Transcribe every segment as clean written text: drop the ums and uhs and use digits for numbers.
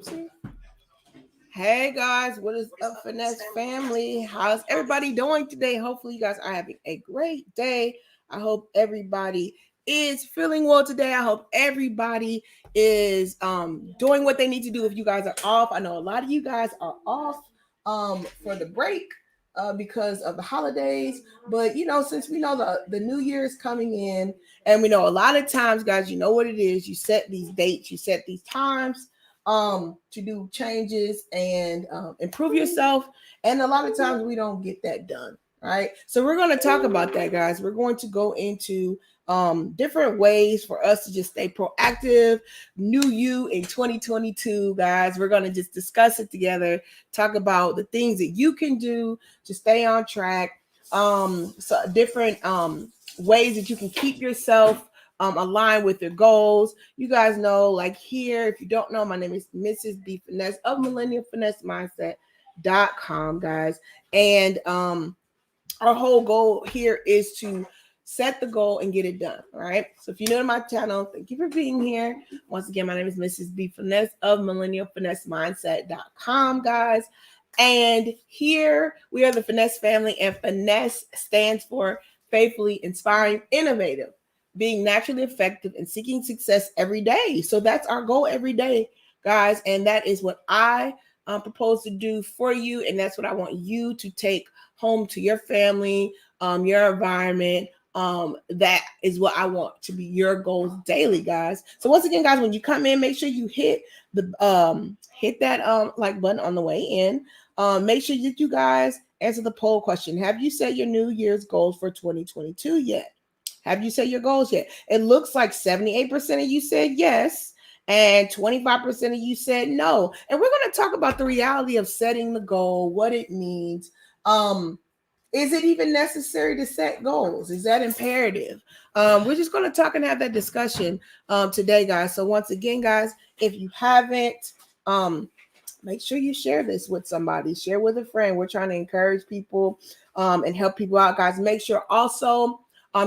Oopsie. Hey guys, what is up, Finesse Family? How's everybody doing today? Hopefully, you guys are having a great day. I hope everybody is feeling well today. I hope everybody is doing what they need to do. If you guys are off, I know a lot of you guys are off for the break because of the holidays. But since we know the new year is coming in, and we know a lot of times, guys, you know what it is. You set these dates, you set these times to do changes and improve yourself, and a lot of times we don't get that done, right? So we're going to talk about that, guys. We're going to go into different ways for us to just stay proactive, new you in 2022, guys. We're going to just discuss it together, talk about the things that you can do to stay on track, so different ways that you can keep yourself align with your goals. You guys know, like here, if you don't know, my name is Mrs. B Finesse of millennialfinessemindset.com, guys. And our whole goal here is to set the goal and get it done. All right. So if you're new to my channel, thank you for being here. Once again, my name is Mrs. B Finesse of millennialfinessemindset.com, guys. And here we are the Finesse family, and Finesse stands for faithfully, inspiring, innovative, being naturally effective, and seeking success every day. So that's our goal every day, guys. And that is what I propose to do for you. And that's what I want you to take home to your family, your environment. That is what I want to be your goals daily, guys. So once again, guys, when you come in, make sure you hit that like button on the way in. Make sure that you guys answer the poll question. Have you set your New Year's goals for 2022 yet? Have you set your goals yet? It looks like 78% of you said yes, and 25% of you said no. And we're going to talk about the reality of setting the goal, what it means. Is it even necessary to set goals? Is that imperative? We're just going to talk and have that discussion today, guys. So once again, guys, if you haven't, make sure you share this with somebody. Share with a friend. We're trying to encourage people and help people out, guys. Make sure also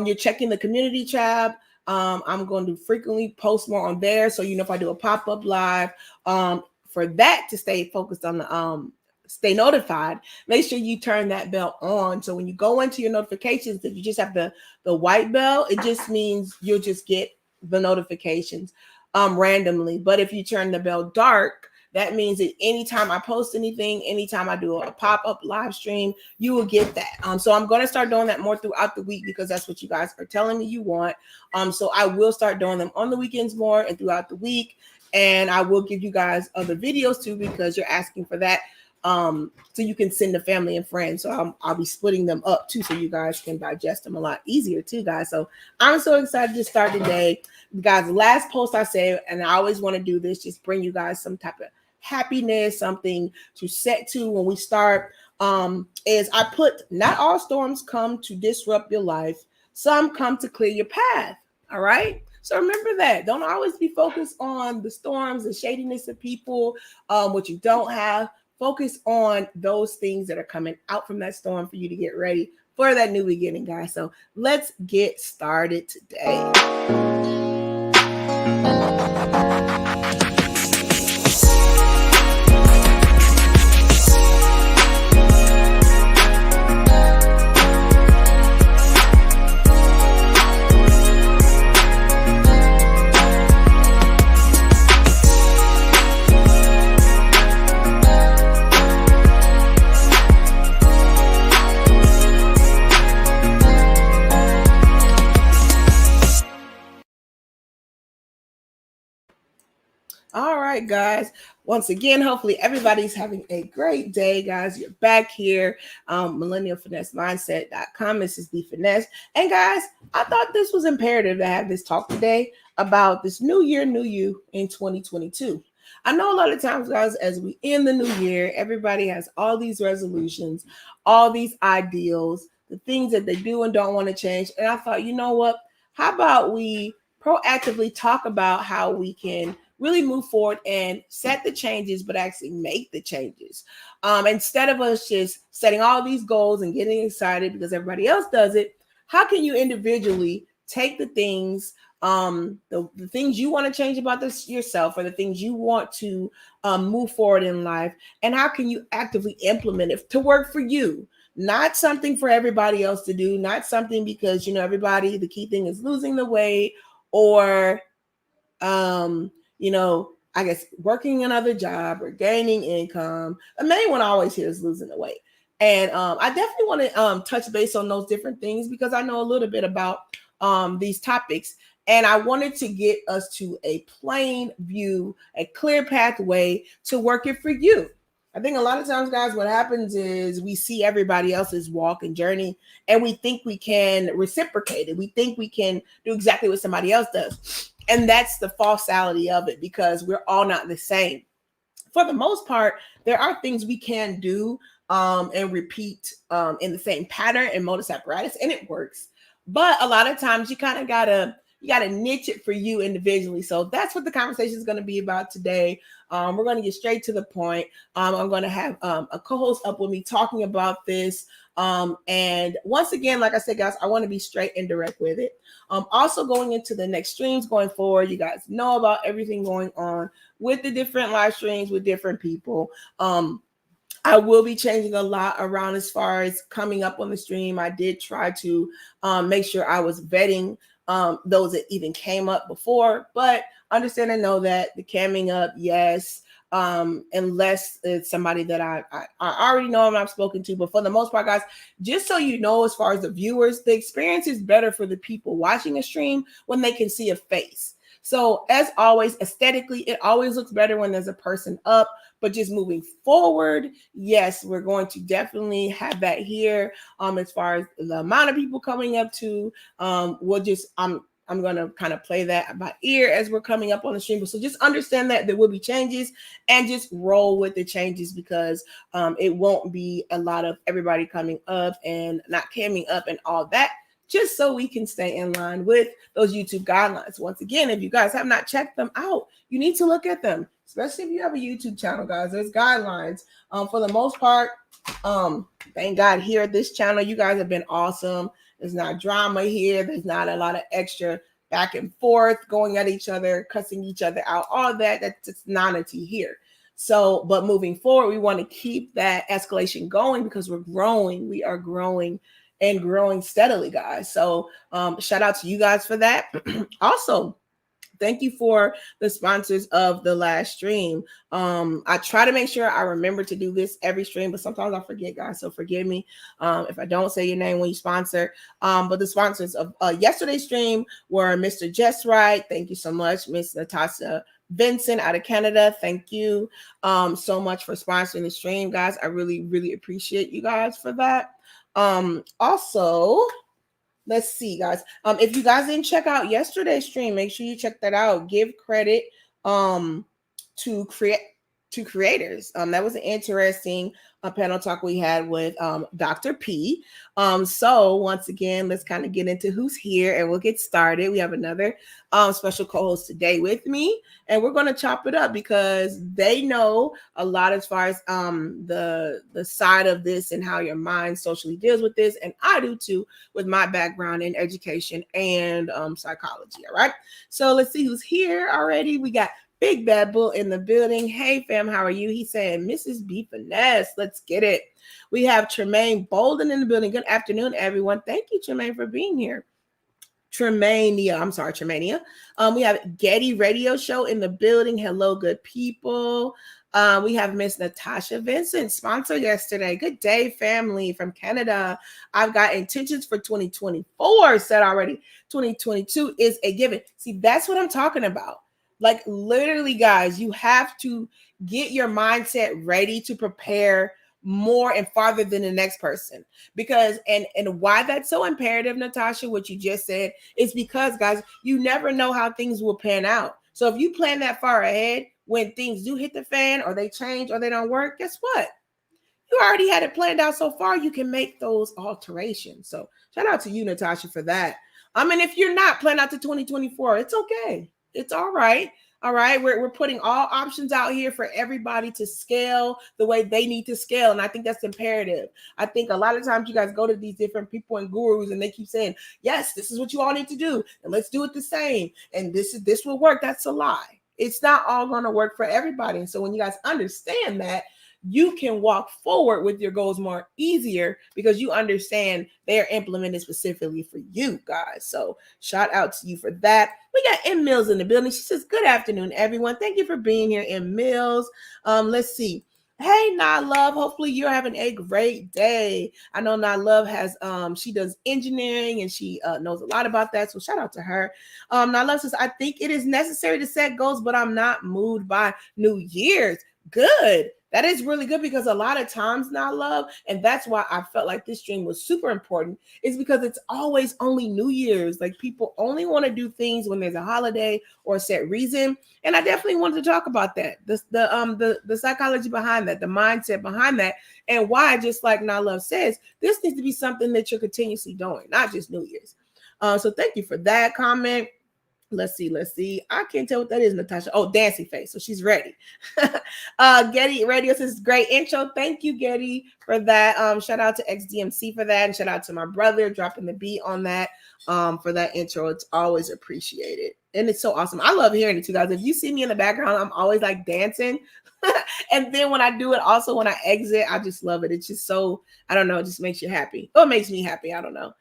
you're checking the community tab. I'm going to frequently post more on there. So, if I do a pop-up live, for that to stay focused on the stay notified, make sure you turn that bell on. So when you go into your notifications, if you just have the white bell, it just means you'll just get the notifications randomly. But if you turn the bell dark, that means that anytime I post anything, anytime I do a pop-up live stream, you will get that. So I'm going to start doing that more throughout the week because that's what you guys are telling me you want. So I will start doing them on the weekends more and throughout the week. And I will give you guys other videos too because you're asking for that. So you can send to family and friends. So I'll be splitting them up too so you guys can digest them a lot easier too, guys. So I'm so excited to start today. Guys, last post I said, and I always want to do this, just bring you guys some type of happiness, something to set to when we start, is I put, not all storms come to disrupt your life. Some come to clear your path. All right. So remember that. Don't always be focused on the storms, the shadiness of people, what you don't have. Focus on those things that are coming out from that storm for you to get ready for that new beginning, guys. So let's get started today. All right, guys. Once again, hopefully everybody's having a great day, guys. You're back here, millennialfinessemindset.com. This is B Finesse. And guys, I thought this was imperative to have this talk today about this new year, new you in 2022. I know a lot of times, guys, as we end the new year, everybody has all these resolutions, all these ideals, the things that they do and don't want to change. And I thought, you know what? How about we proactively talk about how we can really move forward and set the changes, but actually make the changes. Instead of us just setting all these goals and getting excited because everybody else does it, how can you individually take the things the things you want to change about this yourself, or the things you want to move forward in life, and how can you actively implement it to work for you, not something for everybody else to do, not something because everybody, the key thing is losing the weight, or I guess working another job or gaining income. The main one I always hear is losing the weight. And I definitely want to touch base on those different things because I know a little bit about these topics. And I wanted to get us to a plain view, a clear pathway to work it for you. I think a lot of times, guys, what happens is we see everybody else's walk and journey, and we think we can reciprocate it. We think we can do exactly what somebody else does. And that's the falsality of it, because we're all not the same. For the most part, there are things we can do and repeat in the same pattern and modus apparatus, and it works. But a lot of times you kind of gotta niche it for you individually. So that's what the conversation is going to be about today. We're going to get straight to the point. I'm going to have a co-host up with me talking about this. And once again, like I said, guys, I want to be straight and direct with it. Also going into the next streams going forward, you guys know about everything going on with the different live streams with different people. I will be changing a lot around as far as coming up on the stream. I did try to make sure I was vetting those that even came up before, but understand and know that the camming up, yes, unless it's somebody that I already know and I've spoken to. But for the most part, guys, just so you know, as far as the viewers, the experience is better for the people watching a stream when they can see a face. So as always, aesthetically, it always looks better when there's a person up. But just moving forward, yes, we're going to definitely have that here. As far as the amount of people coming up to, I'm going to kind of play that by ear as we're coming up on the stream. So just understand that there will be changes, and just roll with the changes, because it won't be a lot of everybody coming up and not coming up and all that, just so we can stay in line with those YouTube guidelines. Once again, if you guys have not checked them out, you need to look at them, especially if you have a YouTube channel, guys. There's guidelines. For the most part, thank God here at this channel, you guys have been awesome. There's not drama here. There's not a lot of extra back and forth, going at each other, cussing each other out, all that. That's just nonity here. So, but moving forward, we want to keep that escalation going, because we're growing. We are growing and growing steadily, guys. So shout out to you guys for that. Also, thank you for the sponsors of the last stream. I try to make sure I remember to do this every stream, but sometimes I forget, guys. So forgive me if I don't say your name when you sponsor. But the sponsors of yesterday's stream were Mr. Jess Wright. Thank you so much. Miss Natasha Vincent out of Canada. Thank you so much for sponsoring the stream, guys. I really, really appreciate you guys for that. Also, let's see, guys. If you guys didn't check out yesterday's stream, make sure you check that out. Give credit to creators. That was an interesting panel talk we had with Dr. P. So once again, let's kind of get into who's here, and we'll get started. We have another special co-host today with me, and we're going to chop it up because they know a lot as far as the side of this and how your mind socially deals with this, and I do too with my background in education and psychology. All right, so let's see who's here already. We got Big Bad Bull in the building. Hey fam, how are you? He's saying Mrs. B Finesse. Let's get it. We have Tremaine Bolden in the building. Good afternoon, everyone. Thank you, Tremaine, for being here. Tremania. We have Getty Radio Show in the building. Hello, good people. We have Miss Natasha Vincent, sponsor yesterday. Good day, family from Canada. I've got intentions for 2024 said already. 2022 is a given. See, that's what I'm talking about. Like literally, guys, you have to get your mindset ready to prepare more and farther than the next person. Because and why that's so imperative, Natasha, what you just said, is because, guys, you never know how things will pan out. So if you plan that far ahead, when things do hit the fan or they change or they don't work, guess what? You already had it planned out so far, you can make those alterations. So shout out to you, Natasha, for that. I mean, if you're not planning out to 2024, it's okay. It's all right. All right, we're putting all options out here for everybody to scale the way they need to scale. And I think that's imperative. I think a lot of times you guys go to these different people and gurus and they keep saying, yes, this is what you all need to do. And let's do it the same. And this will work. That's a lie. It's not all going to work for everybody. And so when you guys understand that, you can walk forward with your goals more easier because you understand they're implemented specifically for you guys. So shout out to you for that. We got M Mills in the building. She says, good afternoon, everyone. Thank you for being here, M Mills. Let's see. Hey, Nah Love. Hopefully you're having a great day. I know Nah Love has she does engineering and she knows a lot about that. So shout out to her. Nah Love says, I think it is necessary to set goals, but I'm not moved by New Year's. Good. That is really good because a lot of times Now Love, and that's why I felt like this stream was super important, is because it's always only New Year's. Like people only want to do things when there's a holiday or a set reason. And I definitely wanted to talk about that. The psychology behind that, the mindset behind that, and why, just like Now Love says, this needs to be something that you're continuously doing, not just New Year's. So thank you for that comment. Let's see. I can't tell what that is, Natasha. Oh, dancing face. So she's ready. Getty Radio says great intro. Thank you, Getty, for that. Shout out to XDMC for that. And shout out to my brother dropping the beat on that for that intro. It's always appreciated. And it's so awesome. I love hearing it too, guys. If you see me in the background, I'm always like dancing. And then when I do it, also when I exit, I just love it. It's just so, I don't know, it just makes you happy. Oh, it makes me happy. I don't know.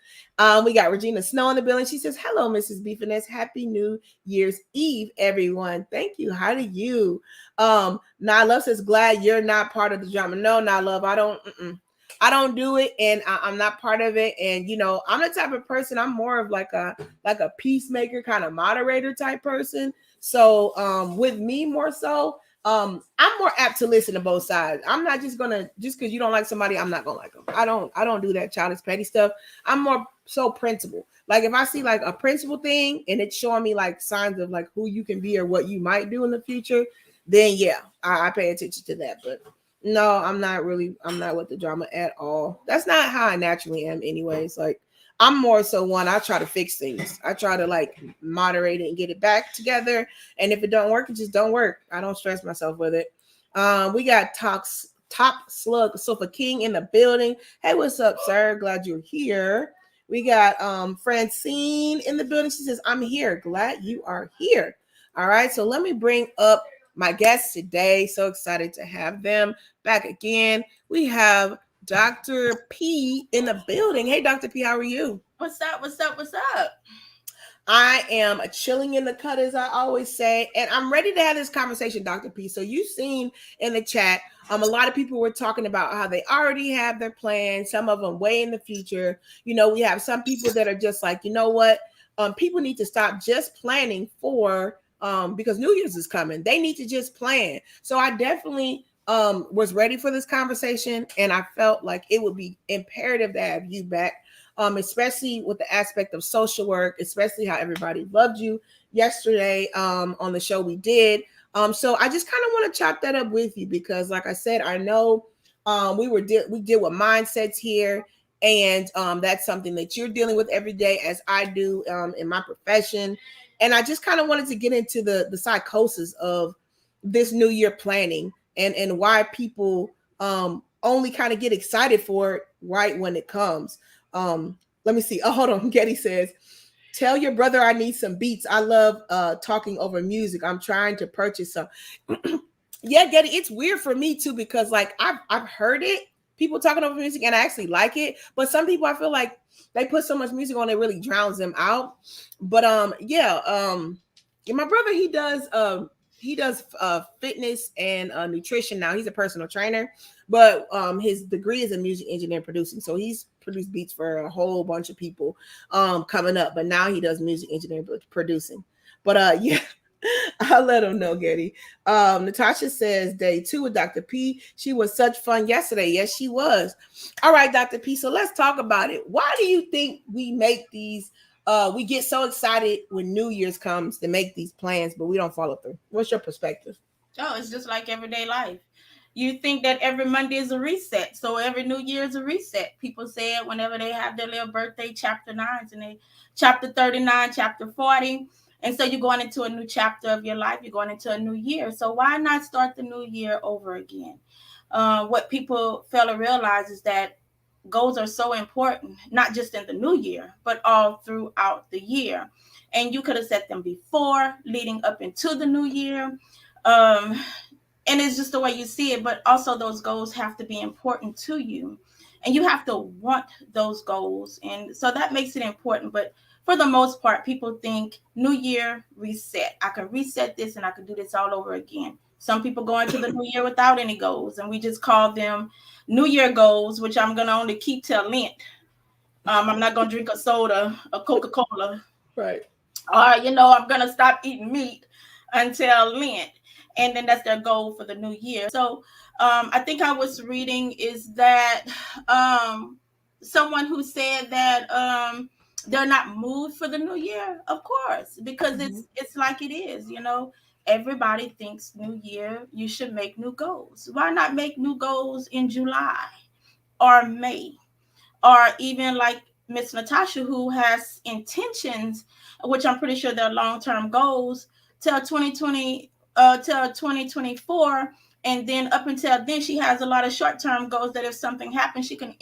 We got Regina Snow in the building. She says, hello, Mrs. B Finesse. Happy New Year's Eve, everyone. Thank you. How do you? Nah Love says, glad you're not part of the drama. No, Nah Love, I don't do it, and I'm not part of it. And you know, I'm the type of person, I'm more of like a peacemaker, kind of moderator type person. So with me more so, I'm more apt to listen to both sides. I'm not just because you don't like somebody, I'm not gonna like them. I don't do that childish petty stuff. I'm more so principle. Like if I see like a principle thing and it's showing me like signs of like who you can be or what you might do in the future, then yeah, I pay attention to that. But no, I'm not with the drama at all. That's not how I naturally am anyways. Like I'm more so one, I try to fix things. I try to like moderate it and get it back together. And if it don't work, it just don't work. I don't stress myself with it. We got Top Slug Sofa King in the building. Hey, what's up, sir? Glad you're here. We got Francine in the building. She says, I'm here. Glad you are here. All right, so let me bring up my guests today. So excited to have them back again. We have Dr. P in the building. Hey, Dr. P, how are you? What's up? I am chilling in the cut, as I always say, and I'm ready to have this conversation, Dr. P. So you've seen in the chat, a lot of people were talking about how they already have their plans, some of them way in the future. You know, we have some people that are just like, you know what? People need to stop just planning for because New Year's is coming. They need to just plan. So I definitely was ready for this conversation, and I felt like it would be imperative to have you back, especially with the aspect of social work, especially how everybody loved you yesterday on the show we did. So I just kind of want to chop that up with you because, like I said, I know we deal with mindsets here, and that's something that you're dealing with every day, as I do in my profession. And I just kind of wanted to get into the psychosis of this New Year planning and why people only kind of get excited for it right when it comes. Let me see. Oh, hold on. Getty says, tell your brother I need some beats. I love talking over music. I'm trying to purchase some. Yeah, Getty, it's weird for me too because like I've heard it, people talking over music, and I actually like it. But some people I feel like they put so much music on it really drowns them out. But my brother he does fitness and nutrition now. He's a personal trainer, but his degree is in music engineering producing. So he's produced beats for a whole bunch of people coming up. But now he does music engineering producing. But yeah. I'll let him know, Getty. Natasha says day 2 with Dr. P. She was such fun yesterday. Yes, she was. All right, Dr. P. So let's talk about it. Why do you think we make these? We get so excited when New Year's comes to make these plans, but we don't follow through. What's your perspective? Oh, it's just like everyday life. You think that every Monday is a reset, so every New Year is a reset. People say it whenever they have their little birthday chapter 9s and they chapter 39, chapter 40. And so you're going into a new chapter of your life. You're going into a new year. So why not start the new year over again? What people fail to realize is that goals are so important, not just in the new year, but all throughout the year. And you could have set them before, leading up into the new year. Um, and it's just the way you see it, but also those goals have to be important to you. And you have to want those goals. And so that makes it important. But for the most part, people think new year, reset. I can reset this and I can do this all over again. Some people go into the new year without any goals, and we just call them New Year goals, which I'm gonna only keep till Lent. I'm not gonna drink a soda, a Coca-Cola, Right. or I'm gonna stop eating meat until Lent, and then that's their goal for the new year. So I think I was reading is that um, someone who said that they're not moved for the new year, of course, because Mm-hmm. it's like it is. Everybody thinks new year you should make new goals. Why not make new goals in July or May, or even like Miss Natasha, who has intentions, which I'm pretty sure they're long term goals, till 2020, till 2024. And then up until then, she has a lot of short term goals that if something happens, she can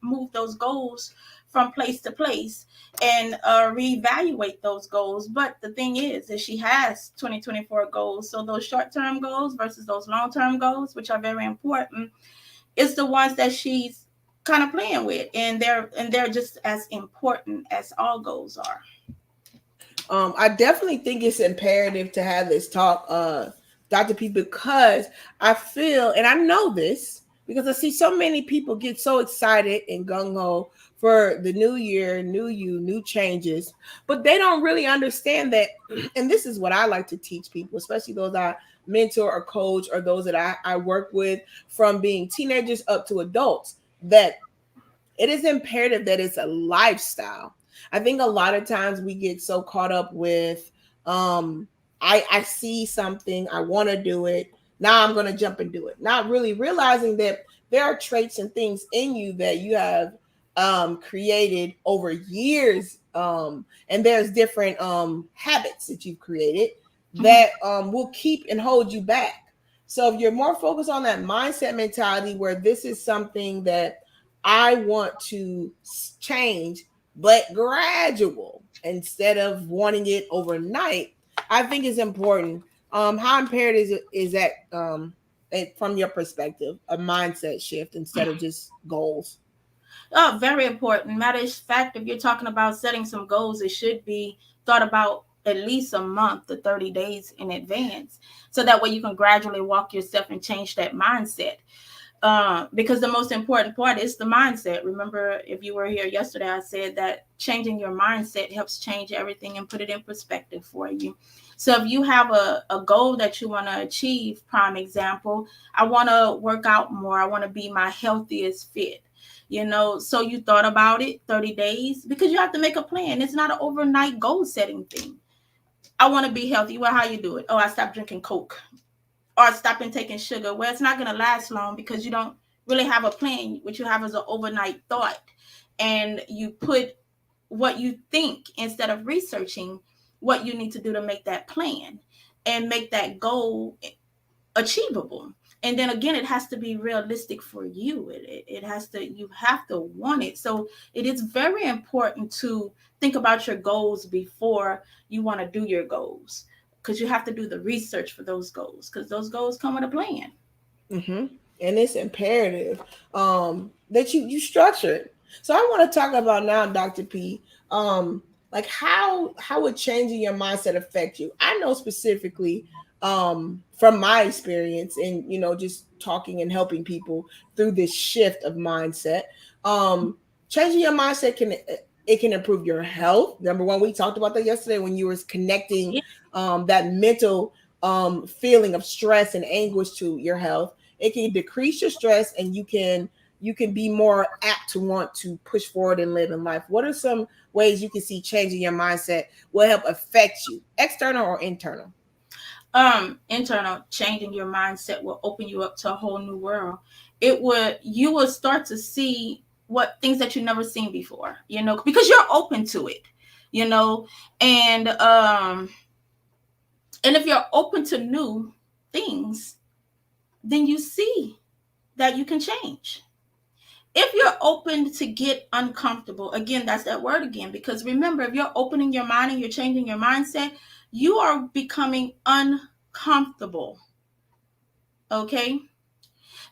move those goals from place to place and reevaluate those goals. But the thing is she has 2024 goals. So those short term goals versus those long term goals, which are very important, it's the ones that she's kind of playing with, and they're just as important as all goals are. I definitely think it's imperative to have this talk, Dr. P, because I feel, and I know this because I see so many people get so excited and gung ho for the new year, new you, new changes, but they don't really understand that. And this is what I like to teach people, especially those I mentor or coach or those that I work with from being teenagers up to adults, that it is imperative that it's a lifestyle. I think a lot of times we get so caught up with um I see something, I want to do it. Now I'm going to jump and do it. Not really realizing that there are traits and things in you that you have created over years, and there's different habits that you've created Mhm. that will keep and hold you back. So if you're more focused on that mindset mentality where this is something that I want to change, but gradual instead of wanting it overnight, I think is important. How imperative is that from your perspective, a mindset shift instead of just goals? Oh, very important. Matter of fact, if you're talking about setting some goals, it should be thought about at least a month to 30 days in advance, so that way you can gradually walk yourself and change that mindset. Because the most important part is the mindset. Remember, if you were here yesterday, I said that changing your mindset helps change everything and put it in perspective for you. So if you have a goal that you want to achieve, prime example, I want to work out more, I want to be my healthiest fit. So you thought about it 30 days because you have to make a plan. It's not an overnight goal setting thing. I want to be healthy. Well, how you do it? Oh, I stopped drinking Coke or stopping taking sugar. Well, it's not going to last long because you don't really have a plan. What you have is an overnight thought, and you put what you think instead of researching what you need to do to make that plan and make that goal achievable. And then again, it has to be realistic for you. It has to, you have to want it. So it is very important to think about your goals before you want to do your goals, because you have to do the research for those goals, because those goals come with a plan. Mm-hmm. And it's imperative that you structure it. So I want to talk about now, Dr. P. Like how would changing your mindset affect you? I know specifically from my experience and just talking and helping people through this shift of mindset. Changing your mindset can improve your health. Number one, we talked about that yesterday when you were connecting Yeah. that mental feeling of stress and anguish to your health. It can decrease your stress and you can be more apt to want to push forward and live in life. What are some ways you can see changing your mindset will help affect you, external or internal? Internal, changing your mindset will open you up to a whole new world. You will start to see what things that you never seen before, because you're open to it, you know and And if you're open to new things, then you see that you can change. If you're open to get uncomfortable, again, that's that word again, because remember, if you're opening your mind and you're changing your mindset, you are becoming uncomfortable. Okay?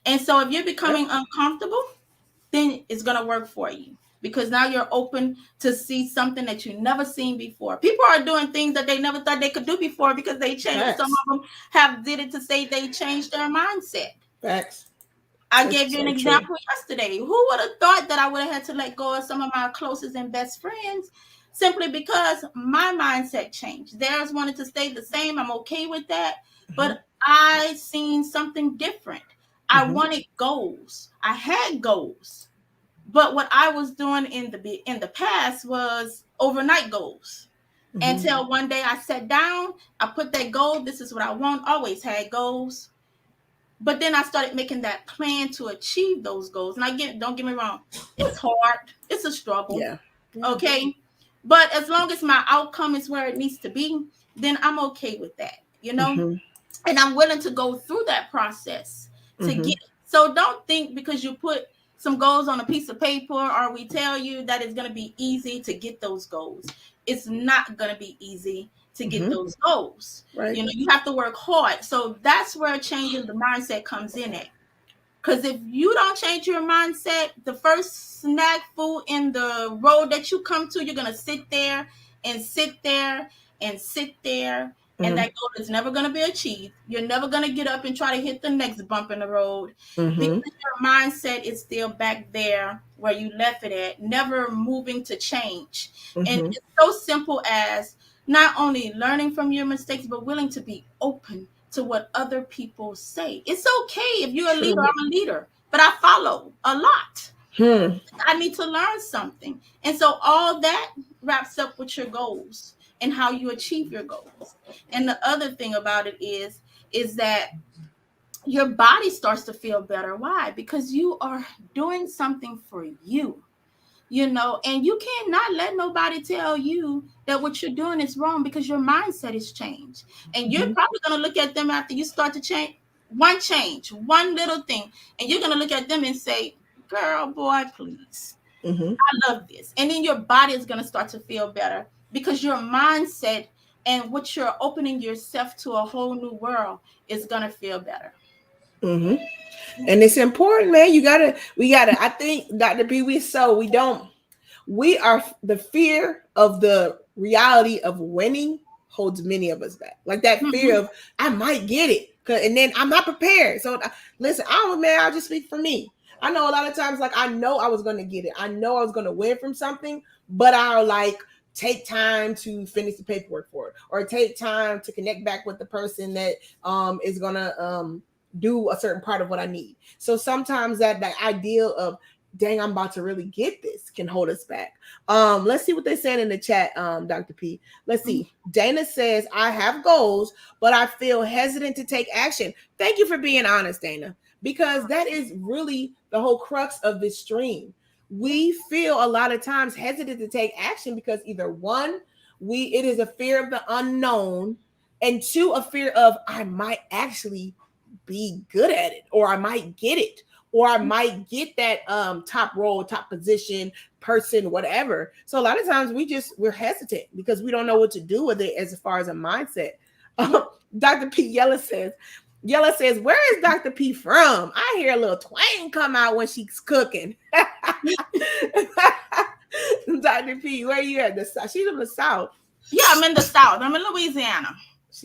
And so if you're Yep. becoming uncomfortable, then it's going to work for you, because now you're open to see something that you never seen before. People are doing things that they never thought they could do before because they changed. Some Facts. of them have did it to say they changed their mindset. Facts. I It's gave you an so true. example yesterday. Who would have thought that I would have had to let go of some of my closest and best friends simply because my mindset changed? Theirs wanted to stay the same. I'm okay with that. Mm-hmm. But I seen something different. I Mm-hmm. wanted goals. I had goals. But what I was doing in the past was overnight goals. Mm-hmm. Until one day I sat down, I put that goal. This is what I want. Always had goals, but then I started making that plan to achieve those goals. And don't get me wrong, it's hard. It's a struggle. Yeah. Yeah. Okay. But as long as my outcome is where it needs to be, then I'm okay with that, you know? Mm-hmm. And I'm willing to go through that process to Mm-hmm. get. So don't think because you put some goals on a piece of paper or we tell you that it's going to be easy to get those goals. It's not going to be easy to get Mm-hmm. those goals. Right. You know, you have to work hard. So that's where changing the mindset comes in at. Because if you don't change your mindset, the first snack food in the road that you come to, you're going to sit there and sit there and sit there. And Mm-hmm. that goal is never going to be achieved. You're never going to get up and try to hit the next bump in the road because Mm-hmm. your mindset is still back there where you left it at, never moving to change. And Mm-hmm. it's so simple as not only learning from your mistakes, but willing to be open to what other people say. It's okay if you're a leader. True. I'm a leader, but I follow a lot. Hmm. I need to learn something. And so all that wraps up with your goals and how you achieve your goals. And the other thing about it is that your body starts to feel better. Why? Because you are doing something for you, and you cannot let nobody tell you that what you're doing is wrong because your mindset is changed. And you're Mm-hmm. probably going to look at them after you start to change one little thing, and you're going to look at them and say, girl, boy, please, Mm-hmm. I love this. And then your body is going to start to feel better because your mindset and what you're opening yourself to a whole new world is going to feel better. Mm-hmm. And it's important, man. We gotta. I think Dr. B, we don't. We are the fear of the reality of winning holds many of us back. Like that fear Mm-hmm. of I might get it, and then I'm not prepared. So listen, I'll just speak for me. I know a lot of times, like I know I was gonna get it. I know I was gonna win from something, but I'll like take time to finish the paperwork for it, or take time to connect back with the person that is gonna do a certain part of what I need. So sometimes that ideal of dang, I'm about to really get this can hold us back. Let's see what they said in the chat, Dr. P. Let's see. Dana says, I have goals, but I feel hesitant to take action. Thank you for being honest, Dana, because that is really the whole crux of this stream. We feel a lot of times hesitant to take action because either one, it is a fear of the unknown, and two, a fear of I might actually be good at it, or I might get it, or I might get that top role, top position, person, whatever. So a lot of times we're hesitant because we don't know what to do with it as far as a mindset. Yeah. Dr. P Yella says, where is Dr. P from? I hear a little twang come out when she's cooking. Dr. P, where are you at? She's from the South. Yeah, I'm in the South. I'm in Louisiana.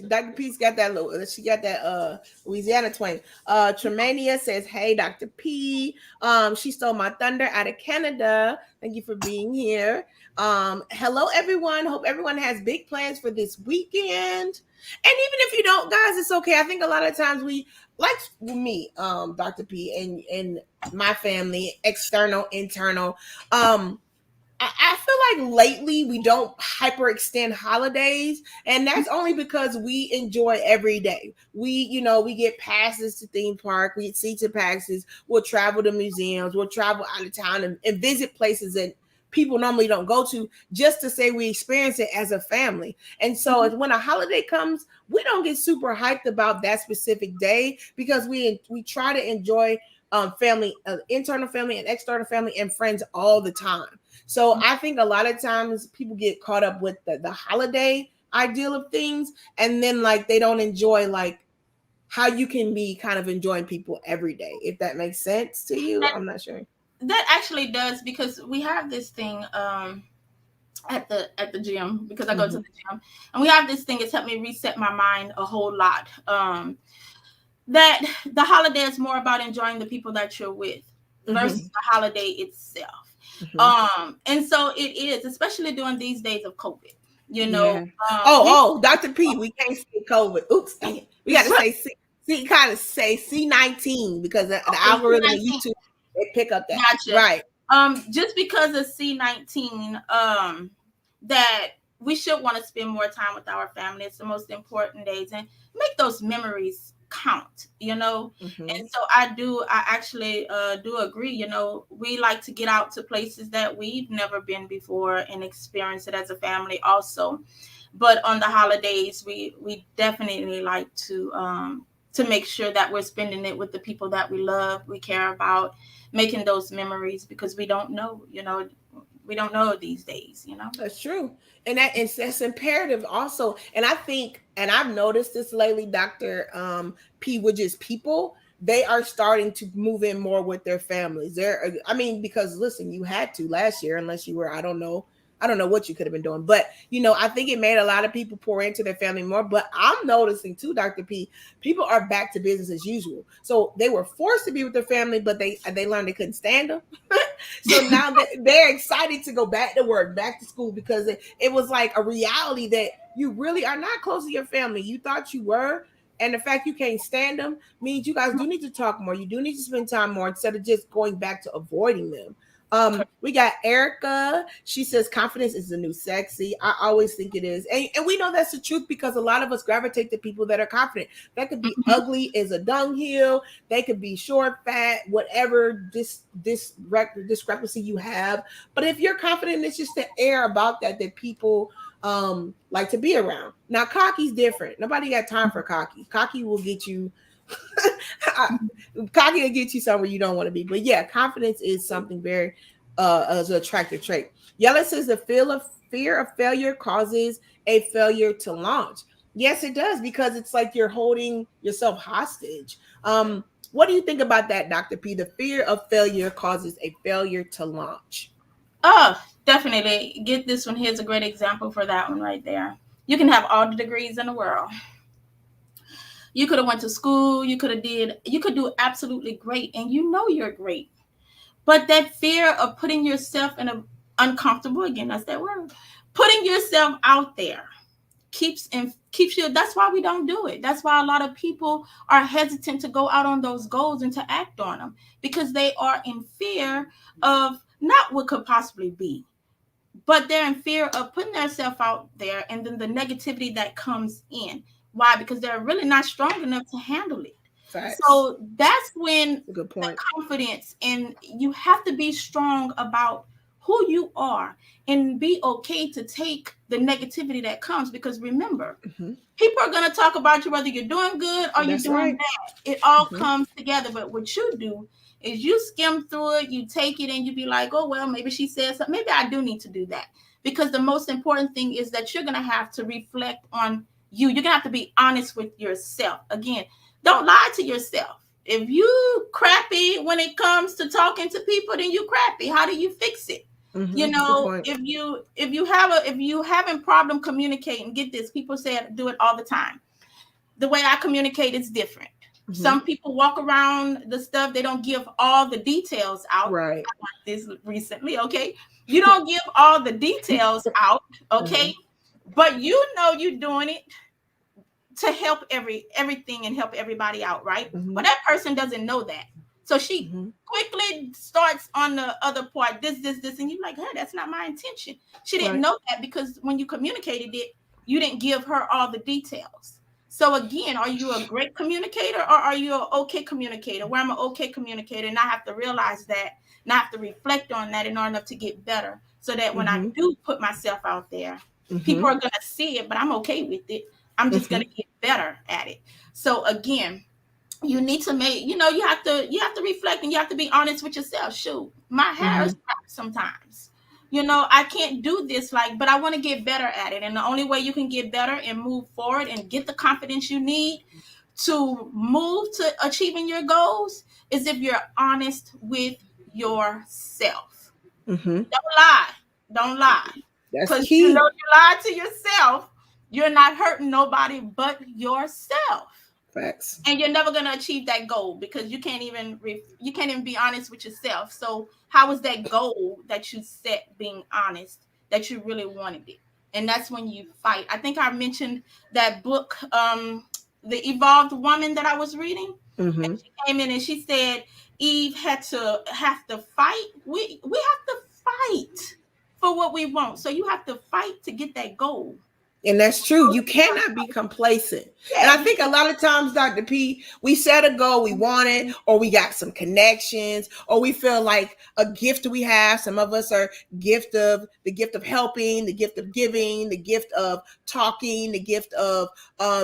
Dr. P's got that little, she got that Louisiana twang. Tremania says, hey, Dr. P. She stole my thunder out of Canada. Thank you for being here. Hello, everyone. Hope everyone has big plans for this weekend. And even if you don't, guys, it's okay. I think a lot of times we, like me, Dr. P, and my family, external, internal, I feel like lately we don't hyperextend holidays, and that's only because we enjoy every day. We get passes to theme park, we get season passes, we'll travel to museums, we'll travel out of town and visit places and people normally don't go to, just to say we experience it as a family. And so when a holiday comes, we don't get super hyped about that specific day, because we try to enjoy family, internal family and external family and friends all the time. So I think a lot of times people get caught up with the holiday ideal of things, and then like they don't enjoy like how you can be kind of enjoying people every day, if that makes sense to you. I'm not sure. That actually does, because we have this thing at the gym, because I go to the gym, and we have this thing. It's helped me reset my mind a whole lot. That the holiday is more about enjoying the people that you're with versus the holiday itself. And so it is, especially during these days of COVID. You know, Dr. P, we can't say COVID. Oops, dang it. We got to say kind of say C19, because the algorithm of YouTube, they pick up that. Gotcha. Right. Just because of C19, that we should want to spend more time with our family. It's the most important days, and make those memories count, you know. And so I actually do agree. You know, we like to get out to places that we've never been before and experience it as a family also. But on the holidays, we definitely like to make sure that we're spending it with the people that we love, we care about, making those memories, because we don't know, you know, we don't know these days, you know. That's true. And that's imperative also. And I think, and I've noticed this lately, Dr. P, which is people, they are starting to move in more with their families. Because listen, you had to last year, unless you were, I don't know what you could have been doing, but you know, I think it made a lot of people pour into their family more. But I'm noticing too, Dr. P, people are back to business as usual. So they were forced to be with their family, but they learned they couldn't stand them. So now they're excited to go back to work, back to school, because it was like a reality that you really are not close to your family. You thought you were. And the fact you can't stand them means you guys do need to talk more. You do need to spend time more, instead of just going back to avoiding them. We got Erica. She says confidence is the new sexy. I always think it is. And we know that's the truth, because a lot of us gravitate to people that are confident. That could be ugly as a dunghill. They could be short, fat, whatever discrepancy you have. But if you're confident, it's just the air about that people like to be around. Now, cocky's different. Nobody got time for cocky. Cocky will get you cocky will get you somewhere you don't want to be. But yeah, confidence is something very as an attractive trait. Yella says the fear of failure causes a failure to launch. Yes, it does, because it's like you're holding yourself hostage. What do you think about that, Dr. P? The fear of failure causes a failure to launch. Oh, definitely. Get this one. Here's a great example for that one right there. You can have all the degrees in the world. You could have went to school. You could do absolutely great, and you know you're great. But that fear of putting yourself in a uncomfortable, again, that's that word, putting yourself out there keeps you. That's why we don't do it. That's why a lot of people are hesitant to go out on those goals and to act on them, because they are in fear of not what could possibly be, but they're in fear of putting themselves out there, and then the negativity that comes in. Why? Because they're really not strong enough to handle it. Facts. So that's when good point. The confidence, and you have to be strong about who you are and be okay to take the negativity that comes, because remember, people are going to talk about you whether you're doing good or you're doing bad. It all comes together. But what you do is you skim through it, you take it, and you be like, oh, well, maybe she said something. Maybe I do need to do that. Because the most important thing is that you're going to have to reflect on you. You're going to have to be honest with yourself. Again, don't lie to yourself. If you crappy when it comes to talking to people, then you crappy. How do you fix it? You know, if you having problem communicating, get this, people say I do it all the time. The way I communicate is different. Some people walk around the stuff, they don't give all the details out. Right. I learned this recently, okay? You don't give all the details out, okay? But you know you're doing it to help everything and help everybody out, right? But that person doesn't know that. So she quickly starts on the other part, this, and you're like, hey, that's not my intention. She didn't know that, because when you communicated it, you didn't give her all the details. So again, are you a great communicator or are you an okay communicator? Where I'm an okay communicator and I have to realize that and I have to reflect on that in order to get better. So that when I Mm-hmm. do put myself out there, people Mm-hmm. are gonna see it, but I'm okay with it. I'm just Mm-hmm. gonna get better at it. So again, you need to make, you have to reflect and you have to be honest with yourself. Shoot, my hair is Mm-hmm. crap sometimes. I can't do this, like, but I want to get better at it. And the only way you can get better and move forward and get the confidence you need to move to achieving your goals is if you're honest with yourself. Mm-hmm. Don't lie. Don't lie. That's Because key. you lie to yourself, you're not hurting nobody but yourself, Facts. and you're never going to achieve that goal because you can't even be honest with yourself. So how is that goal that you set being honest, that you really wanted it? And that's when you fight. I think I mentioned that book, The Evolved Woman, that I was reading, and Mm-hmm. she came in and she said Eve have to fight. We have to fight for what we want, so you have to fight to get that goal. And that's true. You cannot be complacent. And Yeah, I you think a lot of times, Dr. P, we set a goal, we want it, or we got some connections, or we feel like a gift we have. Some of us are gift of helping, the gift of giving, the gift of talking, the gift of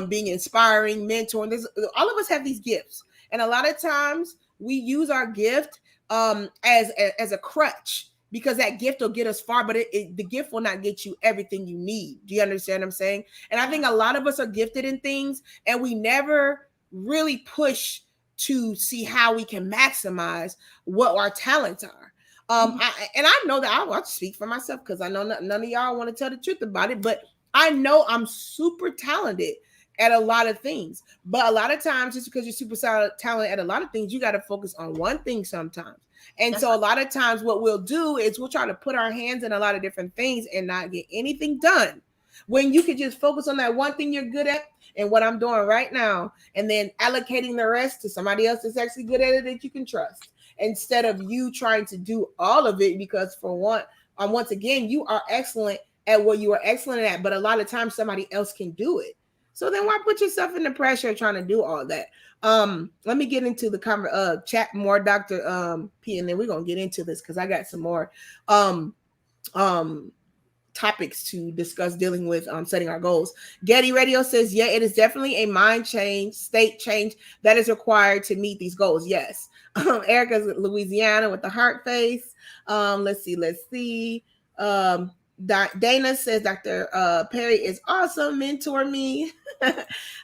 being inspiring, mentoring. All of us have these gifts. And a lot of times we use our gift as a crutch because that gift will get us far, but the gift will not get you everything you need. Do you understand what I'm saying? And I think a lot of us are gifted in things and we never really push to see how we can maximize what our talents are. I know that I want to speak for myself because I know none of y'all want to tell the truth about it, but I know I'm super talented at a lot of things. But a lot of times, just because you're super talented at a lot of things, you got to focus on one thing sometimes. And that's so a lot of times what we'll do is we'll try to put our hands in a lot of different things and not get anything done. When you can just focus on that one thing you're good at and what I'm doing right now, and then allocating the rest to somebody else that's actually good at it that you can trust. Instead of you trying to do all of it, because for one, once again, you are excellent at what you are excellent at, but a lot of times somebody else can do it. So then why put yourself in the pressure of trying to do all that? Let me get into the chat more, Dr. P, and then we're gonna get into this because I got some more um um topics to discuss dealing with setting our goals. Getty Radio says, yeah, it is definitely a mind change, state change that is required to meet these goals. Yes. Erica's Louisiana with the heart face. Let's see. Um, Dana says Dr. Perry is awesome. Mentor me.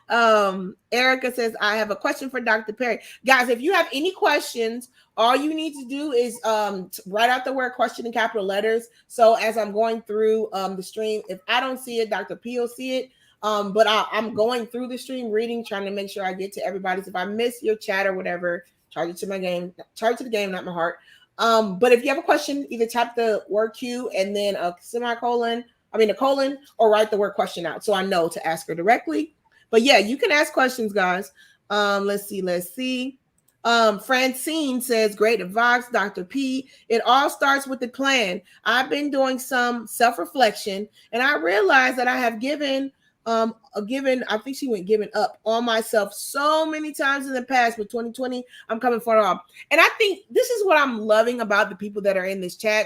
Erica says, I have a question for Dr. Perry. Guys, if you have any questions, all you need to do is write out the word question in capital letters. So as I'm going through the stream, if I don't see it, Dr. P will see it. But I'm going through the stream, reading, trying to make sure I get to everybody's. If I miss your chat or whatever, charge it to the game, not my heart. But if you have a question, either type the word Q and then a colon, or write the word question out so I know to ask her directly. But yeah, you can ask questions, guys. Let's see. Francine says, great advice, Dr. P. It all starts with the plan. I've been doing some self-reflection and I realized that I have I think she went giving up on myself so many times in the past. With 2020, I'm coming for it all. And I think this is what I'm loving about the people that are in this chat.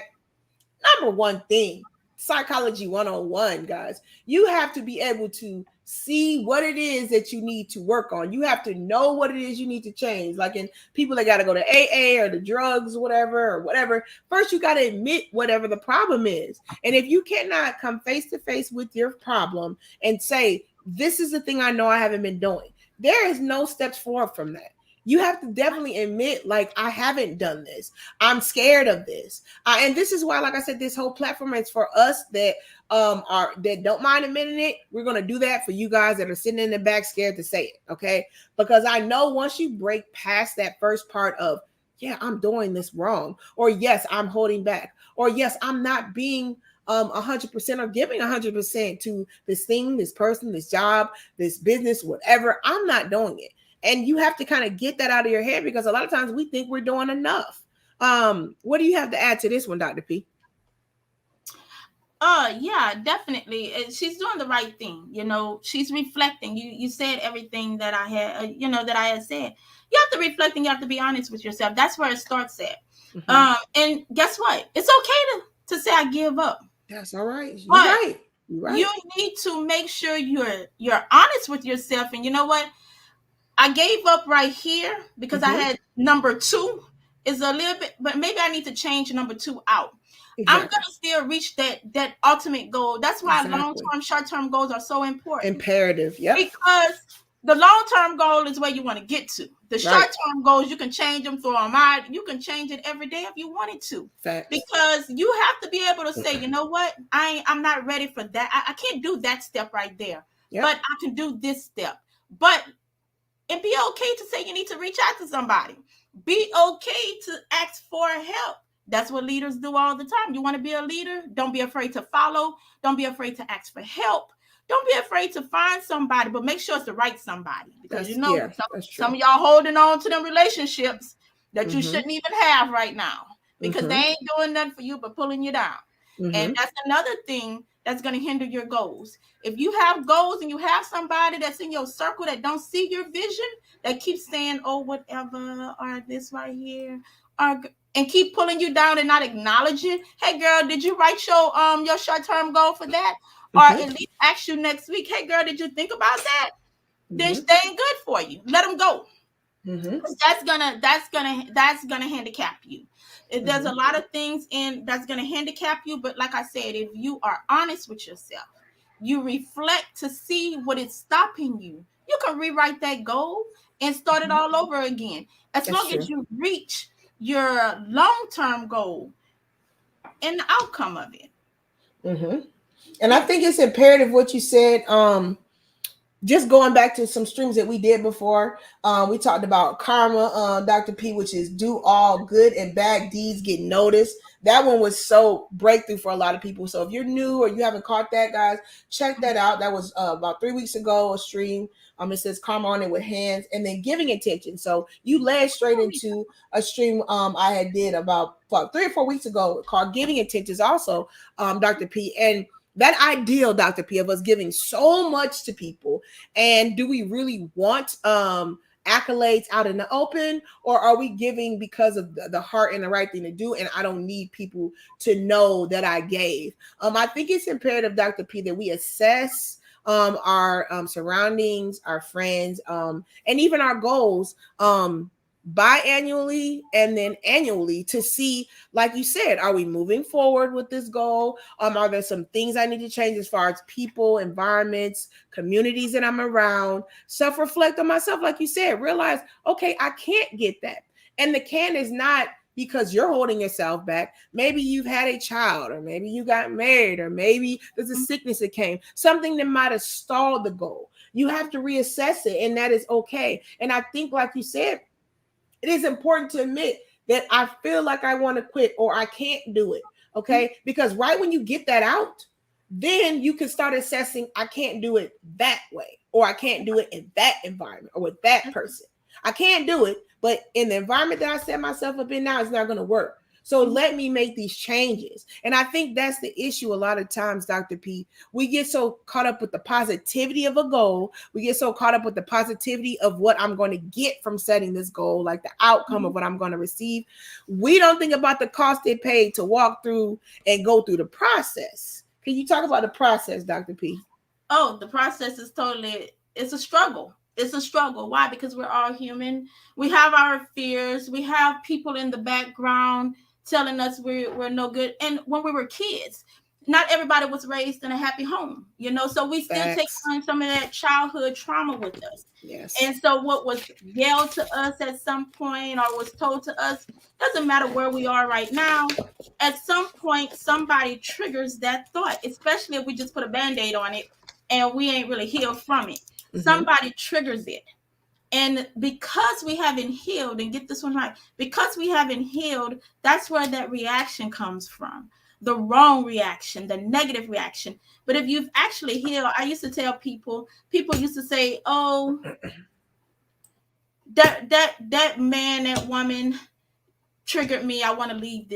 Number one thing, psychology 101, guys. You have to be able to see what it is that you need to work on. You have to know what it is you need to change. Like in people that got to go to AA or the drugs, whatever. First, you got to admit whatever the problem is. And if you cannot come face to face with your problem and say, this is the thing I know I haven't been doing, there is no steps forward from that. You have to definitely admit, like, I haven't done this. I'm scared of this. And this is why, like I said, this whole platform is for us that that don't mind admitting it. We're gonna do that for you guys that are sitting in the back scared to say it, okay? Because I know once you break past that first part of, yeah, I'm doing this wrong, or yes, I'm holding back, or yes, I'm not being 100% or giving 100% to this thing, this person, this job, this business, whatever. I'm not doing it. And you have to kind of get that out of your head because a lot of times we think we're doing enough. What do you have to add to this one, Dr. P? Yeah, definitely. She's doing the right thing. You know, she's reflecting. You said everything that I had, that I had said. You have to reflect and you have to be honest with yourself. That's where it starts at. Mm-hmm. And guess what? It's okay to say I give up, That's all right. You're but right. You're you right. need to make sure you're honest with yourself. And you know what? I gave up right here because I Mm-hmm. had number two is a little bit, but maybe I need to change number two out. I'm Exactly. gonna still reach that ultimate goal. That's why long Exactly. term, short term goals are so important, Imperative. Yep. because the long term goal is where you want to get to. The short Right. term goals you can change them, throw them out. You can change it every day if you wanted to, Facts. because you have to be able to say, you know what, I'm not ready for that. I can't do that step right there, but Yep. I can do this step. But and be okay to say you need to reach out to somebody. Be okay to ask for help. That's what leaders do all the time. You want to be a leader? Don't be afraid to follow. Don't be afraid to ask for help. Don't be afraid to find somebody, but make sure it's the right somebody. Because That's, you know yeah. That's some true. of y'all holding on to them relationships that you Mm-hmm. shouldn't even have right now, because they Mm-hmm. ain't doing nothing for you but pulling you down. And Mm-hmm. that's another thing that's going to hinder your goals. If you have goals and you have somebody that's in your circle that don't see your vision, that keeps saying, "Oh, whatever," or "this right here," or and keep pulling you down and not acknowledging, "Hey, girl, did you write your short term goal for that?" Or Mm-hmm. at least ask you next week, "Hey, girl, did you think about that?" Then Mm-hmm. they ain't good for you. Let them go. Mm-hmm. That's gonna handicap you. There's Mm-hmm. a lot of things in that's gonna handicap you, but like I said, if you are honest with yourself, you reflect to see what is stopping you, you can rewrite that goal and start it Mm-hmm. all over again. As That's long as true. you reach your long-term goal and the outcome of it. Mm-hmm. And I Yeah. think it's imperative what you said. Just going back to some streams that we did before, we talked about karma, Dr. P, which is do all good and bad deeds get noticed. That one was so breakthrough for a lot of people. So if you're new or you haven't caught that, guys, check that out. That was about 3 weeks ago, a stream. It says karma on it with hands, and then giving attention. So you led straight into a stream I had did about 3 or 4 weeks ago called giving intentions also, Dr. P. And that ideal, Dr. P, of us giving so much to people, and do we really want accolades out in the open, or are we giving because of the heart and the right thing to do, and I don't need people to know that I gave? I think it's imperative, Dr. P, that we assess our surroundings, our friends, and even our goals biannually and then annually, to see, like you said, are we moving forward with this goal? Are there some things I need to change as far as people, environments, communities that I'm around? Self-reflect on myself, like you said, realize, okay, I can't get that. And the can is not because you're holding yourself back. Maybe you've had a child, or maybe you got married, or maybe there's a sickness that came, something that might have stalled the goal. You have to reassess it, and that is okay. And I think, like you said, it is important to admit that I feel like I want to quit or I can't do it. Okay. Because right when you get that out, then you can start assessing, I can't do it that way, or I can't do it in that environment or with that person. I can't do it, but in the environment that I set myself up in now, it's not going to work. So let me make these changes. And I think that's the issue a lot of times, Dr. P. We get so caught up with the positivity of a goal. We get so caught up with the positivity of what I'm going to get from setting this goal, like the outcome of what I'm going to receive. We don't think about the cost it paid to walk through and go through the process. Can you talk about the process, Dr. P? Oh, the process is totally, it's a struggle. It's a struggle. Why? Because we're all human. We have our fears. We have people in the background telling us we're no good. And when we were kids, not everybody was raised in a happy home, so we still take Facts. on some of that childhood trauma with us. Yes. And so what was yelled to us at some point or was told to us, doesn't matter where we are right now. At some point, somebody triggers that thought, especially if we just put a band-aid on it and we ain't really healed from it. Mm-hmm. Somebody triggers it. And because we haven't healed, and get this one right, because we haven't healed, that's where that reaction comes from. The wrong reaction, the negative reaction. But if you've actually healed, I used to tell people used to say, "Oh, that man, that woman triggered me. I want to leave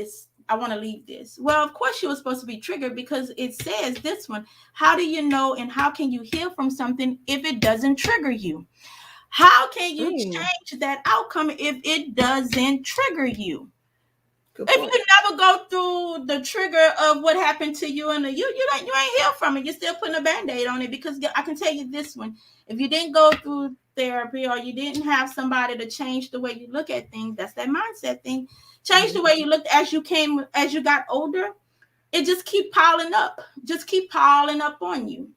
I want to leave this. Well, of course you were supposed to be triggered because it says this one. How do you know and how can you heal from something if it doesn't trigger you? How can you change that outcome if it doesn't trigger you? Good If point. you never go through the trigger of what happened to you and you ain't healed from it, you're still putting a band-aid on it. Because I can tell you this one, if you didn't go through therapy or you didn't have somebody to change the way you look at things, that's that mindset thing. Change the way you looked as you got older, it just keep piling up. Just keep piling up on you.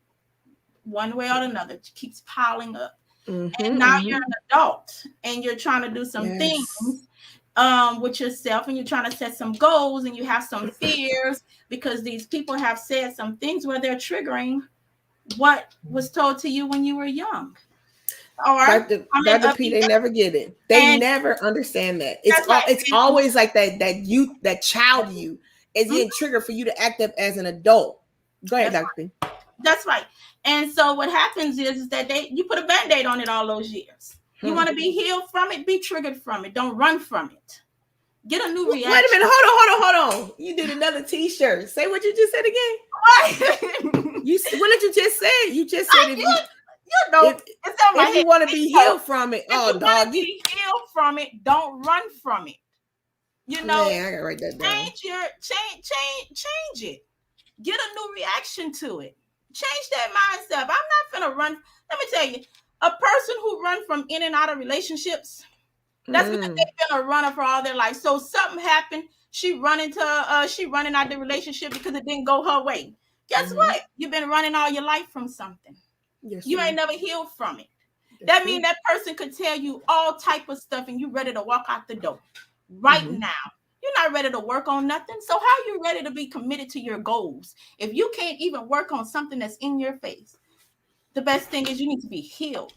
One way or another, it keeps piling up. And now you're an adult and you're trying to do some things with yourself, and you're trying to set some goals, and you have some fears because these people have said some things where they're triggering what was told to you when you were young. All right, Dr. P, they never get it. They never understand that. It's always like that child you is getting triggered for you to act up as an adult. Go ahead, Dr. P. That's right. And so what happens is that you put a band-aid on it all those years. You want to be healed from it, be triggered from it. Don't run from it. Get a new reaction. Wait a minute. Hold on. You did another t-shirt. Say what you just said again. What? What did you just say? You just said if you want to be healed from it. If you want to be healed from it, don't run from it. You know, man, I gotta write that down. Change it. Get a new reaction to it. Change that mindset. I'm not gonna run. Let me tell you, a person who run from in and out of relationships, that's because they've been a runner for all their life. So something happened. She running out the relationship because it didn't go her way. Guess what? You've been running all your life from something. Yes, you ain't never healed from it. That means that person could tell you all type of stuff and you ready to walk out the door right now. You're not ready to work on nothing. So how are you ready to be committed to your goals if you can't even work on something that's in your face? The best thing is you need to be healed.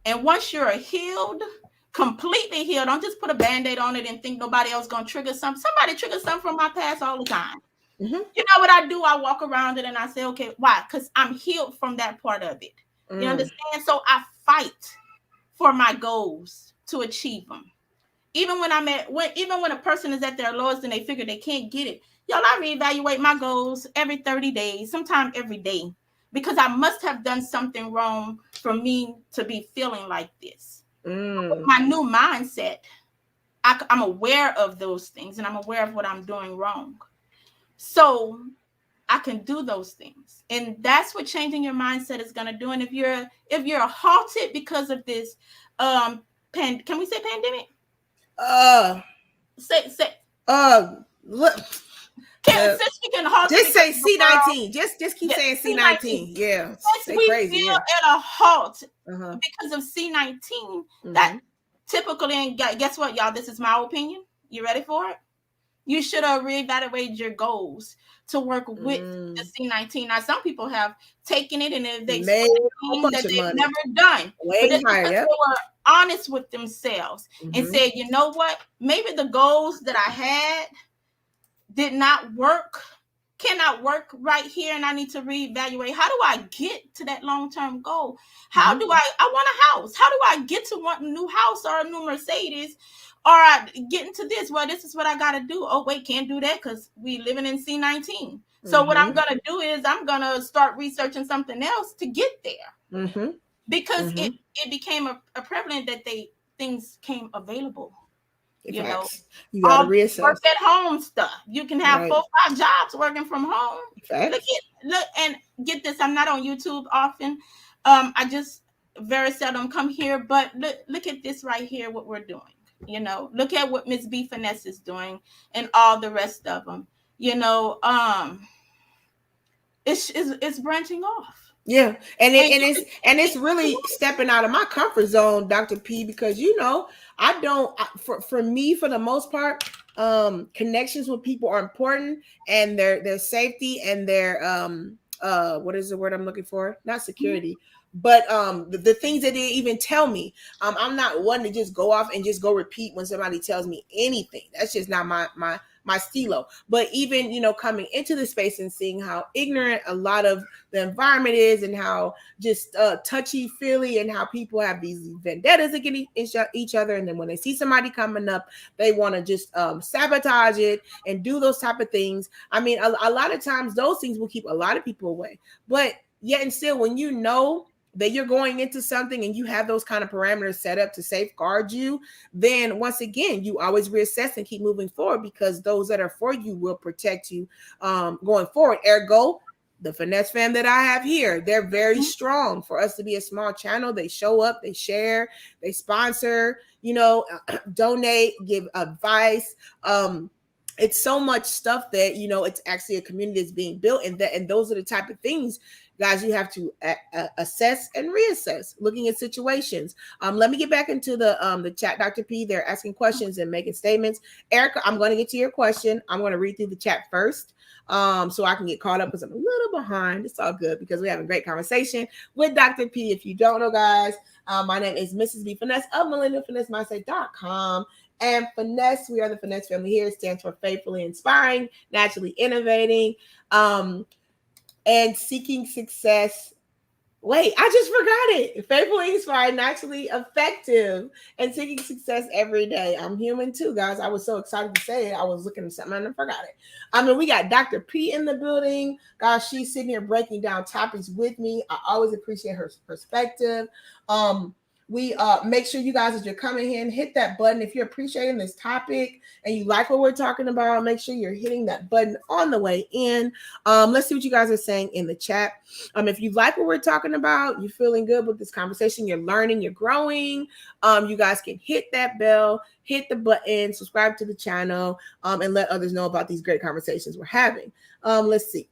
And once you're healed, completely healed, don't just put a band-aid on it and think nobody else going to trigger something. Somebody triggers something from my past all the time. You know what I do? I walk around it and I say, okay, why? Because I'm healed from that part of it. You understand? So I fight for my goals to achieve them. Even when a person is at their lowest and they figure they can't get it, y'all, I reevaluate my goals every 30 days, sometimes every day, because I must have done something wrong for me to be feeling like this. With my new mindset, I'm aware of those things and I'm aware of what I'm doing wrong. So I can do those things. And that's what changing your mindset is going to do. And if you're halted because of this, can we say pandemic? Look. Since we can halt just say C-19. Just keep saying C-19. Yeah. Since we crazy, feel at a halt because of C-19, that typically, and guess what, y'all? This is my opinion. You ready for it? You should have reevaluated your goals to work with the C-19. Now, some people have taken it and they made that they've never done. But it's because they were honest with themselves and said, you know what? Maybe the goals that I had cannot work right here, and I need to reevaluate. How do I get to that long-term goal? How do I want a house? How do I get to want a new house or a new Mercedes? Or get into this? Well, this is what I got to do. Oh, wait, can't do that because we living in C-19. So what I'm going to do is I'm going to start researching something else to get there. Because it became a prevalent that things came available. You know, you got to reassess. Work at home stuff. You can have 4 or 5 jobs working from home. Look and get this. I'm not on YouTube often. I just very seldom come here, but look at this right here, what we're doing. You know, look at what Miss B Finesse is doing and all the rest of them. You know, it's branching off. Yeah, and it's really stepping out of my comfort zone, Dr. P, because for me, for the most part, connections with people are important, and their safety and their what is the word I'm looking for? Not security. But the things that they even tell me, I'm not one to just go off and just go repeat when somebody tells me anything. That's just not my my stilo. But even, coming into the space and seeing how ignorant a lot of the environment is, and how just touchy feely, and how people have these vendettas against each other, and then when they see somebody coming up, they want to just sabotage it and do those type of things. I mean, a lot of times those things will keep a lot of people away. But yet and still, when you know that you're going into something and you have those kind of parameters set up to safeguard you, then once again, you always reassess and keep moving forward, because those that are for you will protect you going forward. Ergo, the Finesse fam that I have here, they're very strong. For us to be a small channel, they show up, they share, they sponsor, donate, give advice. It's so much stuff that, it's actually a community that's being built, and those are the type of things, guys, you have to assess and reassess, looking at situations. Let me get back into the chat, Dr. P. They're asking questions and making statements. Erica, I'm going to get to your question. I'm going to read through the chat first, so I can get caught up, because I'm a little behind. It's all good, because we're having a great conversation with Dr. P. If you don't know, guys, my name is Mrs. B. Finesse of millennialfinessemindset.com. And Finesse, we are the Finesse family here. It stands for faithfully inspiring, naturally innovating, and seeking success. Wait, I just forgot it. Faithfully inspired, naturally effective, and seeking success every day. I'm human too, guys. I was so excited to say it. I was looking at something and I forgot it. I mean, we got Dr. P in the building. Guys, she's sitting here breaking down topics with me. I always appreciate her perspective. We make sure you guys, as you're coming in, hit that button. If you're appreciating this topic and you like what we're talking about, make sure you're hitting that button on the way in. Let's see what you guys are saying in the chat. If you like what we're talking about, you're feeling good with this conversation, you're learning, you're growing, you guys can hit that bell, hit the button, subscribe to the channel, and let others know about these great conversations we're having. Let's see.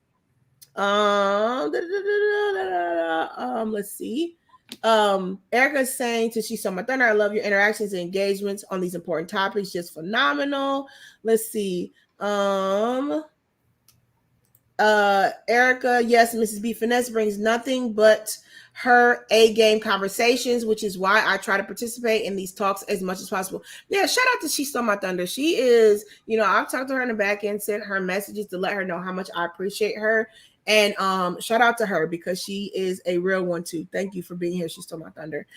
Let's see. Erica's saying to She's So My Thunder, I love your interactions and engagements on these important topics, just phenomenal. Let's see. Erica, yes, Mrs. B. Finesse brings nothing but her A-game conversations, which is why I try to participate in these talks as much as possible. Yeah, shout out to She Stole My Thunder. She is, I've talked to her in the back end, sent her messages to let her know how much I appreciate her. And shout out to her, because she is a real one too. Thank you for being here. She stole my thunder.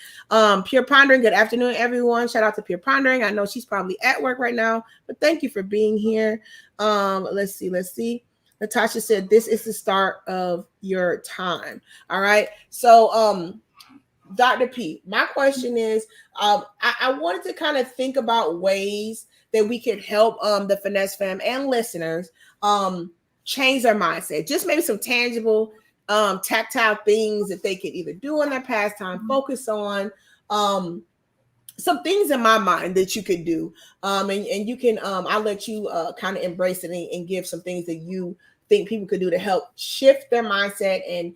Pure Pondering, good afternoon, everyone. Shout out to Pure Pondering. I know she's probably at work right now, but thank you for being here. Let's see. Natasha said, this is the start of your time. All right. So Dr. P, my question is, I wanted to kind of think about ways that we could help the Finesse fam and listeners change their mindset. Just maybe some tangible, tactile things that they could either do in their pastime, focus on, some things in my mind that you could do. And you can, I'll let you kind of embrace it and give some things that you think people could do to help shift their mindset and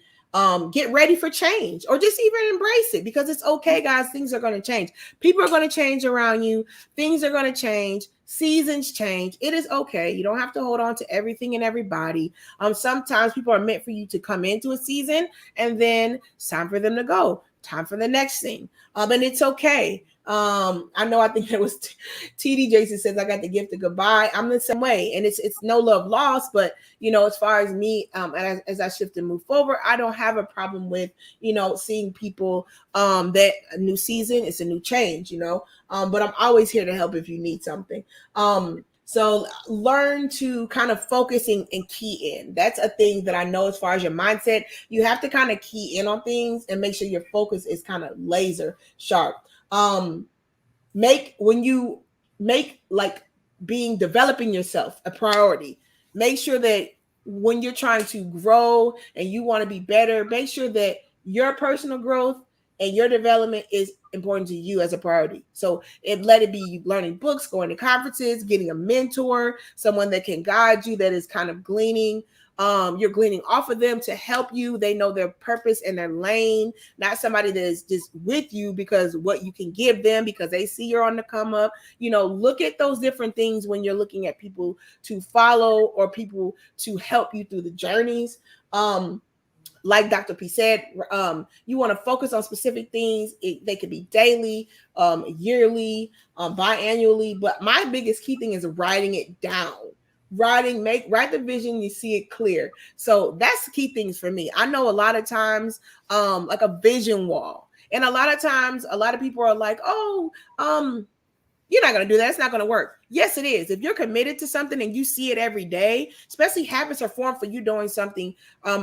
get ready for change, or just even embrace it, because it's okay, guys. Things are going to change. People are going to change around you. Things are going to change. Seasons change. It is okay. You don't have to hold on to everything and everybody. Sometimes people are meant for you to come into a season, and then it's time for them to go. Time for the next thing. And it's okay. I know, I think it was TD Jason says, I got the gift of goodbye. I'm the same way, and it's no love lost, but as far as me, as I shift and move forward, I don't have a problem with seeing people that a new season, it's a new change, but I'm always here to help if you need something. So learn to kind of focus and key in. That's a thing that I know, as far as your mindset, you have to kind of key in on things and make sure your focus is kind of laser sharp. When you make developing yourself a priority, make sure that when you're trying to grow and you want to be better, make sure that your personal growth and your development is important to you as a priority. So let it be you learning books, going to conferences, getting a mentor, someone that can guide you, that is kind of gleaning. You're gleaning off of them to help you. They know their purpose and their lane, not somebody that is just with you because what you can give them, because they see you're on the come up. Look at those different things when you're looking at people to follow or people to help you through the journeys. Like Dr. P said, you want to focus on specific things. They could be daily, yearly, biannually. But my biggest key thing is writing it down. write the vision, you see it clear. So that's the key things for me. I know a lot of times, like a vision wall. And a lot of times, a lot of people are like, oh, you're not going to do that. It's not going to work. Yes, it is. If you're committed to something and you see it every day, especially habits are formed for you doing something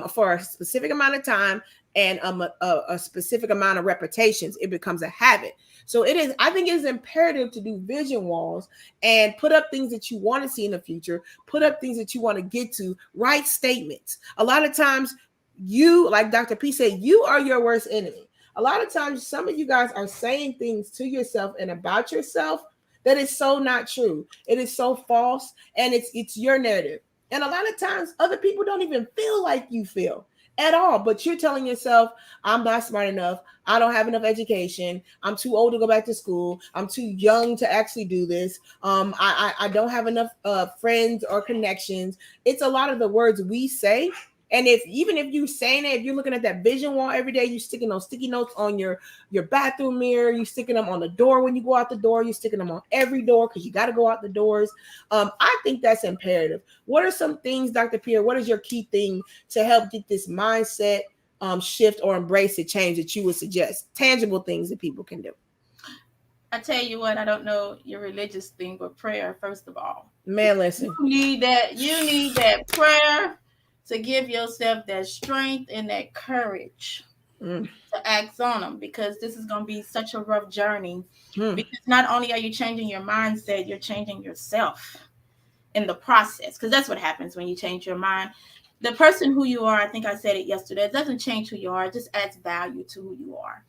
for a specific amount of time and a specific amount of repetitions, it becomes a habit. So it is, I think it is imperative to do vision walls and put up things that you want to see in the future, put up things that you want to get to, write statements. A lot of times you, like Dr. P said, you are your worst enemy. A lot of times, some of you guys are saying things to yourself and about yourself that is so not true. It is so false, and it's your narrative. And a lot of times, other people don't even feel like you feel at all. But you're telling yourself, "I'm not smart enough. I don't have enough education. I'm too old to go back to school. I'm too young to actually do this. I don't have enough friends or connections." It's a lot of the words we say. And if you're saying it, if you're looking at that vision wall every day, you're sticking those sticky notes on your bathroom mirror, you're sticking them on the door when you go out the door, you're sticking them on every door because you got to go out the doors. I think that's imperative. What are some things, Dr. Pierre? What is your key thing to help get this mindset shift or embrace a change that you would suggest? Tangible things that people can do. I tell you what, I don't know your religious thing, but prayer, first of all. Man, listen. You need that prayer to give yourself that strength and that courage to act on them, because this is going to be such a rough journey. Because not only are you changing your mindset, you're changing yourself in the process, because that's what happens when you change your mind. The person who you are, I think I said it yesterday, it doesn't change who you are, it just adds value to who you are.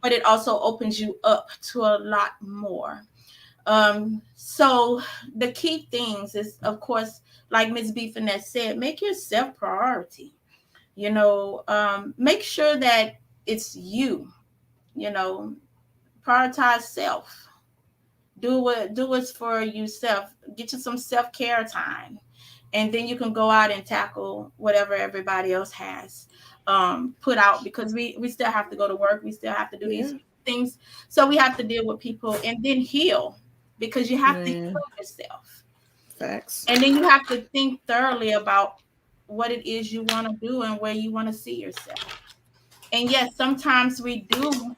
But it also opens you up to a lot more. So the key things is, of course, like Ms. B. Finesse said, make yourself priority. Make sure that it's you. Prioritize self. Do what's for yourself. Get you some self-care time, and then you can go out and tackle whatever everybody else has put out, because we still have to go to work. We still have to do these things. So we have to deal with people and then heal, because you have to heal yourself. Facts. And then you have to think thoroughly about what it is you want to do and where you want to see yourself. And yes, sometimes we do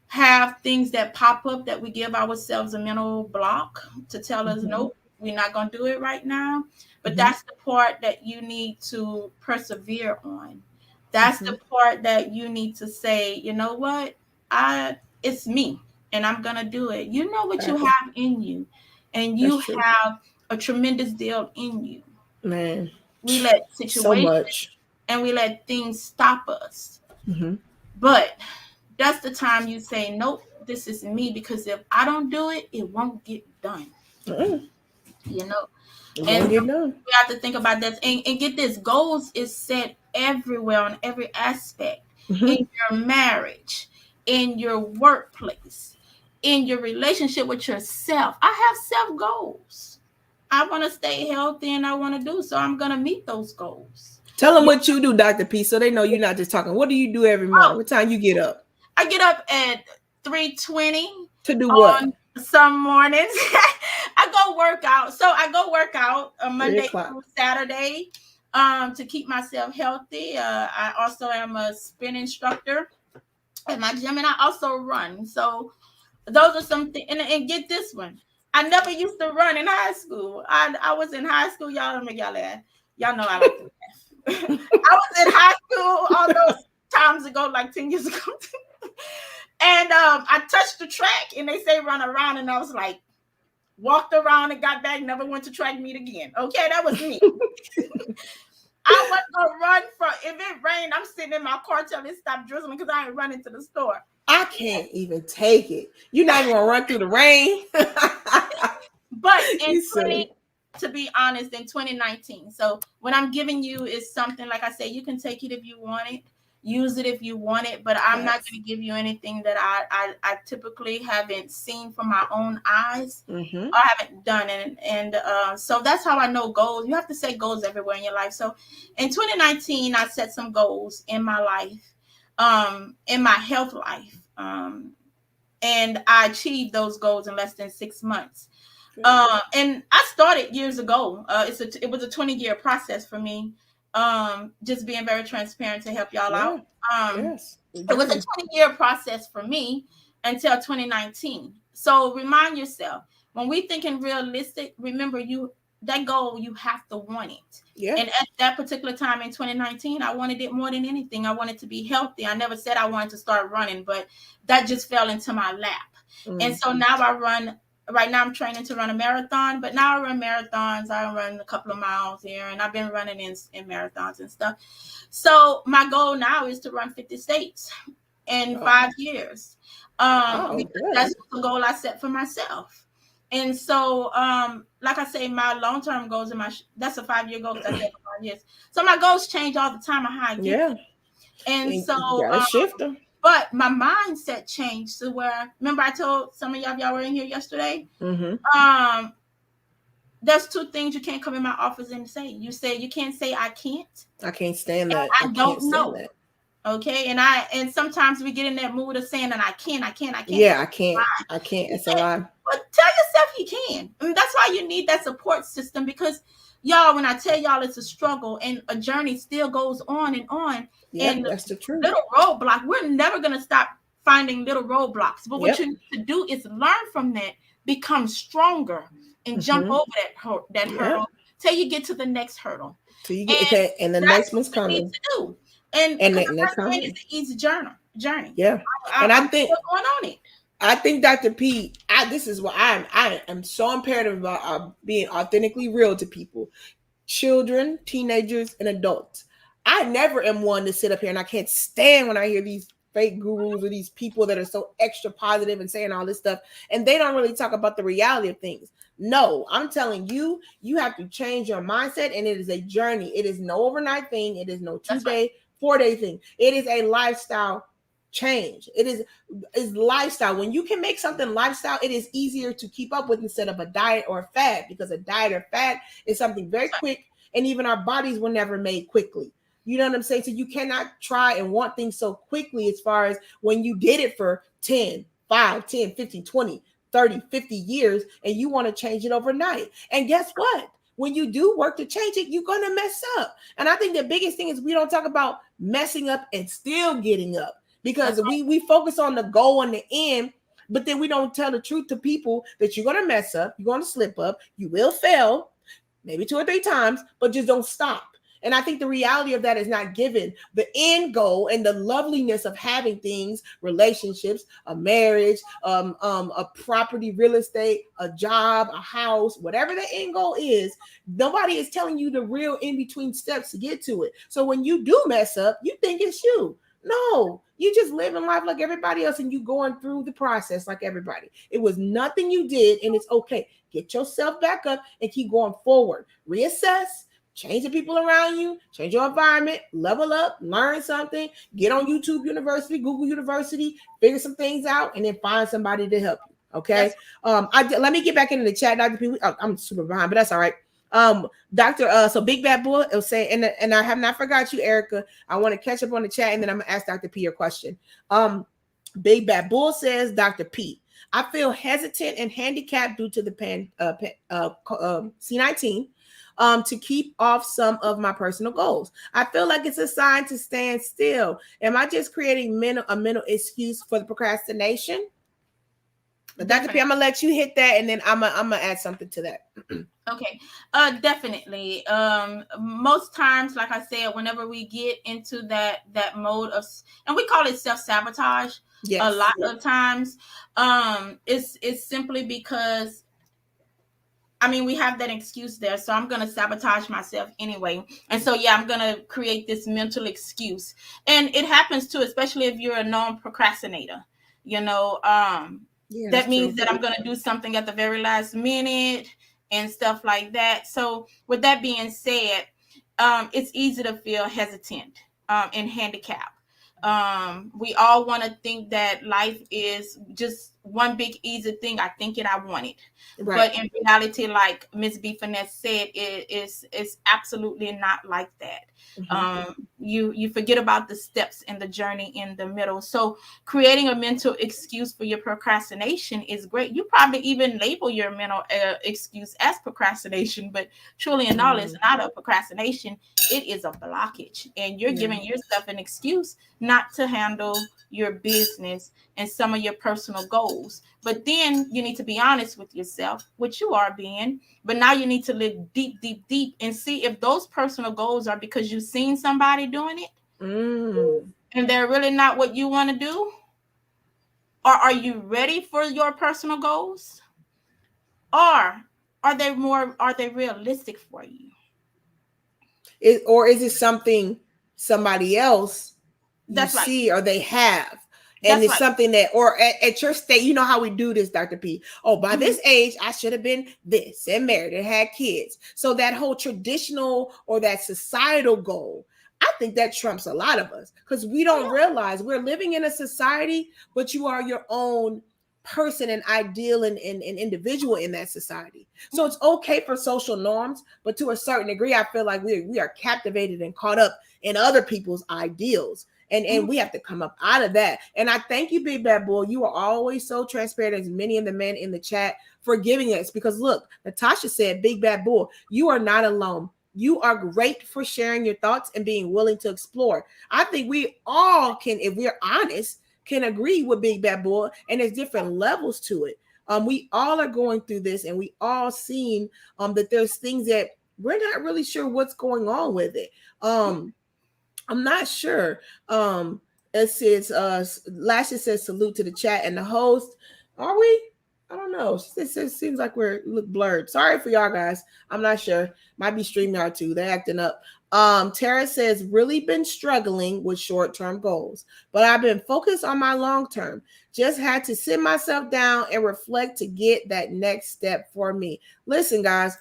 have things that pop up that we give ourselves a mental block to tell us, nope, we're not going to do it right now. But that's the part that you need to persevere on. That's the part that you need to say, you know what? It's me, and I'm going to do it. You know what you have in you, and you have a tremendous deal in you. Man, we let situations so much, and we let things stop us. But that's the time you say, nope, this is me, because if I don't do it, it won't get done. You know, and get done. We have to think about that, and get this: goals is set everywhere, on every aspect, in your marriage, in your workplace, in your relationship with yourself. I have self goals. I want to stay healthy, and I want to do so. I'm going to meet those goals. Tell them what you do, Dr. P, so they know you're not just talking. What do you do every morning? What time you get up? I get up at 3:20. To do what? On some mornings. I go work out. So I go work out Monday through Saturday to keep myself healthy. I also am a spin instructor at my gym, and I also run. So those are some things. And get this one. I never used to run in high school. I was in high school. Y'all don't make y'all laugh. Y'all know I like to laugh. I was in high school all those times ago, like 10 years ago. And I touched the track, and they say run around, and I was like, walked around and got back, never went to track meet again. Okay, that was me. I wasn't going to run if it rained, I'm sitting in my car till it stopped drizzling, because I ain't running to the store. I can't even take it. You're not even going to run through the rain. But to be honest, in 2019, so what I'm giving you is something, like I said, you can take it if you want it. Use it if you want it, but I'm not going to give you anything that I typically haven't seen from my own eyes or haven't done. And so that's how I know goals. You have to set goals everywhere in your life. So in 2019, I set some goals in my life, in my health life. And I achieved those goals in less than 6 months. And I started years ago. It was a 20-year process for me. Just being very transparent to help y'all Yeah. out. Um, Yes. The it was a journey. 20-year process for me until 2019. So remind yourself, when we thinking realistic, remember that goal, you have to want it. Yeah. And at that particular time in 2019, I wanted it more than anything. I wanted to be healthy. I never said I wanted to start running, but that just fell into my lap. And so now I run. Right now I'm training to run a marathon, but now I run marathons. I run a couple of miles here, and I've been running in marathons and stuff. So my goal now is to run 50 states in Oh, 5 years, wow. because Good. that's the goal I set for myself. And so, like I say, my long-term goals and that's a 5-year goal because I said for 5 years. So my goals change all the time on how I get Yeah. there. And And so, you gotta shift them. but my mindset changed to where, remember I told some of y'all were in here yesterday. Mm-hmm. Um, there's two things you can't come in my office and say. You can't say I can't. I can't stand And that. I I can't don't stand know. that. Okay. And sometimes we get in that mood of saying that I can't. Yeah, But I can't. I can't. you It's a can't. lie. But tell yourself you can. I mean, that's why you need that support system, because y'all, when I tell y'all it's a struggle and a journey still goes on and on, Yep, and that's the truth. little roadblock, we're never gonna stop finding little roadblocks. But what Yep. you need to do is learn from that, become stronger, and jump Mm-hmm. over that hurdle Yep. till you get to the next hurdle. Till you get And okay, and the that's next what one's we need coming. to do. And And because then they're I'm not saying coming. it's an easy journey. Yeah. And I I'm think still going on it. Dr. P, this is what I am so imperative about being authentically real to people, children, teenagers, and adults. I never am one to sit up here, and I can't stand when I hear these fake gurus or these people that are so extra positive and saying all this stuff, and they don't really talk about the reality of things. No, I'm telling you, you have to change your mindset, and it is a journey. It is no overnight thing. It is no 2-day, 4-day thing. It is a lifestyle change. It is lifestyle. When you can make something lifestyle, it is easier to keep up with instead of a diet or a fad, because a diet or fad is something very quick, and even our bodies were never made quickly. You know what I'm saying? So you cannot try and want things so quickly, as far as when you did it for 10, 5, 10, 15, 20, 30, 50 years, and you want to change it overnight. And guess what? When you do work to change it, you're going to mess up. And I think the biggest thing is we don't talk about messing up and still getting up, because we focus on the goal and the end, but then we don't tell the truth to people that you're going to mess up, you're going to slip up, you will fail, maybe 2 or 3 times, but just don't stop. And I think the reality of that is not given. The end goal and the loveliness of having things, relationships, a marriage, a property, real estate, a job, a house, whatever the end goal is, nobody is telling you the real in between steps to get to it. So when you do mess up, you think it's you. No, you just living life like everybody else, and you going through the process like everybody. It was nothing you did, and it's okay. Get yourself back up and keep going forward. Reassess, change the people around you, change your environment, level up, learn something, get on YouTube University, Google University, figure some things out, and then find somebody to help you. Okay. Let me get back into the chat, Dr. P. I'm super behind, but that's all right. Dr. So Big Bad Bull will say, and I have not forgot you, Erica. I want to catch up on the chat, and then I'm gonna ask Dr. P your question. Big Bad Bull says, Dr. P, I feel hesitant and handicapped due to the C19 to keep off some of my personal goals. I feel like it's a sign to stand still. Am I just creating a mental excuse for the procrastination? Dr. P, I'm gonna let you hit that, and then I'm gonna add something to that. Okay. Definitely. Most times, like I said, whenever we get into that mode of, and we call it self-sabotage, yes, a lot of times, it's simply because, I mean, we have that excuse there. So I'm going to sabotage myself anyway. And so, yeah, I'm going to create this mental excuse. And it happens too, especially if you're a known procrastinator. You know, that means that I'm going to do something at the very last minute and stuff like that. So with that being said, it's easy to feel hesitant and handicapped. We all want to think that life is just one big easy thing. I think it, I want it. Right. But in reality, like Miss B Finesse said, it's absolutely not like that. Mm-hmm. You forget about the steps in the journey in the middle. So creating a mental excuse for your procrastination is great. You probably even label your mental excuse as procrastination, but truly and all, it's not a procrastination. It is a blockage, and you're Yeah. giving yourself an excuse not to handle your business and some of your personal goals. But then you need to be honest with yourself, which you are being. But now you need to look deep, deep, deep and see if those personal goals are because you've seen somebody doing it and they're really not what you want to do. Or are you ready for your personal goals? Or are they realistic for you? Or is it something somebody else you That's right. see or they have? And That's it's right. something that, or at your state, you know how we do this, Dr. P. Oh, by Mhm. this age, I should have been this and married and had kids. So that whole traditional or that societal goal, I think that trumps a lot of us because we Oh don't yeah. realize we're living in a society, but you are your own person and ideal and individual in that society. So it's okay for social norms, but to a certain degree, I feel like we are captivated and caught up in other people's ideals. And Mhm. we have to come up out of that. And I thank you, Big Bad Boy. You are always so transparent, as many of the men in the chat, for giving us. Because look, Natasha said, Big Bad Bull, you are not alone. You are great for sharing your thoughts and being willing to explore. I think we all can, if we're honest, can agree with Big Bad Bull, and there's different levels to it. We all are going through this, and we all seen that there's things that we're not really sure what's going on with it. I'm not sure. It says Lashes says salute to the chat and the host. Are we? I don't know. It seems like we're look blurred. Sorry for y'all guys. I'm not sure. Might be StreamYard too. They're acting up. Tara says, really been struggling with short-term goals, but I've been focused on my long-term. Just had to sit myself down and reflect to get that next step for me. Listen, guys,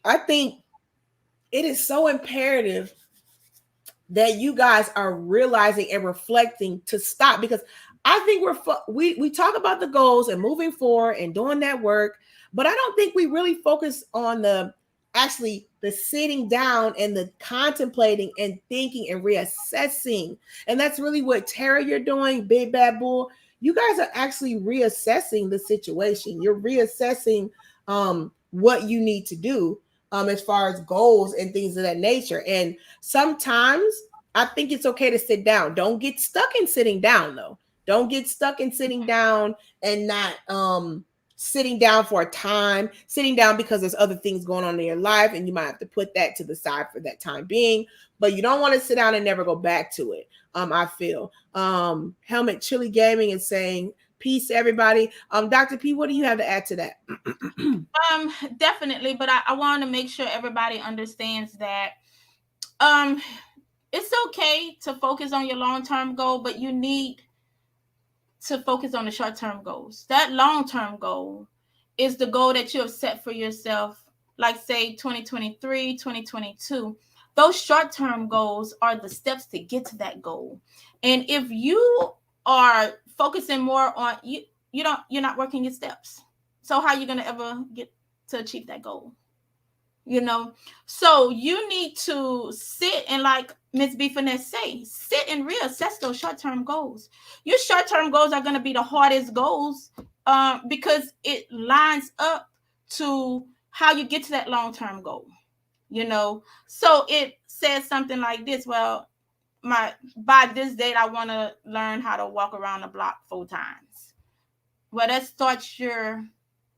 I think it is so imperative that you guys are realizing and reflecting to stop, because I think we talk about the goals and moving forward and doing that work, but I don't think we really focus on the sitting down and the contemplating and thinking and reassessing. And that's really what Tara, you're doing, Big Bad Bull. You guys are actually reassessing the situation. You're reassessing what you need to do as far as goals and things of that nature. And sometimes I think it's okay to sit down. Don't get stuck in sitting down though. Don't get stuck in sitting down and not sitting down for a time, sitting down because there's other things going on in your life and you might have to put that to the side for that time being, but you don't want to sit down and never go back to it. I feel Helmet Chili Gaming is saying peace everybody. Dr. P, what do you have to add to that? Definitely, but I want to make sure everybody understands that um it's okay to focus on your long-term goal, but you need to focus on the short-term goals. That long-term goal is the goal that you have set for yourself, like say 2023, 2022. Those short-term goals are the steps to get to that goal. And if you are focusing more on you're not working your steps. So how are you going to ever get to achieve that goal? So you need to sit and, like Miss B Finesse say, sit and reassess those short-term goals. Your short-term goals are going to be the hardest goals because it lines up to how you get to that long-term goal. So it says something like this: well, by this date I want to learn how to walk around the block 4 times. Well, that starts your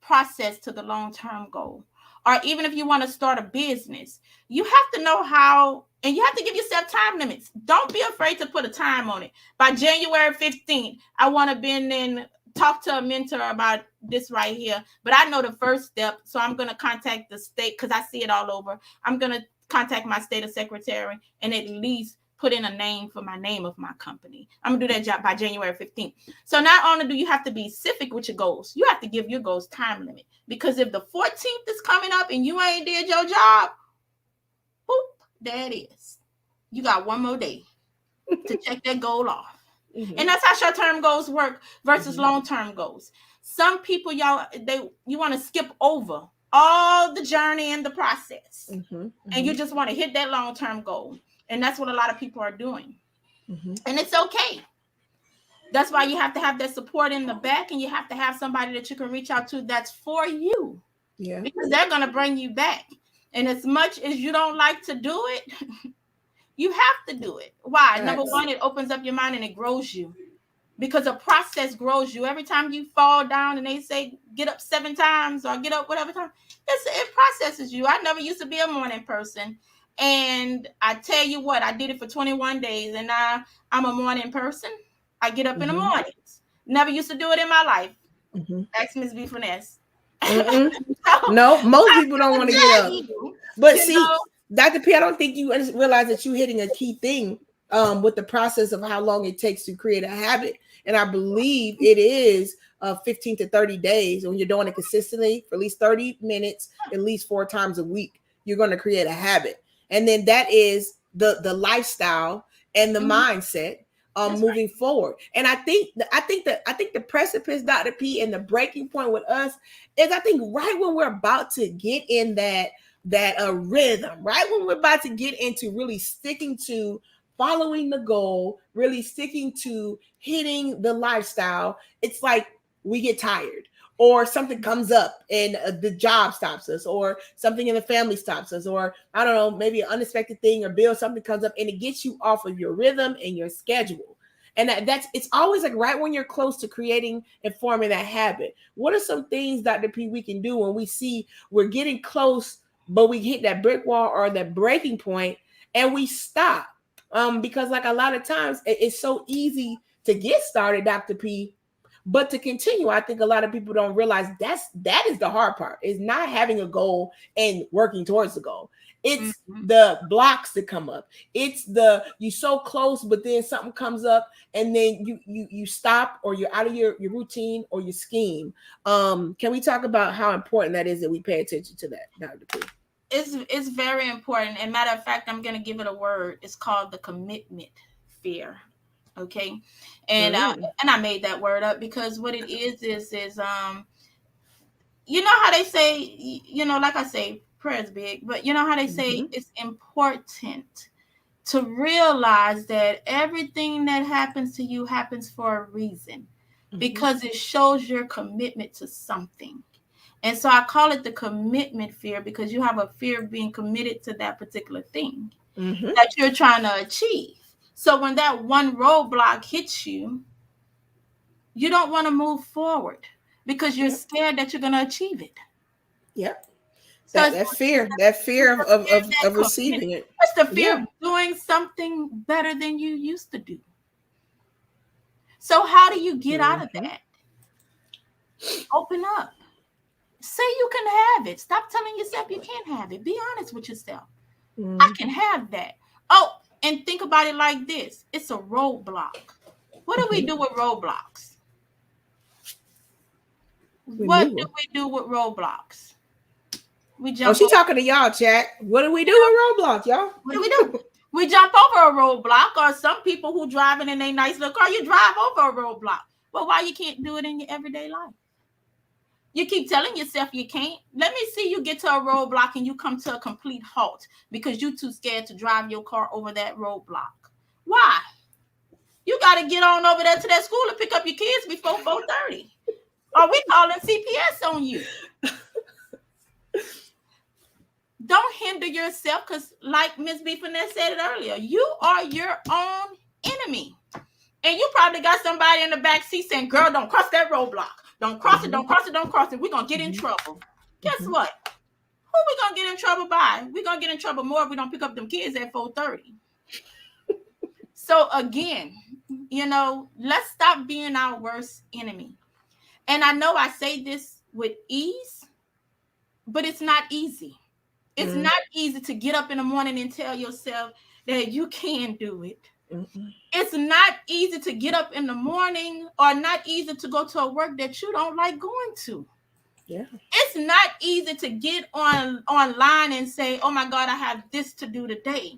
process to the long-term goal. Or even if you want to start a business, you have to know how, and you have to give yourself time limits. Don't be afraid to put a time on it. By January 15th, I want to be in talk to a mentor about this right here. But I know the first step, so I'm going to contact the state because I see it all over. I'm going to contact my state secretary and at least put in a name for my name of my company. I'm gonna do that job by January 15th. So not only do you have to be specific with your goals, you have to give your goals time limit. Because if the 14th is coming up and you ain't did your job, boop, there it is. You got one more day to check that goal off. And that's how short-term goals work versus long-term goals. Some people, y'all, you want to skip over all the journey and the process, and you just want to hit that long-term goal. And that's what a lot of people are doing. And it's okay. That's why you have to have that support in the back, and you have to have somebody that you can reach out to that's for you. Yeah. Because they're going to bring you back. And as much as you don't like to do it, you have to do it. Why? Right. Number one, it opens up your mind and it grows you. Because a process grows you. Every time you fall down and they say get up 7 times or get up whatever time, it processes you. I never used to be a morning person. And I tell you what, I did it for 21 days. And now I'm a morning person. I get up in the mornings. Never used to do it in my life. Ask Ms. B. Finesse. No, most people don't want to get up. But see, know? Dr. P, I don't think you realize that you're hitting a key thing with the process of how long it takes to create a habit. And I believe it is 15 to 30 days. When you're doing it consistently for at least 30 minutes, at least 4 times a week, you're going to create a habit. And then that is the lifestyle and the mindset moving forward. And I think the precipice, Dr. P, and the breaking point with us is, I think, right when we're about to get in that rhythm, right when we're about to get into really sticking to following the goal, really sticking to hitting the lifestyle, it's like we get tired, or something comes up and the job stops us, or something in the family stops us, or I don't know, maybe an unexpected thing or bill, something comes up and it gets you off of your rhythm and your schedule. And it's always like right when you're close to creating and forming that habit. What are some things, Dr. P, we can do when we see we're getting close, but we hit that brick wall or that breaking point and we stop? Because like a lot of times it's so easy to get started, Dr. P, but to continue, I think a lot of people don't realize that is the hard part, is not having a goal and working towards the goal. It's the blocks that come up. It's you so close, but then something comes up and then you stop, or you're out of your routine or your scheme. Can we talk about how important that is that we pay attention to that, Dr. P? It's very important. And matter of fact, I'm going to give it a word. It's called the commitment fear. Okay. And I made that word up because what it is you know how they say, like I say, prayer is big, but you know how they say it's important to realize that everything that happens to you happens for a reason, because it shows your commitment to something. And so I call it the commitment fear, because you have a fear of being committed to that particular thing that you're trying to achieve. So when that one roadblock hits you, you don't want to move forward because you're scared that you're going to achieve it. Yep. So that fear of receiving it. It's the fear of doing something better than you used to do. So how do you get out of that? Open up. Say you can have it. Stop telling yourself you can't have it. Be honest with yourself. I can have that. Oh, and think about it like this. It's a roadblock. What do we do with roadblocks? What do we do with roadblocks? We jump. Oh, she's talking to y'all, chat. What do we do with roadblocks, y'all? What do we do? We jump over a roadblock, or some people who driving in a nice little car, you drive over a roadblock. But why you can't do it in your everyday life? You keep telling yourself you can't. Let me see you get to a roadblock and you come to a complete halt because you're too scared to drive your car over that roadblock. Why? You got to get on over there to that school and pick up your kids before 4:30. Are we calling CPS on you? Don't hinder yourself, because like Ms. B. Finesse said it earlier, you are your own enemy. And you probably got somebody in the back seat saying, girl, don't cross that roadblock. Don't cross it, don't cross it, don't cross it. We're going to get in trouble. Guess what? Who we going to get in trouble by? We're going to get in trouble more if we don't pick up them kids at 4:30. So again, let's stop being our worst enemy. And I know I say this with ease, but it's not easy. It's not easy to get up in the morning and tell yourself that you can do it. It's not easy to get up in the morning, or not easy to go to a work that you don't like going to. Yeah. It's not easy to get online and say, oh my God, I have this to do today.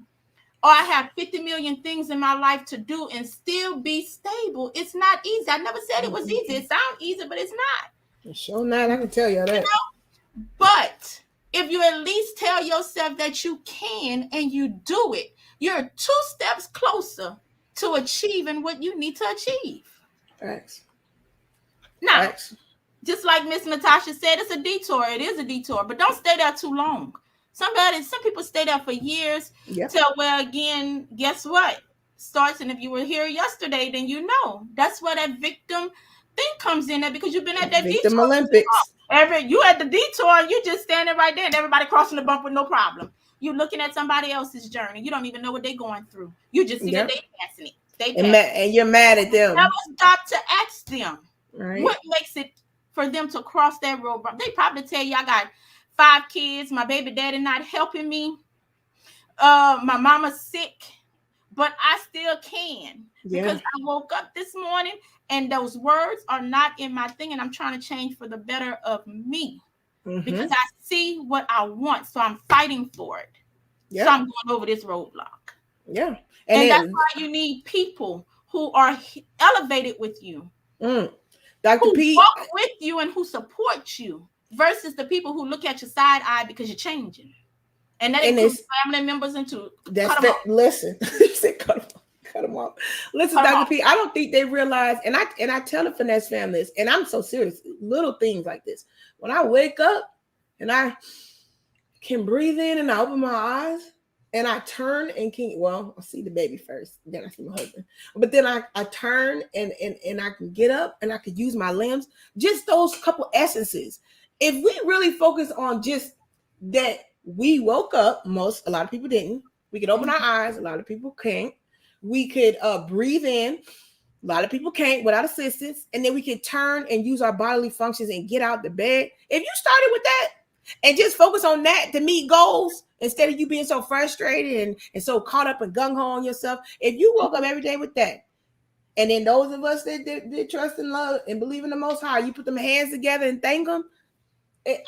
or I have 50 million things in my life to do and still be stable. It's not easy. I never said it was easy. It sounds easy, but it's not. Sure not. I can tell you You that. know? But if you at least tell yourself that you can and you do it, you're 2 steps closer to achieving what you need to achieve. Facts. Now, Facts. just like Miss Natasha said, it's a detour. It is a detour, but don't stay there too long. Some people stay there for years. Yep. Till, well, again, guess what? Starts, and if you were here yesterday, then you know that's where that victim thing comes in there, because you've been at that Victim detour. Olympics. You at the detour, you just standing right there, and everybody crossing the bump with no problem. You looking at somebody else's journey. You don't even know what they're going through. You just see that Yep. they passing it. They And, passing. and you're mad at them. Never stop to ask them Right. what makes it for them to cross that road. They probably tell you, I got 5 kids, my baby daddy not helping me, my mama's sick, but I still can, because I woke up this morning and those words are not in my thing, and I'm trying to change for the better of me, because I see what I want, so I'm fighting for it. So I'm going over this roadblock. Yeah. And that's why you need people who are elevated with you, Dr. who P, walk with you and who support you, versus the people who look at your side eye because you're changing. And that includes family members and to cut them off. Listen, you said cut them off. Listen, Dr. P, I don't think they realize, and I tell the Finesse families, and I'm so serious, little things like this. When I wake up and I can breathe in and I open my eyes and I turn and I see the baby first, then I see my husband. But then I turn and I can get up and I could use my limbs. Just those couple essences. If we really focus on just that, we woke up, a lot of people didn't. We could open our eyes, a lot of people can't. We could breathe in, a lot of people can't without assistance. And then we could turn and use our bodily functions and get out the bed. If you started with that and just focus on that to meet goals, instead of you being so frustrated and so caught up and gung-ho on yourself, if you woke up every day with that, and then those of us that trust and love and believe in the Most High, you put them hands together and thank them,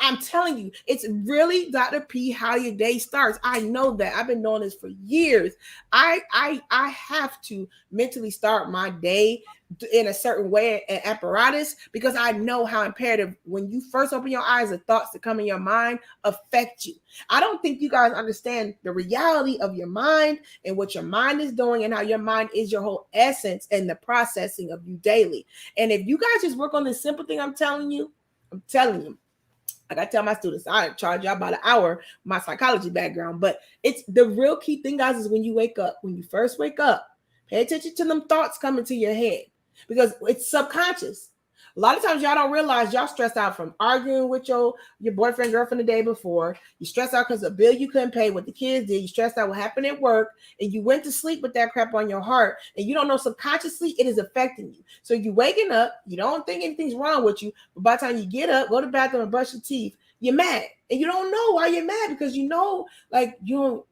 I'm telling you, it's really, Dr. P, how your day starts. I know that. I've been doing this for years. I have to mentally start my day in a certain way and apparatus, because I know how imperative, when you first open your eyes, the thoughts that come in your mind affect you. I don't think you guys understand the reality of your mind and what your mind is doing, and how your mind is your whole essence and the processing of you daily. And if you guys just work on this simple thing, I'm telling you, like I tell my students, I charge y'all about an hour, my psychology background, but it's the real key thing, guys, is when you first wake up, pay attention to them thoughts coming to your head, because it's subconscious. A lot of times y'all don't realize y'all stressed out from arguing with your boyfriend, girlfriend the day before. You stressed out because of a bill you couldn't pay, what the kids did. You stressed out what happened at work, and you went to sleep with that crap on your heart, and you don't know subconsciously it is affecting you. So you waking up, you don't think anything's wrong with you, but by the time you get up, go to the bathroom and brush your teeth, you're mad. And you don't know why you're mad, because you know, like, you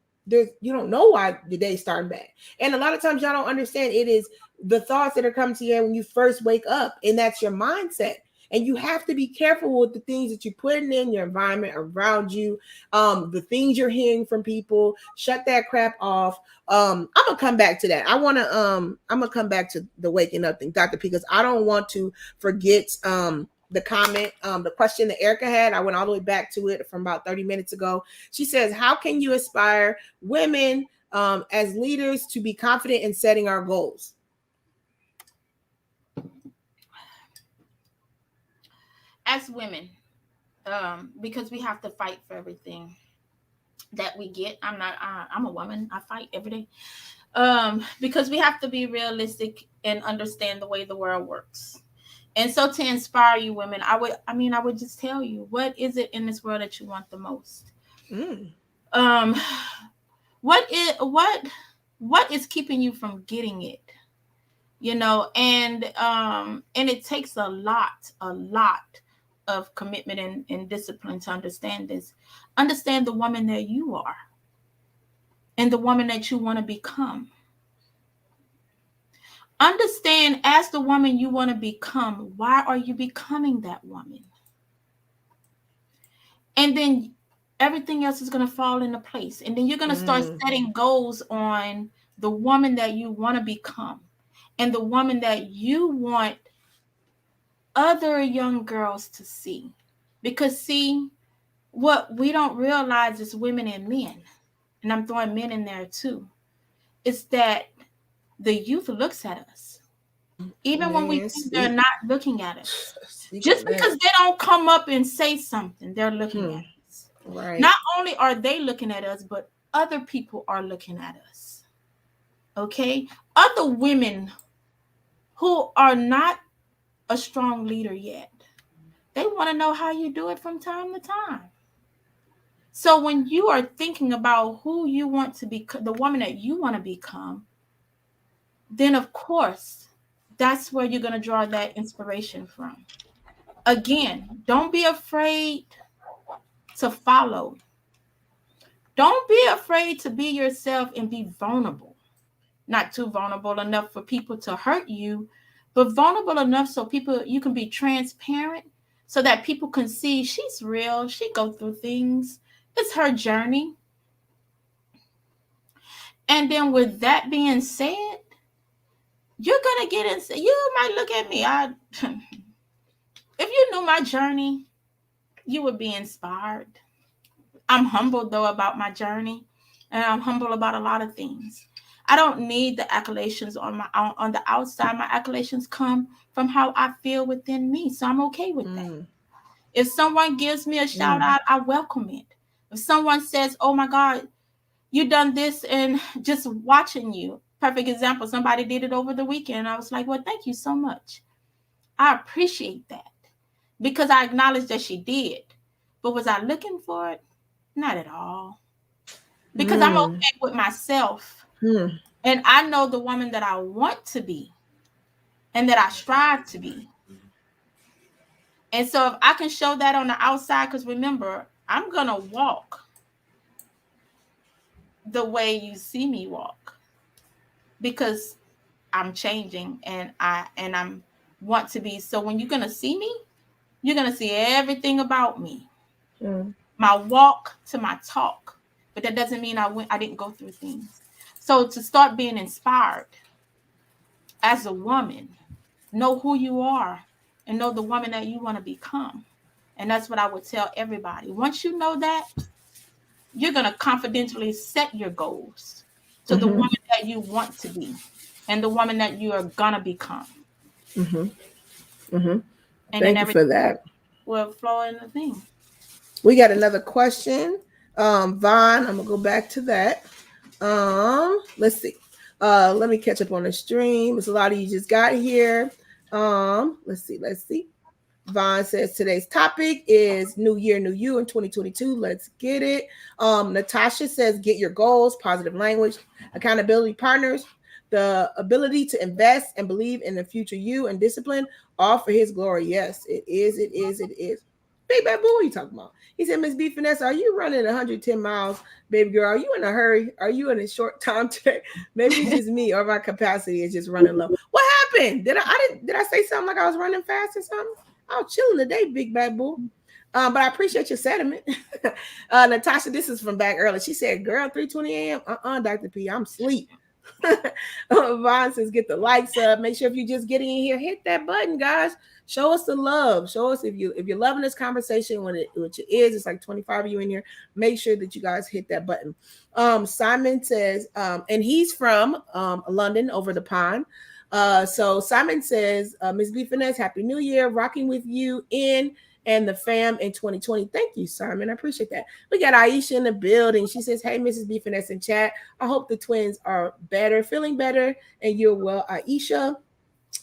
don't know why the day's starting bad. And a lot of times y'all don't understand, it is the thoughts that are coming to you when you first wake up, and that's your mindset. And you have to be careful with the things that you're putting in your environment around you, the things you're hearing from people. Shut that crap off. I'm gonna come back to that. I'm gonna come back to the waking up thing, Dr. P, because I don't want to forget the comment, the question that Erica had. I went all the way back to it from about 30 minutes ago. She says, how can you inspire women as leaders to be confident in setting our goals? As women, because we have to fight for everything that we get. I'm a woman. I fight every day. Because we have to be realistic and understand the way the world works. And so, to inspire you women, I would just tell you, what is it in this world that you want the most? What is keeping you from getting it? And it takes a lot of commitment and discipline to understand this. Understand the woman that you are and the woman that you want to become. Understand, as the woman you want to become, why are you becoming that woman? And then everything else is going to fall into place. And then you're going to start setting goals on the woman that you want to become and the woman that you want other young girls to see. Because, see, what we don't realize is women and men, and I'm throwing men in there too, is that the youth looks at us. Even when we Man, think they're speak. not looking at us. Speak Just on because that. they don't come up and say something, they're looking at us. Right. Not only are they looking at us, but other people are looking at us. Okay? Other women who are not a strong leader yet, they want to know how you do it from time to time. So when you are thinking about who you want to be, the woman that you want to become, then of course, that's where you're going to draw that inspiration from. Again, don't be afraid to follow. Don't be afraid to be yourself and be vulnerable. Not too vulnerable enough for people to hurt you, but vulnerable enough so people you can be transparent so that people can see she's real, she go through things. It's her journey. And then with that being said, you're gonna get in. You might look at me. I if you knew my journey, you would be inspired. I'm humbled though about my journey, and I'm humble about a lot of things. I don't need the accolades on the outside. My accolades come from how I feel within me, so I'm okay with that. If someone gives me a shout out, I welcome it. If someone says, "Oh my God, you done this," and just watching you, perfect example. Somebody did it over the weekend. I was like, "Well, thank you so much. I appreciate that," because I acknowledged that she did. But was I looking for it? Not at all. Because I'm okay with myself. And I know the woman that I want to be and that I strive to be. And so if I can show that on the outside, because remember, I'm going to walk the way you see me walk because I'm changing and I'm want to be. So when you're going to see me, you're going to see everything about me. My walk to my talk. But that doesn't mean I didn't go through things. So to start being inspired as a woman, know who you are and know the woman that you want to become. And that's what I would tell everybody. Once you know that, you're going to confidentially set your goals to the woman that you want to be and the woman that you are going to become. And then Thank you everything for that. will flow in the thing. We got another question. Vaughn, I'm gonna go back to that. Let's see. Let me catch up on the stream. It's a lot of you just got here. Let's see. Vaughn says today's topic is New Year, New You in 2022. Let's get it. Natasha says get your goals, positive language, accountability partners, the ability to invest and believe in the future you and discipline, all for his glory. Yes, it is. It is. It is. Big bad boy, what are you talking about? He said, Miss B Finesse, are you running 110 miles, baby girl? Are you in a hurry? Are you in a short time today? Maybe it's just me or my capacity is just running low. What happened? Did I say something like I was running fast or something? I was chilling today, big bad bull. But I appreciate your sentiment. Natasha, this is from back early. She said, girl, 3:20 a.m. Dr. P, I'm asleep. Vaughn says, get the likes up. Make sure if you're just getting in here, hit that button, guys. Show us the love. Show us if you're loving this conversation, which it is. It's like 25 of you in here. Make sure that you guys hit that button. Simon says, and he's from London over the pond. So Simon says, Ms. B Finesse, Happy New Year, rocking with you and the fam in 2020. Thank you, Simon. I appreciate that. We got Aisha in the building. She says, hey, Mrs. B Finesse in chat. I hope the twins are better, feeling better, and you're well, Aisha.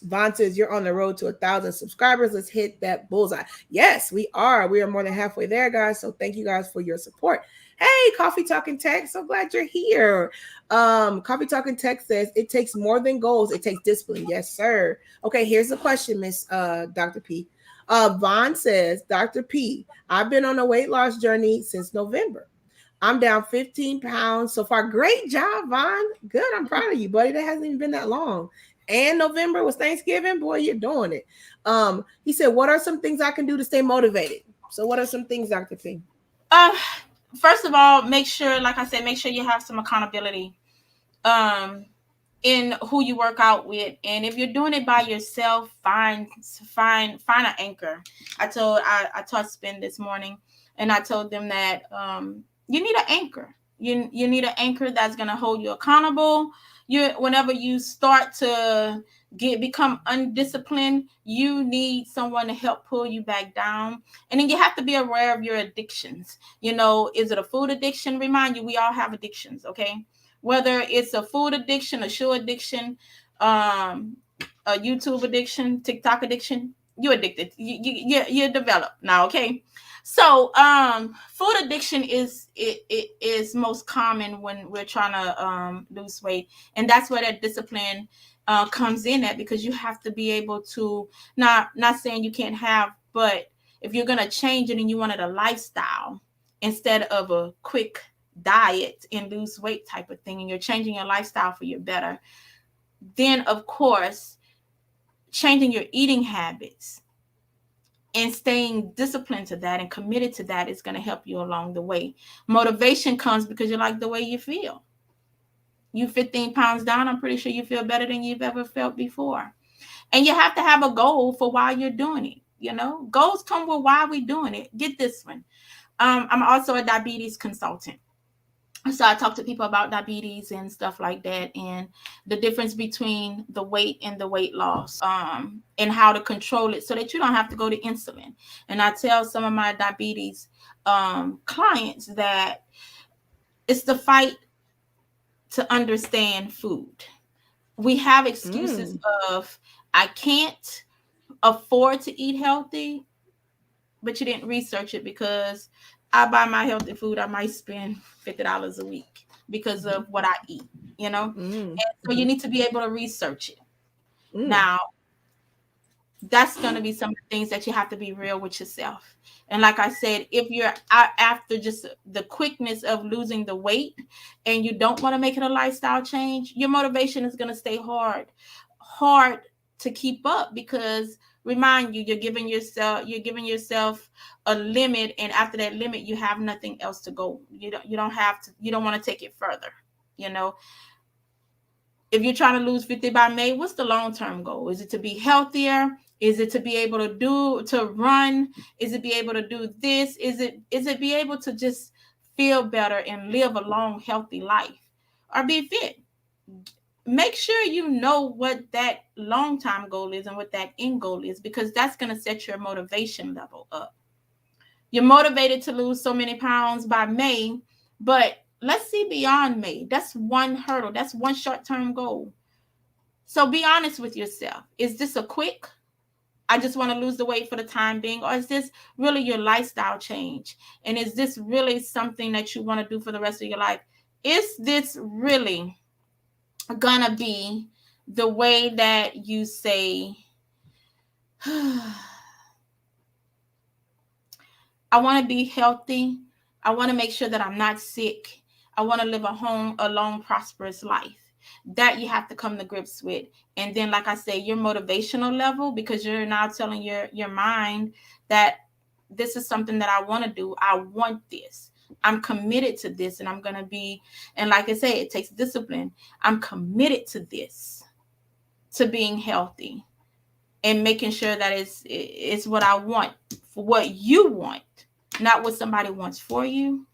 Vaughn says you're on the road to 1,000 subscribers. Let's hit that bullseye. Yes, we are. We are more than halfway there, guys. So thank you guys for your support. Hey, Coffee Talking Tech. So glad you're here. Coffee Talking Tech says it takes more than goals. It takes discipline. Yes, sir. Okay, here's the question, Miss Dr. P. Vaughn says, Dr. P, I've been on a weight loss journey since November. I'm down 15 pounds so far. Great job, Vaughn. Good. I'm proud of you, buddy. That hasn't even been that long. And November was Thanksgiving. Boy, you're doing it. He said, what are some things I can do to stay motivated? So what are some things, Dr. P? first of all, make sure, like I said, make sure you have some accountability. Um, in who you work out with, and if you're doing it by yourself, find an anchor. I taught spin this morning, and I told them that you need an anchor. You need an anchor that's going to hold you accountable. You Whenever you start to become undisciplined, you need someone to help pull you back down. And then you have to be aware of your addictions. Is it a food addiction? Remind you, we all have addictions, okay? Whether it's a food addiction, a shoe addiction, a YouTube addiction, TikTok addiction, you're addicted. You develop now, okay? So, food addiction is most common when we're trying to lose weight, and that's where that discipline comes in at, because you have to be able to, not saying you can't have, but if you're gonna change it and you wanted a lifestyle instead of a quick diet and lose weight type of thing, and you're changing your lifestyle for your better, then of course changing your eating habits and staying disciplined to that and committed to that is going to help you along the way. Motivation comes because you like the way you feel. You 15 pounds down, I'm pretty sure you feel better than you've ever felt before. And you have to have a goal for why you're doing it. Goals come with why we're doing it. Get this one. I'm also a diabetes consultant. So I talk to people about diabetes and stuff like that, and the difference between the weight and the weight loss, and how to control it so that you don't have to go to insulin. And I tell some of my diabetes clients that it's the fight to understand food. We have excuses of, I can't afford to eat healthy, but you didn't research it, because I buy my healthy food, I might spend $50 a week because of what I eat, And so you need to be able to research it. Now, that's going to be some of the things that you have to be real with yourself. And like I said, if you're after just the quickness of losing the weight and you don't want to make it a lifestyle change, your motivation is going to stay hard to keep up, because remind you, you're giving yourself a limit, and after that limit you have nothing else to go. You don't want to take it further. If you're trying to lose 50 by May, what's the long-term goal? Is it to be healthier? Is it to be able to run? Is it be able to do this? Is it be able to just feel better and live a long, healthy life, or be fit? Make sure you know what that long-term goal is and what that end goal is, because that's going to set your motivation level up. You're motivated to lose so many pounds by May, but let's see beyond May. That's one hurdle. That's one short-term goal. So be honest with yourself. Is this a quick, I just want to lose the weight for the time being, or is this really your lifestyle change? And is this really something that you want to do for the rest of your life? Is this really gonna be the way that you say, I want to be healthy, I want to make sure that I'm not sick, I want to live a long, prosperous life? That you have to come to grips with. And then, like I say, your motivational level, because you're now telling your mind that this is something that I want to do. I want this. I'm committed to this, and I'm going to be, and like I say, it takes discipline. I'm committed to this, to being healthy and making sure that it's what I want, for what you want, not what somebody wants for you,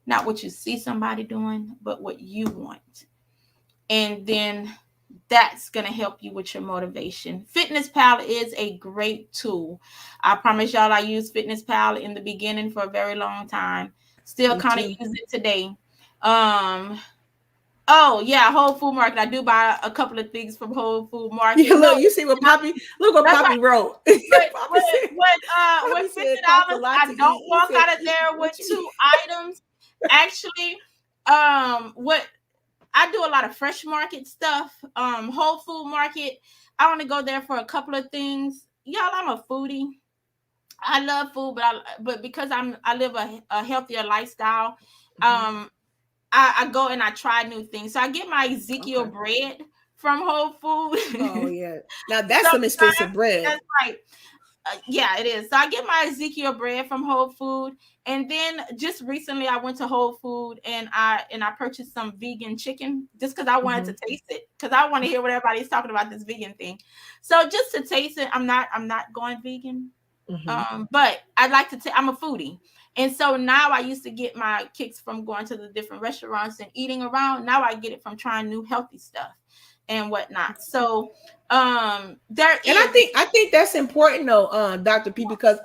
not what you see somebody doing, but what you want. And then that's going to help you with your motivation. Fitness Pal is a great tool. I promise y'all, I used Fitness Pal in the beginning for a very long time. Still kind of use it today. Oh yeah, Whole Food Market. I do buy a couple of things from Whole Food Market. Yeah, look, you see what Poppy? Look what Poppy wrote. But with $50, I don't walk out of there with 2 items. Actually, what I do a lot of fresh market stuff. Whole Food Market, I only go there for a couple of things. Y'all, I'm a foodie. I love food, but because I live a healthier lifestyle, I go and I try new things. So I get my Ezekiel bread from Whole Food. Oh yeah, now that's some expensive bread. That's right. Yeah, it is. So I get my Ezekiel bread from Whole Food, and then just recently I went to Whole Food and I purchased some vegan chicken just because I wanted Mm-hmm. to taste it because I want to hear what everybody's talking about this vegan thing. So just to taste it, I'm not going vegan, Mm-hmm. but I like to. I'm a foodie, and so now I used to get my kicks from going to the different restaurants and eating around. Now I get it from trying new healthy stuff and whatnot. So there And is. I think that's important though, Dr. P, because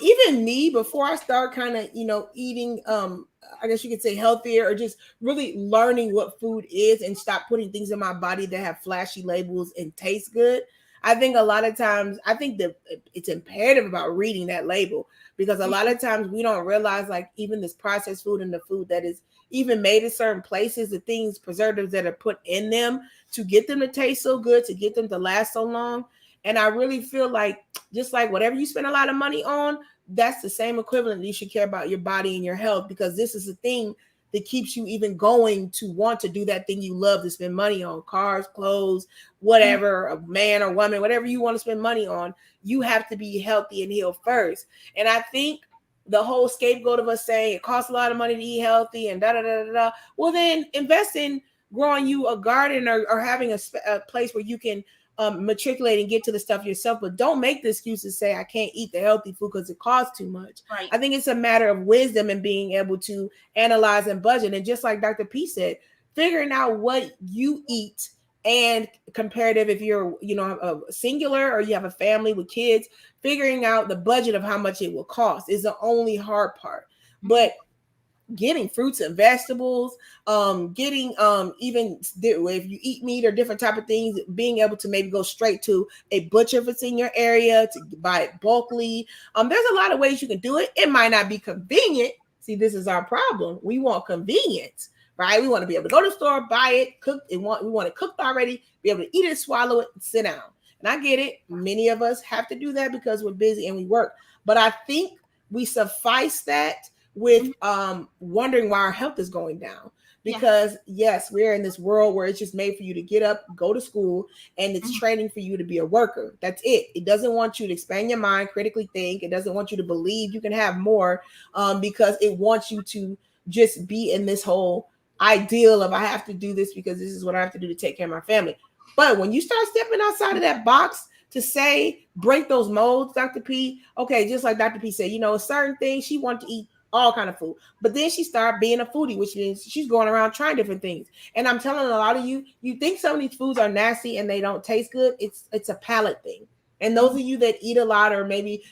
even me, before I start kind of, eating, I guess you could say healthier, or just really learning what food is and stop putting things in my body that have flashy labels and taste good. I think a lot of times, I think that it's imperative about reading that label, because a lot of times we don't realize, like, even this processed food and the food that is even made in certain places, the things, preservatives that are put in them to get them to taste so good, to get them to last so long. And I really feel like, just like whatever you spend a lot of money on, that's the same equivalent. You should care about your body and your health, because this is the thing that keeps you even going to want to do that thing you love to spend money on: cars, clothes, whatever, a man or woman, whatever you want to spend money on. You have to be healthy and healed first. And I think the whole scapegoat of us saying it costs a lot of money to eat healthy and da da da da da. Well, then invest in growing you a garden, or having a place where you can matriculate and get to the stuff yourself. But don't make the excuses, say I can't eat the healthy food because it costs too much. Right. I think it's a matter of wisdom and being able to analyze and budget. And just like Dr. P said, figuring out what you eat, and comparative, if you're, a singular or you have a family with kids, figuring out the budget of how much it will cost is the only hard part. But getting fruits and vegetables, getting even if you eat meat or different type of things, being able to maybe go straight to a butcher if it's in your area to buy it bulkily. There's a lot of ways you can do it. It might not be convenient. See, this is our problem. We want convenience, right? We want to be able to go to the store, buy it, cook it. We want it cooked already, be able to eat it, swallow it, and sit down. And I get it. Many of us have to do that because we're busy and we work. But I think we suffice that with wondering why our health is going down. Because yes, we're in this world where it's just made for you to get up, go to school, and it's training for you to be a worker. That's it. It doesn't want you to expand your mind, critically think. It doesn't want you to believe you can have more, because it wants you to just be in this whole ideal of, I have to do this because this is what I have to do to take care of my family. But when you start stepping outside of that box to say, break those molds, Dr. P, okay, just like Dr. P said, certain things she wanted to eat all kind of food. But then she started being a foodie, which means she's going around trying different things. And I'm telling a lot of you, you think some of these foods are nasty and they don't taste good. It's a palate thing. And those of you that eat a lot, or maybe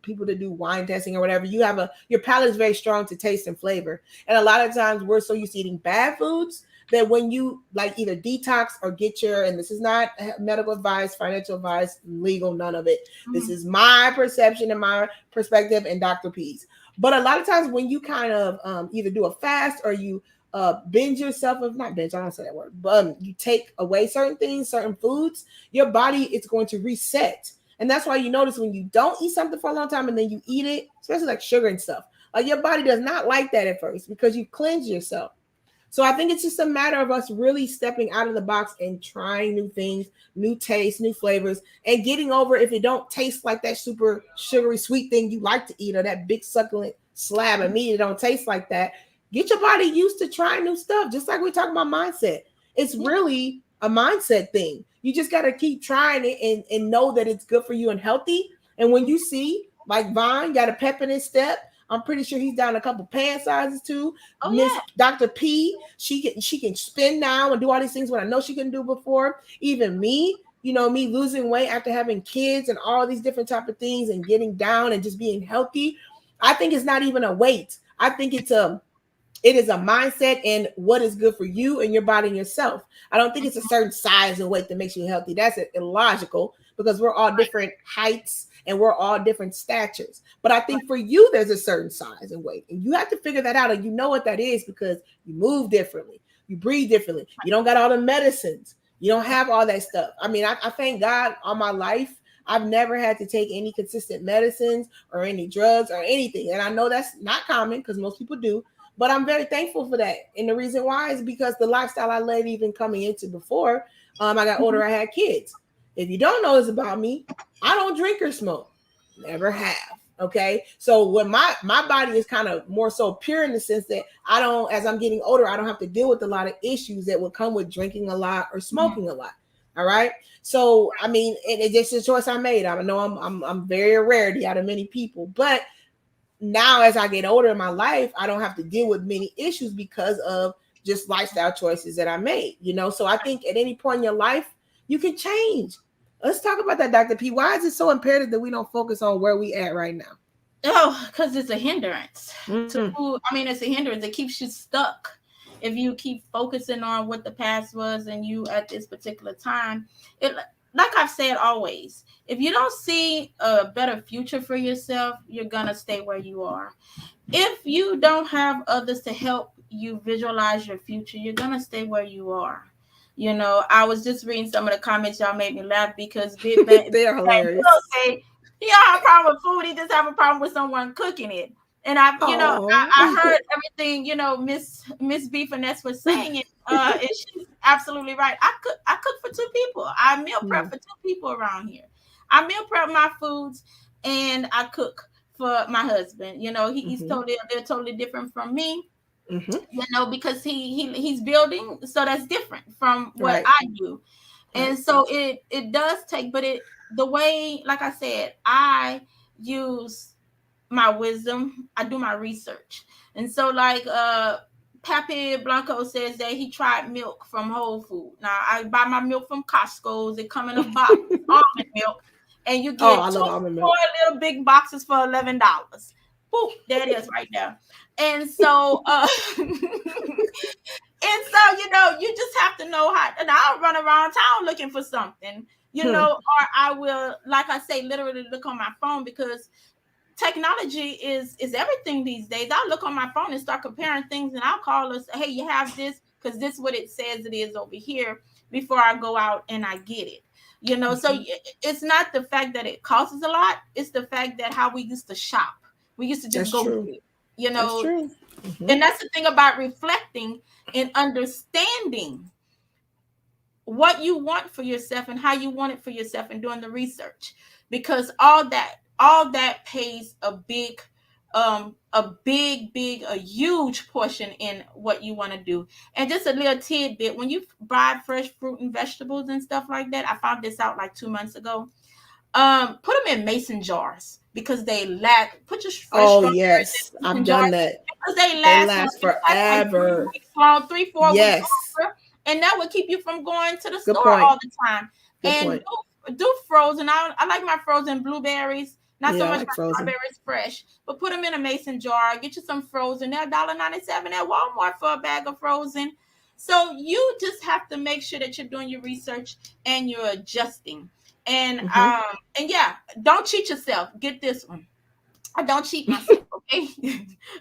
people that do wine testing or whatever, your palate is very strong to taste and flavor. And a lot of times we're so used to eating bad foods that when you like either detox or get and this is not medical advice, financial advice, legal, none of it. This is my perception and my perspective and Dr. P's. But a lot of times when you kind of either do a fast or you binge yourself, if not binge, I don't say that word, but you take away certain things, certain foods, your body is going to reset. And that's why you notice when you don't eat something for a long time and then you eat it, especially like sugar and stuff, like your body does not like that at first because you cleanse yourself. So I think it's just a matter of us really stepping out of the box and trying new things, new tastes, new flavors, and getting over if it don't taste like that super sugary sweet thing you like to eat, or that big succulent slab of meat that don't taste like that. Get your body used to trying new stuff. Just like we talk about mindset. It's really a mindset thing. You just got to keep trying it and know that it's good for you and healthy. And when you see, like Vaughn got a pep in his step, I'm pretty sure he's down a couple pant sizes too. Miss Dr. P, she can spin now and do all these things when I know she couldn't do before. Even me, me losing weight after having kids and all these different type of things and getting down and just being healthy. I think it's not even a weight. I think it is a mindset and what is good for you and your body and yourself. I don't think it's a certain size and weight that makes you healthy. That's illogical because we're all different heights and we're all different statures. But I think for you, there's a certain size and weight. And you have to figure that out. And you know what that is because you move differently. You breathe differently. You don't got all the medicines. You don't have all that stuff. I mean, I thank God all my life. I've never had to take any consistent medicines or any drugs or anything. And I know that's not common because most people do. But I'm very thankful for that. And the reason why is because the lifestyle I led even coming into before I got older, I had kids. If you don't know this about me, I don't drink or smoke. Never have. Okay. So when my body is kind of more so pure in the sense that I don't, as I'm getting older, I don't have to deal with a lot of issues that would come with drinking a lot or smoking a lot. All right. So I mean, it's just a choice I made. I know I'm very rarity out of many people, but now as I get older in my life, I don't have to deal with many issues because of just lifestyle choices that I made, you know? So I think at any point in your life, you can change. Let's talk about that, Dr. P. Why is it so imperative that we don't focus on where we at right now? Oh, because it's a hindrance to, Mm-hmm. I mean, it's a hindrance. It keeps you stuck. If you keep focusing on what the past was and you at this particular time, it, like I've said always, if you don't see a better future for yourself, you're gonna stay where you are. If you don't have others to help you visualize your future, you're gonna stay where you are. You know, I was just reading some of the comments, y'all made me laugh because Big Bang They are hilarious. say he don't have a problem with food, he just have a problem with someone cooking it. And I, you know, Oh. I heard everything, you know, Miss B Finesse was saying it. And she's absolutely right. I cook for two people. I meal prep for two people around here. I meal prep my foods and I cook for my husband. You know, he's they're totally different from me. Mm-hmm. You know, because he's building, so that's different from what Right. I do. Right. And so it does take, but it the way, like I said, I use my wisdom, I do my research. And so like Papi Blanco says that he tried milk from Whole Food. Now I buy my milk from Costco's. It come in a box, almond milk, and you Oh, I get love two almond four milk. little big boxes for $11. Boop, there it is right there. And so and so, you know, you just have to know how, and I'll run around town looking for something, you Hmm. know, or I will, like I say, literally look on my phone because technology is everything these days. I'll look on my phone and start comparing things, and I'll call us, hey, you have this because this is what it says it is over here before I go out and I get it. You know, so it's not the fact that it costs a lot; it's the fact that how we used to shop. We used to just That's go true. get it, you That's know, true. Mm-hmm. and that's the thing about reflecting and understanding what you want for yourself and how you want it for yourself and doing the research, because all that pays a huge portion in what you want to do. And just a little tidbit, when you buy fresh fruit and vegetables and stuff like that, I found this out like 2 months ago. Put them in mason jars because they last. Put your fresh Oh strawberries yes, in mason I've jars done that. because they They last long. last They last like three forever. weeks long, 3 4 weeks Yes. longer, and that would keep you from going to the Good store point. all the time. Good And point. do frozen. I like my frozen blueberries. Not so Yeah, I much like my frozen. strawberries fresh, but put them in a mason jar. Get you some frozen. They're $1.97 at Walmart for a bag of frozen. So you just have to make sure that you're doing your research and you're adjusting. And Mm-hmm. and yeah, don't cheat yourself. Get this one. I don't cheat myself, okay?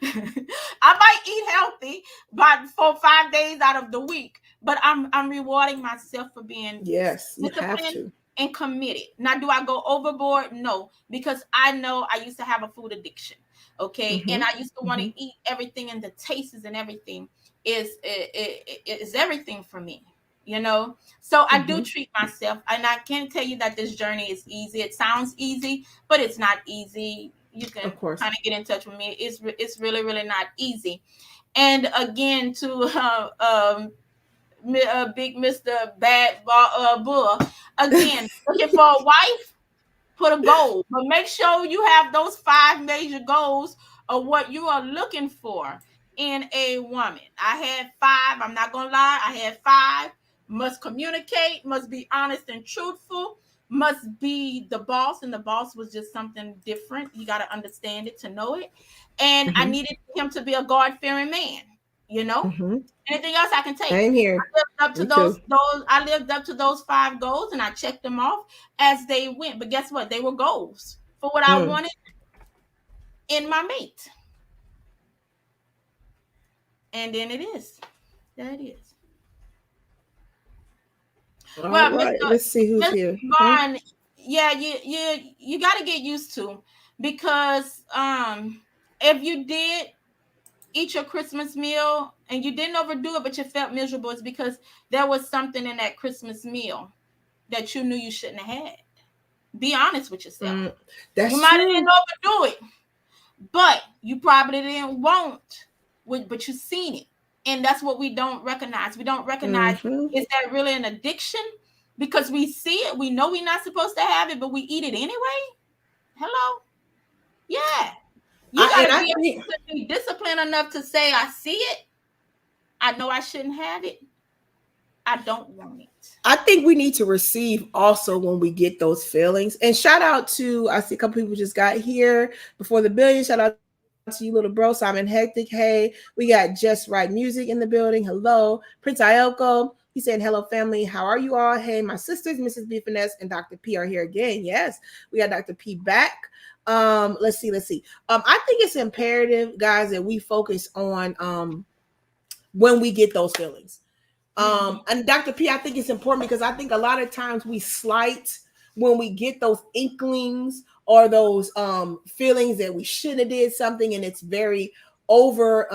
I might eat healthy by 4 5 days out of the week, but I'm rewarding myself for being Yes, you have disciplined to. and committed. Now, do I go overboard? No, because I know I used to have a food addiction, okay, Mm-hmm. and I used to want to Mm-hmm. eat everything, and the tastes and everything is everything for me, you know. So I do Mm-hmm. treat myself, and I can't tell you that this journey is easy. It sounds easy, but it's not easy. You can Of course. kind of get in touch with me. It's really really not easy. And again, to big Mr. Bad Bull. Again, looking for a wife, put a goal, but make sure you have those 5 major goals of what you are looking for in a woman. I had 5. I'm not gonna lie, I had 5. Must communicate, must be honest and truthful, must be the boss, and the boss was just something different. You got to understand it to know it. And I Mm-hmm. needed him to be a God fearing man, you know. Mm-hmm. Anything else I can take? Same here. Up to Me too. those I lived up to those 5 goals and I checked them off as they went. But guess what? They were goals for what I Mm. wanted in my mate. And then it is. There it is. All Well, right. Let's see who's Mr. here. Huh? Vaughn, yeah, you gotta get used to, because if you did eat your Christmas meal and you didn't overdo it but you felt miserable, it's because there was something in that Christmas meal that you knew you shouldn't have had. Be honest with yourself. You That's might have true. didn't overdo it, but you probably didn't want, but you seen it. And that's what we don't recognize. We don't recognize, Mm-hmm. is that really an addiction? Because we see it, we know we're not supposed to have it, but we eat it anyway. Hello? Yeah. You I got and to I be able think to be disciplined enough to say, I see it. I know I shouldn't have it. I don't want it. I think we need to receive also when we get those feelings. And shout out to, I see a couple people just got here before the billion. Shout out to you, little bro, Simon Hectic. Hey, we got Just Right Music in the building. Hello. Prince Ioko. He's saying, hello, family. How are you all? Hey, my sisters, Mrs. B. Finesse and Dr. P are here again. Yes, we got Dr. P back. Let's see. I think it's imperative, guys, that we focus on when we get those feelings. Mm-hmm. And Dr. P, I think it's important because I think a lot of times we slight when we get those inklings or those feelings that we shouldn't have did something, and it's very over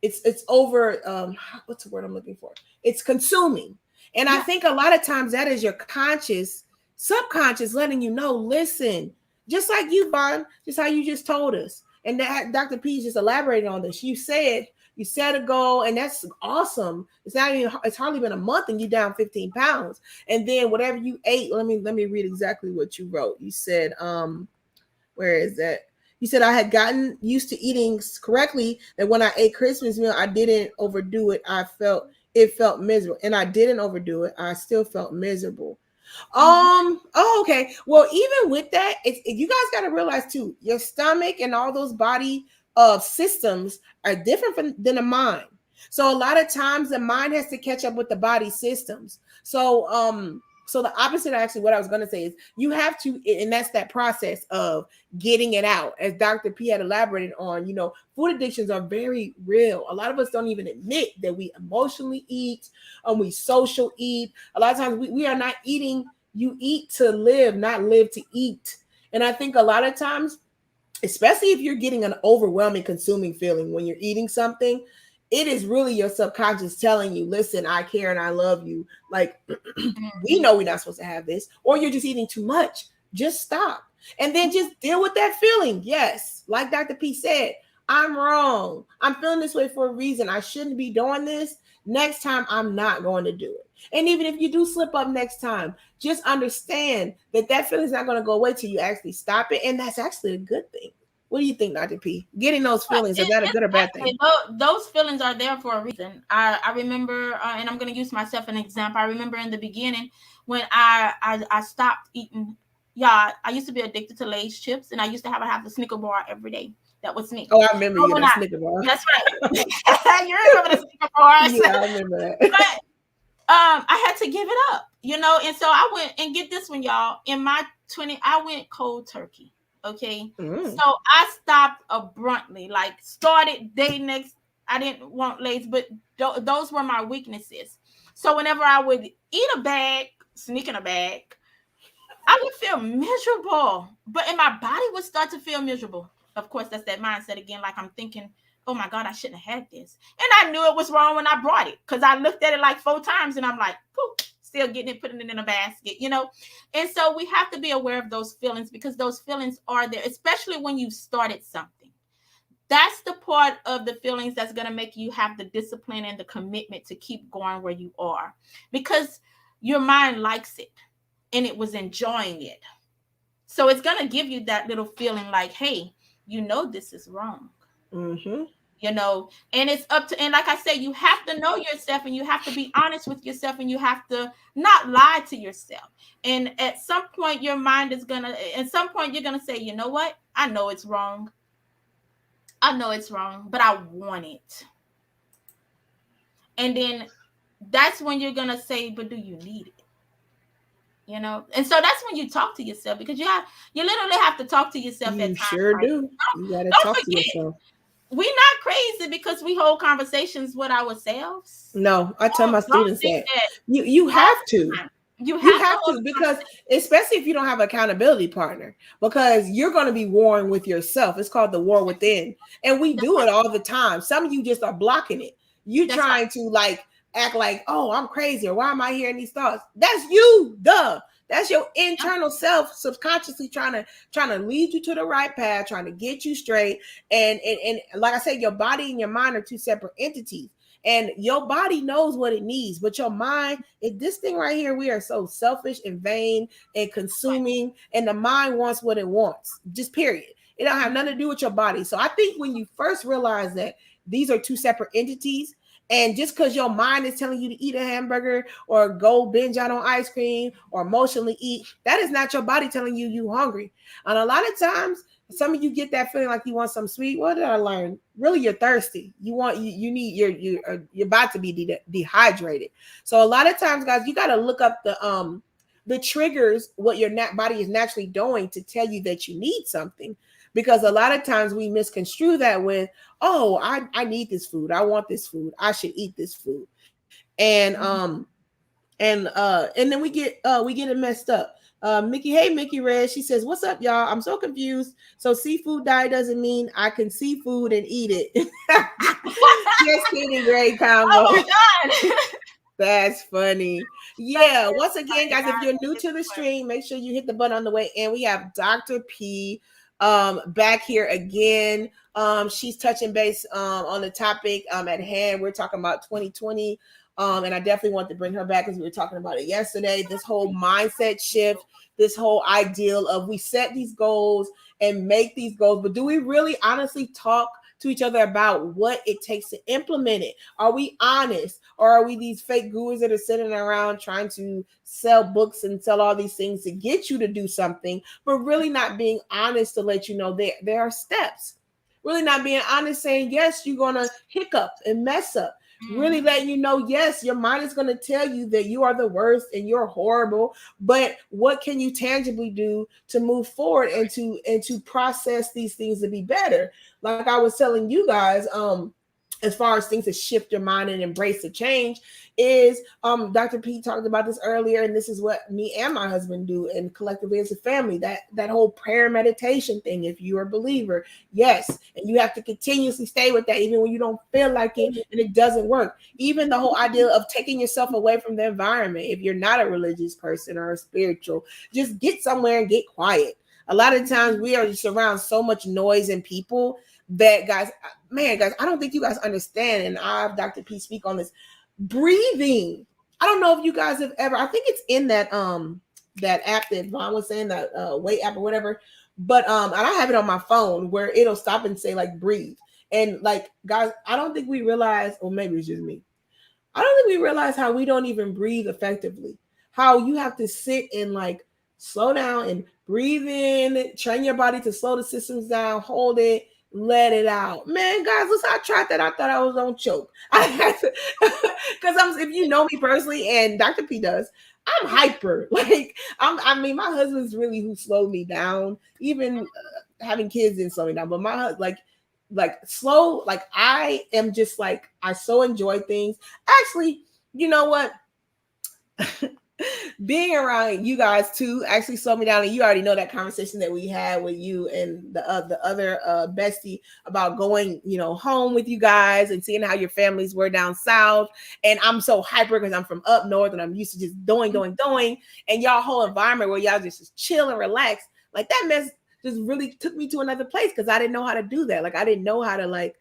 it's over what's the word I'm looking for? It's consuming. And I Yeah. think a lot of times that is your conscious, subconscious letting you know, listen, just like you, Vaughn, just how you just told us. And that Dr. P just elaborated on this. You set a goal, and that's awesome. It's not even, it's hardly been a month and you down 15 pounds. And then whatever you ate, let me read exactly what you wrote. You said, where is that? You said, I had gotten used to eating correctly, that when I ate Christmas meal, I didn't overdo it. It felt miserable. And I didn't overdo it. I still felt miserable. Mm-hmm. Oh, okay. Well, even with that, you guys got to realize too, your stomach and all those body systems are different than the mind. So a lot of times the mind has to catch up with the body systems. So the opposite, actually, what I was going to say is you have to, and that's that process of getting it out. As Dr. P had elaborated on, food addictions are very real. A lot of us don't even admit that we emotionally eat, we social eat. A lot of times we are not eating. You eat to live, not live to eat. And I think a lot of times, especially if you're getting an overwhelming consuming feeling when you're eating something, it is really your subconscious telling you, listen, I care and I love you. Like, we Mm-hmm. know we're not supposed to have this, or you're just eating too much. Just stop. And then just deal with that feeling. Yes, like Dr. P said, I'm wrong. I'm feeling this way for a reason. I shouldn't be doing this. Next time, I'm not going to do it. And even if you do slip up next time, just understand that that feeling is not going to go away till you actually stop it. And that's actually a good thing. What do you think, Dr. P? Getting those feelings, is that a It's good or bad thing? actually those feelings are there for a reason. I remember, and I'm going to use myself an example. I remember in the beginning when I stopped eating. Yeah, I used to be addicted to Lay's chips, and I used to have the Snicker bar every day. That was me. Oh, I remember But you, when that I, Snicker bar. that's right. You remember the Snicker bars? Yeah, I remember that. But I had to give it up, and so I went, and get this one, y'all. In my 20, I went cold turkey. Okay, Mm. so I stopped abruptly, like started day next. I didn't want Lay's, but those were my weaknesses. So whenever I would eat a bag, sneak in a bag, I would feel miserable, and my body would start to feel miserable. Of course, that's that mindset again. Like I'm thinking, oh my God, I shouldn't have had this. And I knew it was wrong when I brought it because I looked at it like 4 times and I'm like, poof, still getting it, putting it in a basket. And so we have to be aware of those feelings because those feelings are there, especially when you started something. That's the part of the feelings that's going to make you have the discipline and the commitment to keep going where you are because your mind likes it and it was enjoying it. So it's going to give you that little feeling like, hey, this is wrong. Mm-hmm. And it's up to, and like I said, you have to know yourself and you have to be honest with yourself and you have to not lie to yourself. And at some point, your mind is going to, at some point, you're going to say, you know what? I know it's wrong. I know it's wrong, but I want it. And then that's when you're going to say, but do you need it? And so that's when you talk to yourself because you literally have to talk to yourself at You times. sure Like, do. You got to don't talk to forget, yourself. we're not crazy because we hold conversations with ourselves. No, I tell my Don't students think that that you all have to. the time. You You have to have hold to, a because conversation. especially if you don't have an accountability partner, because you're going to be warring with yourself. It's called the war within. And we That's do it right. all the time. Some of you just are blocking it. You That's right. trying to like act like, oh, I'm crazy, or why am I hearing these thoughts? That's you, duh. That's your internal self subconsciously trying to lead you to the right path, trying to get you straight. And like I said, your body and your mind are two separate entities. And your body knows what it needs, but your mind, this thing right here, we are so selfish and vain and consuming, and the mind wants what it wants, just period. It don't have nothing to do with your body. So I think when you first realize that these are two separate entities, and just because your mind is telling you to eat a hamburger or go binge out on ice cream or emotionally eat, that is not your body telling you hungry. And a lot of times, some of you get that feeling like you want something sweet. What did I learn? Really, you're thirsty. You need you're about to be dehydrated. So a lot of times, guys, you got to look up the triggers, what your body is naturally doing to tell you that you need something. Because a lot of times we misconstrue that with, oh, I need this food. I want this food. I should eat this food. And then we get it messed up. Mickey, hey Mickey Red, she says, "What's up, y'all? I'm so confused. So seafood diet doesn't mean I can see food and eat it." Just kidding, great combo. Oh my God. That's funny. Yeah. Once again, guys, if you're new to the stream, make sure you hit the button on the way in. We have Dr. P back here again. She's touching base on the topic at hand. We're talking about 2020. And I definitely want to bring her back because we were talking about it yesterday. This whole mindset shift, this whole ideal of we set these goals and make these goals, but do we really honestly talk to each other about what it takes to implement it? Are we honest, or are we these fake gurus that are sitting around trying to sell books and sell all these things to get you to do something, but really not being honest to let you know there are steps? Really not being honest, saying yes, you're gonna hiccup and mess up. Really letting you know, yes, your mind is going to tell you that you are the worst and you're horrible, but what can you tangibly do to move forward and to process these things to be better? Like I was telling you guys, as far as things to shift your mind and embrace the change is Dr. P talked about this earlier, and this is what me and my husband do, and collectively as a family, that whole prayer meditation thing. If you're a believer, yes, and you have to continuously stay with that even when you don't feel like it and it doesn't work. Even the whole idea of taking yourself away from the environment, if you're not a religious person or a spiritual, just get somewhere and get quiet. A lot of times we are just around so much noise and people that, guys, I don't think you guys understand, and I have Dr. P speak on this. Breathing. I don't know if you guys have ever, I think it's in that app that Vaughn was saying, that weight app or whatever, but and I have it on my phone where it'll stop and say like breathe. And like, guys, I don't think we realize, or maybe it's just me, I don't think we realize how we don't even breathe effectively. How you have to sit and like slow down and breathe in, train your body to slow the systems down, hold it, let it out. Man, guys, listen, I tried that. I thought I was on choke. I had to, because if you know me personally, and Dr. P does, I'm hyper. Like, I mean, my husband's really who slowed me down. Even having kids didn't slow me down, but my husband, like slow, like I am just like, I so enjoy things. Actually, you know what? Being around you guys too actually slowed me down, and you already know that conversation that we had with you and the other bestie about going, home with you guys and seeing how your families were down south. And I'm so hyper because I'm from up north and I'm used to just doing, and y'all whole environment where y'all just chill and relax. Like that mess just really took me to another place because I didn't know how to do that. Like I didn't know how to like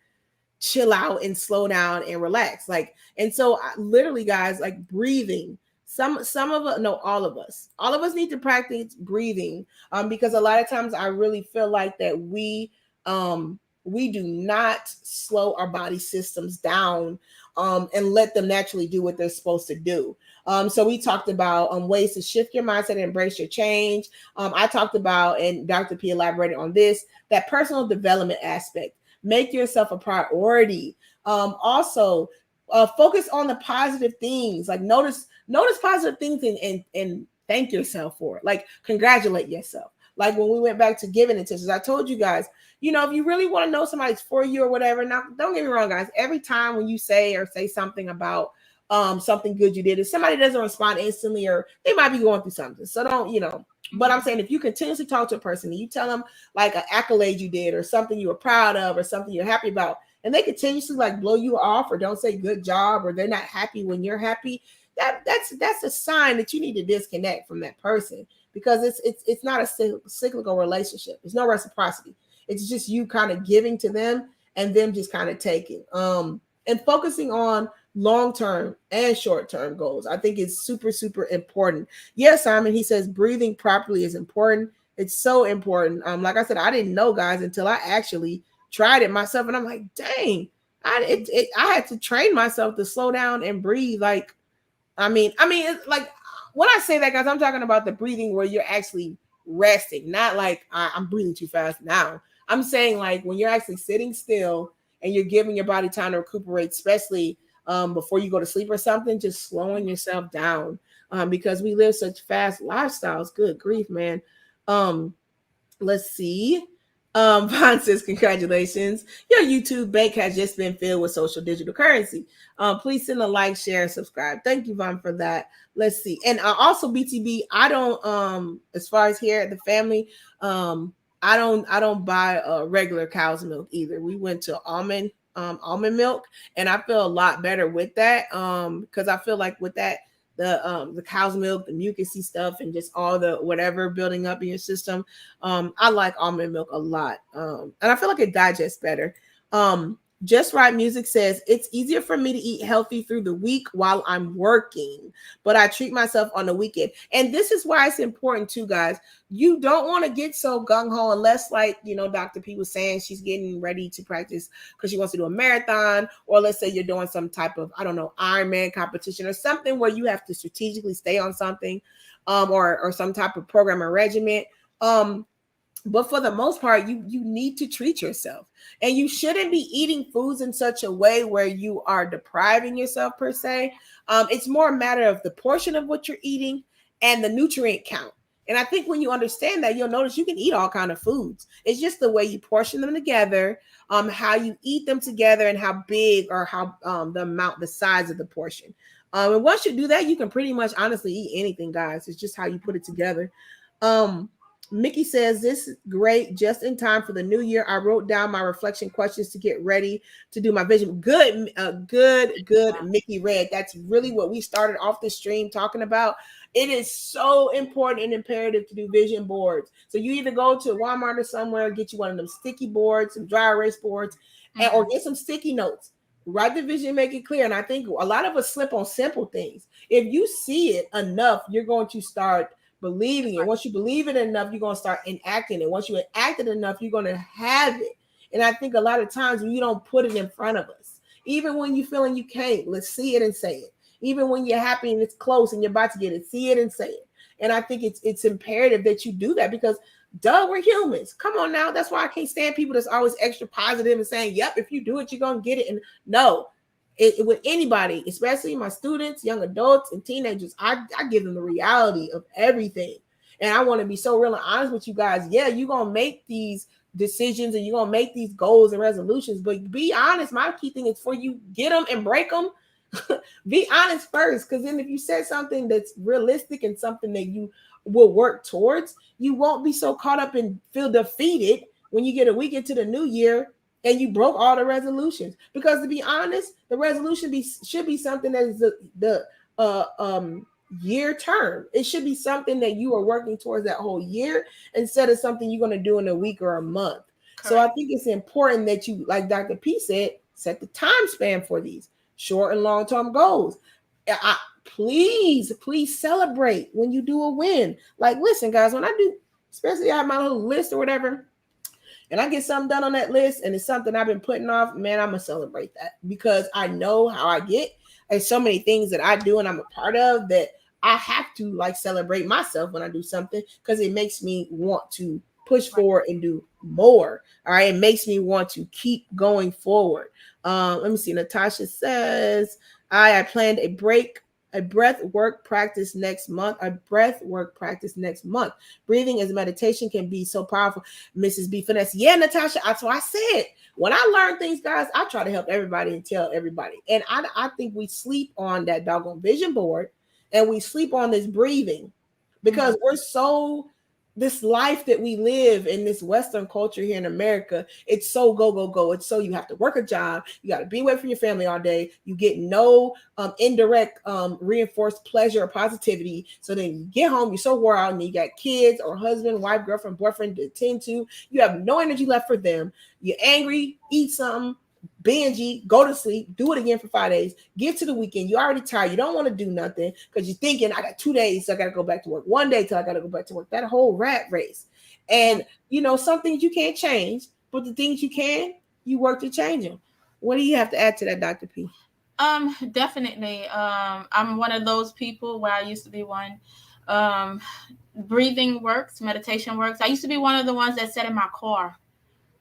chill out and slow down and relax. Like, and so literally, guys, like breathing. Some of us, no, all of us need to practice breathing, because a lot of times I really feel like that we do not slow our body systems down and let them naturally do what they're supposed to do. So we talked about ways to shift your mindset and embrace your change. I talked about, and Dr. P elaborated on this, that personal development aspect. Make yourself a priority. Also, focus on the positive things. Like notice positive things and thank yourself for it. Like congratulate yourself. Like when we went back to giving intentions, I told you guys, if you really want to know somebody's for you or whatever. Now, don't get me wrong, guys. Every time when you say something about something good you did, if somebody doesn't respond instantly, or they might be going through something, so don't. But I'm saying if you continuously talk to a person and you tell them like an accolade you did or something you were proud of or something you're happy about, and they continuously like blow you off or don't say good job or they're not happy when you're happy, that's a sign that you need to disconnect from that person, because it's not a cyclical relationship. There's no reciprocity. It's just you kind of giving to them and them just kind of taking. And focusing on long-term and short-term goals, I think is super, super important. Yes, Simon, he says breathing properly is important. It's so important. Like I said, I didn't know, guys, until I actually tried it myself, and I'm like, dang, I had to train myself to slow down and breathe. Like, it's like when I say that, guys, I'm talking about the breathing where you're actually resting, not like I'm breathing too fast now. I'm saying like when you're actually sitting still and you're giving your body time to recuperate, especially before you go to sleep or something, just slowing yourself down, because we live such fast lifestyles. Good grief, man. Um, let's see. Vaughn says, congratulations. Your YouTube bank has just been filled with social digital currency. Please send a like, share, and subscribe. Thank you, Vaughn, for that. Let's see. And also BTB, I don't as far as here at the family, I don't buy regular cow's milk either. We went to almond milk, and I feel a lot better with that. Because I feel like with that, the cow's milk, the mucusy stuff, and just all the whatever building up in your system. I like almond milk a lot. And I feel like it digests better. Just Right Music says it's easier for me to eat healthy through the week while I'm working, but I treat myself on the weekend. And this is why it's important too, guys. You don't want to get so gung-ho unless, like, Dr. P was saying, she's getting ready to practice because she wants to do a marathon, or let's say you're doing some type of, I don't know, Ironman competition or something where you have to strategically stay on something, or some type of program or regimen. But for the most part, you need to treat yourself, and you shouldn't be eating foods in such a way where you are depriving yourself per se. It's more a matter of the portion of what you're eating and the nutrient count. And I think when you understand that, you'll notice you can eat all kind of foods. It's just the way you portion them together, how you eat them together, and how big or how the size of the portion. And once you do that, you can pretty much honestly eat anything, guys. It's just how you put it together. Um, Mickey says, this is great, just in time for the new year. I wrote down my reflection questions to get ready to do my vision. Good, good, Mickey Red. That's really what we started off the stream talking about. It is so important and imperative to do vision boards. So you either go to Walmart or somewhere, get you one of them sticky boards, some dry erase boards, or get some sticky notes. Write the vision, make it clear. And I think a lot of us slip on simple things. If you see it enough, you're going to start believing it. Once you believe it enough, you're going to start enacting it. Once you enact it enough, you're going to have it. And I think a lot of times you don't put it in front of us. Even when you're feeling you can't, let's see it and say it. Even when you're happy and it's close and you're about to get it, see it and say it. And I think it's imperative that you do that, because we're humans. Come on now. That's why I can't stand people that's always extra positive and saying, yep, if you do it, you're going to get it. And no, with anybody, especially my students, young adults, and teenagers, I give them the reality of everything. And I want to be so real and honest with you guys. Yeah, you're going to make these decisions and you're going to make these goals and resolutions, but be honest. My key thing is for you, get them and break them. Be honest first, because then if you said something that's realistic and something that you will work towards, you won't be so caught up and feel defeated when you get a week into the new year and you broke all the resolutions. Because to be honest, the resolution should be something that is the year term. It should be something that you are working towards that whole year, instead of something you're going to do in a week or a month. Correct. So I think it's important that you, like Dr. P said, set the time span for these short and long-term goals. Please celebrate when you do a win. Like, listen, guys, when I do, especially I have my little list or whatever, and I get something done on that list and it's something I've been putting off, man, I'm going to celebrate that, because I know how I get. There's so many things that I do and I'm a part of that I have to like celebrate myself when I do something, because it makes me want to push forward and do more. All right. It makes me want to keep going forward. Let me see. Natasha says, I planned a breath work practice next month. Breathing as meditation can be so powerful. Mrs. B Finesse. Yeah, Natasha. That's why I said, when I learn things, guys, I try to help everybody and tell everybody. And I think we sleep on that doggone vision board, and we sleep on this breathing, because this life that we live in this Western culture here in America, it's so go, go, go. It's so you have to work a job. You got to be away from your family all day. You get no indirect reinforced pleasure or positivity. So then you get home, you're so wore out, and you got kids or husband, wife, girlfriend, boyfriend to attend to. You have no energy left for them. You're angry, eat something, binge eat, go to sleep, do it again for 5 days, get to the weekend, you're already tired, you don't want to do nothing because you're thinking, I got 2 days, so I got to go back to work, 1 day till I got to go back to work, that whole rat race. And some things you can't change, but the things you can, you work to change them. What do you have to add to that, Dr. P? Definitely. I'm one of those people where I used to be one. Breathing works, meditation works. I used to be one of the ones that sat in my car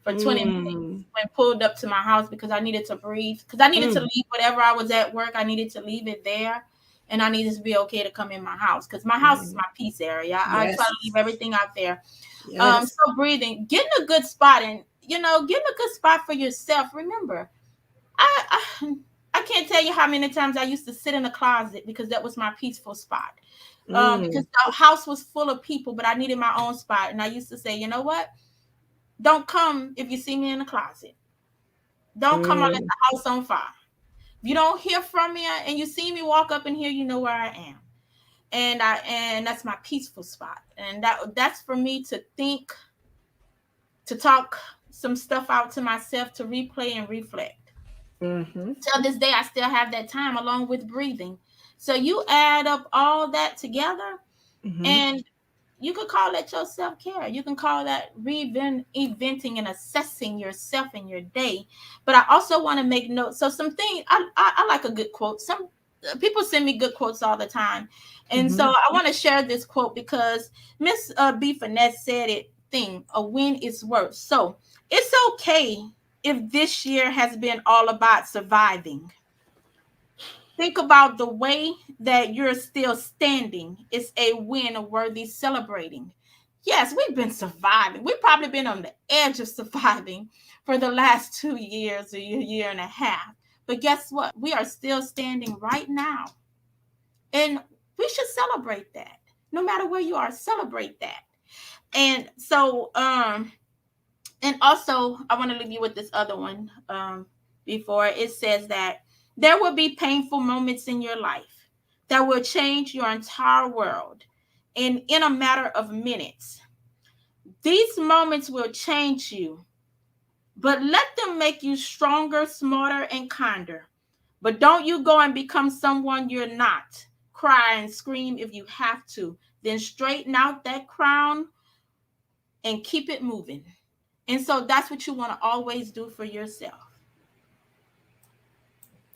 for 20 minutes when pulled up to my house because I needed to breathe, because I needed to leave whatever I was at work. I needed to leave it there, and I needed to be okay to come in my house because my house is my peace area. I try to leave everything out there. So breathing, getting a good spot, and getting a good spot for yourself. Remember, I can't tell you how many times I used to sit in the closet because that was my peaceful spot. Because the house was full of people, but I needed my own spot, and I used to say, you know what? Don't come if you see me in the closet. Don't come unless the house on fire. If you don't hear from me and you see me walk up in here, you know where I am. And that's my peaceful spot. And that's for me to think, to talk some stuff out to myself, to replay and reflect. Till this day, I still have that time along with breathing. So you add up all that together, and you could call that your self-care. You can call that eventing and assessing yourself and your day. But I also want to make note. So something I like a good quote. Some people send me good quotes all the time. And so I want to share this quote because Miss B Finesse said it a win is worth. So it's okay if this year has been all about surviving. Think about the way that you're still standing. It's a win worthy celebrating. Yes, we've been surviving. We've probably been on the edge of surviving for the last 2 years or a year and a half. But guess what? We are still standing right now. And we should celebrate that. No matter where you are, celebrate that. And so, and also, I want to leave you with this other one before it says that there will be painful moments in your life that will change your entire world in a matter of minutes. These moments will change you, but let them make you stronger, smarter, and kinder. But don't you go and become someone you're not. Cry and scream if you have to. Then straighten out that crown and keep it moving. And so that's what you want to always do for yourself.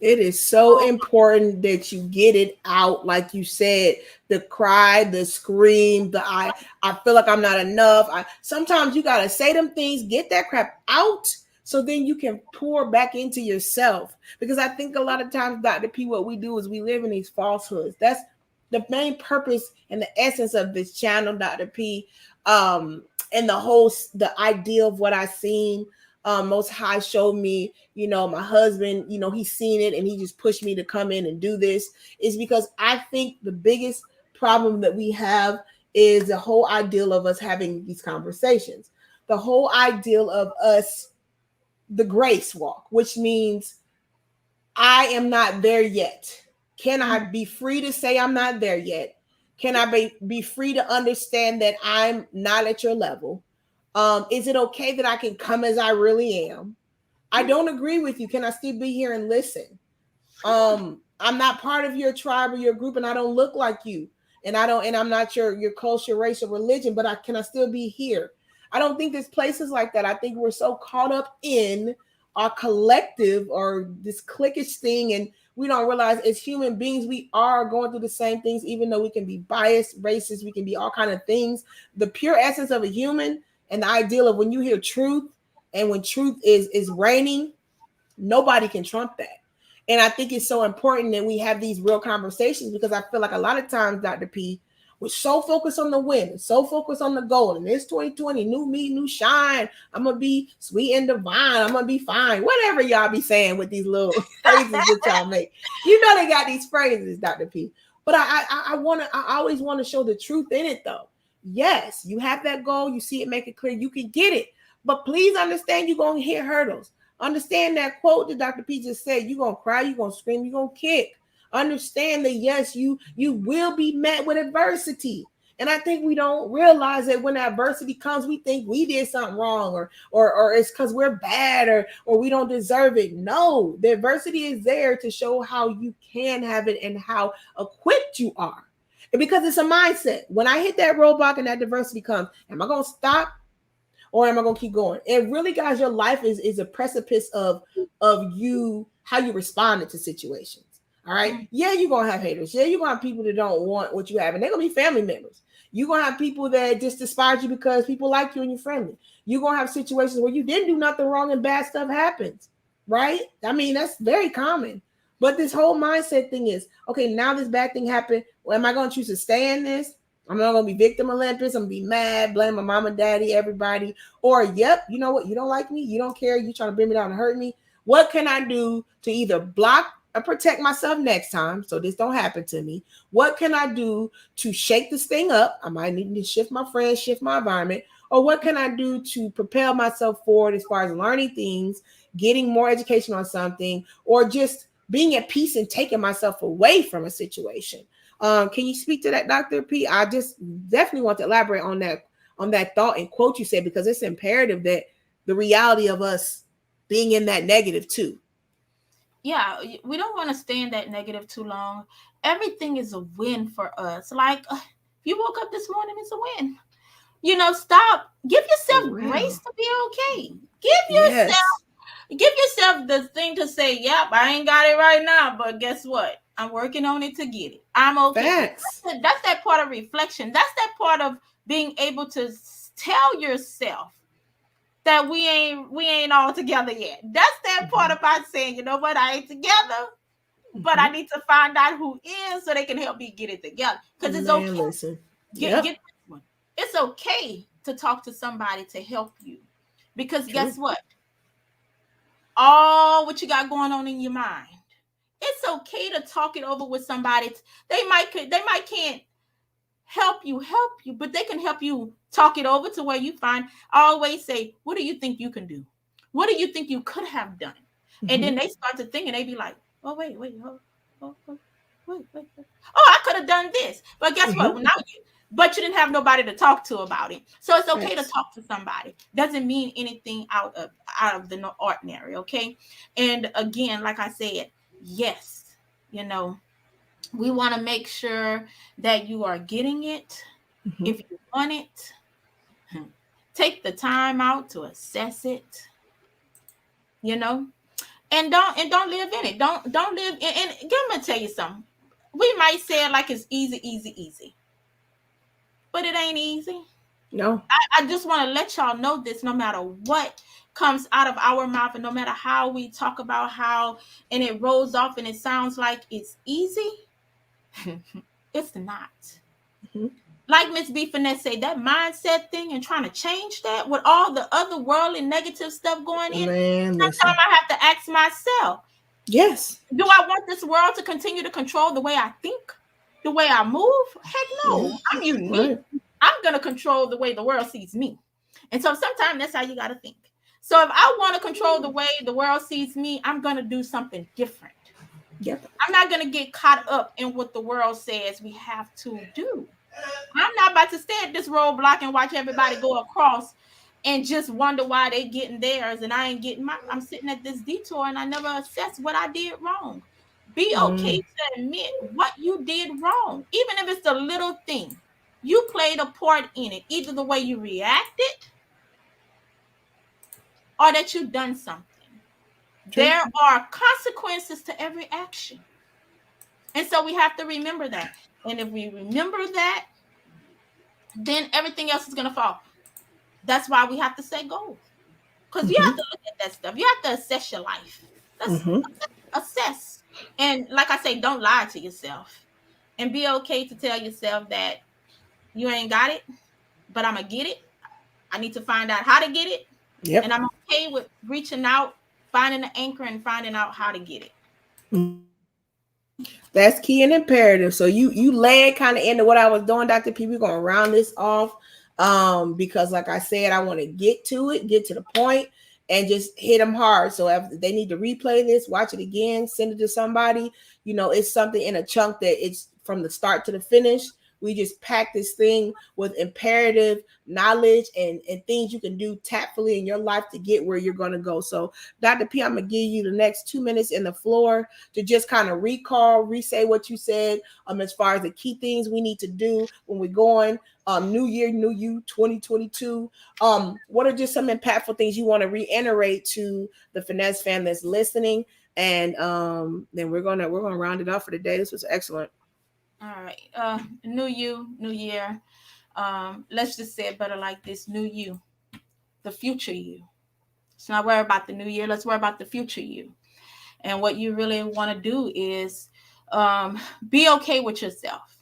It is so important that you get it out, like you said, the cry, the scream, I feel like I'm not enough. Sometimes you gotta say them things, get that crap out, so then you can pour back into yourself. Because I think a lot of times, Dr. P, what we do is we live in these falsehoods. That's the main purpose and the essence of this channel, Dr. P. And the idea of what I seen. Most High showed me, my husband, he's seen it and he just pushed me to come in and do this, is because I think the biggest problem that we have is the whole ideal of us having these conversations, the whole ideal of us, the grace walk, which means I am not there yet. Can I be free to say I'm not there yet? Can I be free to understand that I'm not at your level? Is it okay that I can come as I really am? I don't agree with you. Can I still be here and listen? I'm not part of your tribe or your group, and I don't look like you. And I'm not your culture, race, or religion, but can I still be here? I don't think there's places like that. I think we're so caught up in our collective or this cliquish thing, and we don't realize as human beings, we are going through the same things, even though we can be biased, racist, we can be all kind of things. The pure essence of a human and the ideal of when you hear truth and when truth is reigning, nobody can trump that. And I think it's so important that we have these real conversations, because I feel like a lot of times, Dr. P, we're so focused on the win, so focused on the goal. And it's 2020, new me, new shine. I'm going to be sweet and divine. I'm going to be fine. Whatever y'all be saying with these little phrases that y'all make. They got these phrases, Dr. P. But I always want to show the truth in it, though. Yes, you have that goal. You see it, make it clear. You can get it. But please understand you're going to hit hurdles. Understand that quote that Dr. P just said. You're going to cry, you're going to scream, you're going to kick. Understand that, yes, you will be met with adversity. And I think we don't realize that when adversity comes, we think we did something wrong, or it's because we're bad, or we don't deserve it. No, the adversity is there to show how you can have it and how equipped you are. And because it's a mindset. When I hit that roadblock and that adversity comes, am I going to stop or am I going to keep going? And really, guys, your life is a precipice of you, how you responded to situations. All right. Yeah, you're going to have haters. Yeah, you're going to have people that don't want what you have. And they're going to be family members. You're going to have people that just despise you because people like you and you're friendly. You're going to have situations where you didn't do nothing wrong and bad stuff happens. Right? I mean, that's very common. But this whole mindset thing is, okay, now this bad thing happened. Well, am I going to choose to stay in this? I'm not going to be victim Olympus. I'm going to be mad, blame my mama, daddy, everybody. Or, yep, you know what? You don't like me. You don't care. You trying to bring me down and hurt me. What can I do to either block or protect myself next time so this don't happen to me? What can I do to shake this thing up? I might need to shift my friends, shift my environment. Or what can I do to propel myself forward as far as learning things, getting more education on something, or just being at peace and taking myself away from a situation? Can you speak to that, Dr. P? I just definitely want to elaborate on that thought and quote you said, because it's imperative that the reality of us being in that negative too. Yeah, we don't want to stay in that negative too long. Everything is a win for us. Like, if you woke up this morning, it's a win. Stop. Give For yourself real. grace to be okay. Yes. Give yourself the thing to say, yep, I ain't got it right now, but guess what? I'm working on it to get it. I'm okay. Facts. That's that part of reflection. That's that part of being able to tell yourself that we ain't all together yet. That's that part about saying, you know what, I ain't together, but I need to find out who is so they can help me get it together. Because it's Man, okay. listen. Get Yep. this one. It's okay to talk to somebody to help you. Because True. guess what? All what you got going on in your mind. It's okay to talk it over with somebody. They might can't help you, but they can help you talk it over to where you find. I always say, what do you think you can do? What do you think you could have done? And then they start to think and they be like, oh, wait, wait. Oh, I could have done this. But guess what? Well, but you didn't have nobody to talk to about it. So it's okay to Facts. talk to somebody. Doesn't mean anything out of the ordinary, okay? And again, like I said, yes, you know, we want to make sure that you are getting it. If you want it, take the time out to assess it, you know, and don't live in it. Don't live in. And let me tell you something. We might say it like it's easy, but it ain't easy. No. I just want to let y'all know this. No matter what comes out of our mouth, and no matter how we talk about how, and it rolls off, and it sounds like it's easy, it's not. Like Miss B Finesse say, that mindset thing and trying to change that with all the other worldly negative stuff going in, Man, sometimes listen. I have to ask myself, Yes. do I want this world to continue to control the way I think, the way I move? Heck Yeah. no. I'm unique. Right. I'm going to control the way the world sees me. And so sometimes that's how you got to think. So if I want to control the way the world sees me, I'm going to do something different. Yep. I'm not going to get caught up in what the world says we have to do. I'm not about to stay at this roadblock and watch everybody go across and just wonder why they getting theirs and I ain't getting mine. I'm sitting at this detour and I never assess what I did wrong. Be okay to admit what you did wrong, even if it's a little thing. You played a part in it, either the way you reacted or that you done something. True. There are consequences to every action. And so we have to remember that. And if we remember that, then everything else is going to fall. That's why we have to set goals. Because you have to look at that stuff. You have to assess your life. That's assess. And like I say, don't lie to yourself. And be okay to tell yourself that you ain't got it, but I'm going to get it. I need to find out how to get it. And Yep. I'm okay with reaching out, finding the anchor, and finding out how to get it. That's key and imperative. So you led kind of into what I was doing, Dr. P. We're gonna round this off. Because like I said, I want to get to it, get to the point, and just hit them hard. So if they need to replay this, watch it again, send it to somebody. It's something in a chunk that it's from the start to the finish. We just pack this thing with imperative knowledge and things you can do tactfully in your life to get where you're going to go. So, Dr. P, I'm going to give you the next 2 minutes in the floor to just kind of recall, re-say what you said as far as the key things we need to do when we're going. New year, new you, 2022. What are just some impactful things you want to reiterate to the Finesse fan that's listening? And then we're gonna round it off for the day. This was excellent. All right. New you, new year. Let's just say it better like this: new you, the future you. Let's not worry about the new year. Let's worry about the future you. And what you really want to do is be okay with yourself.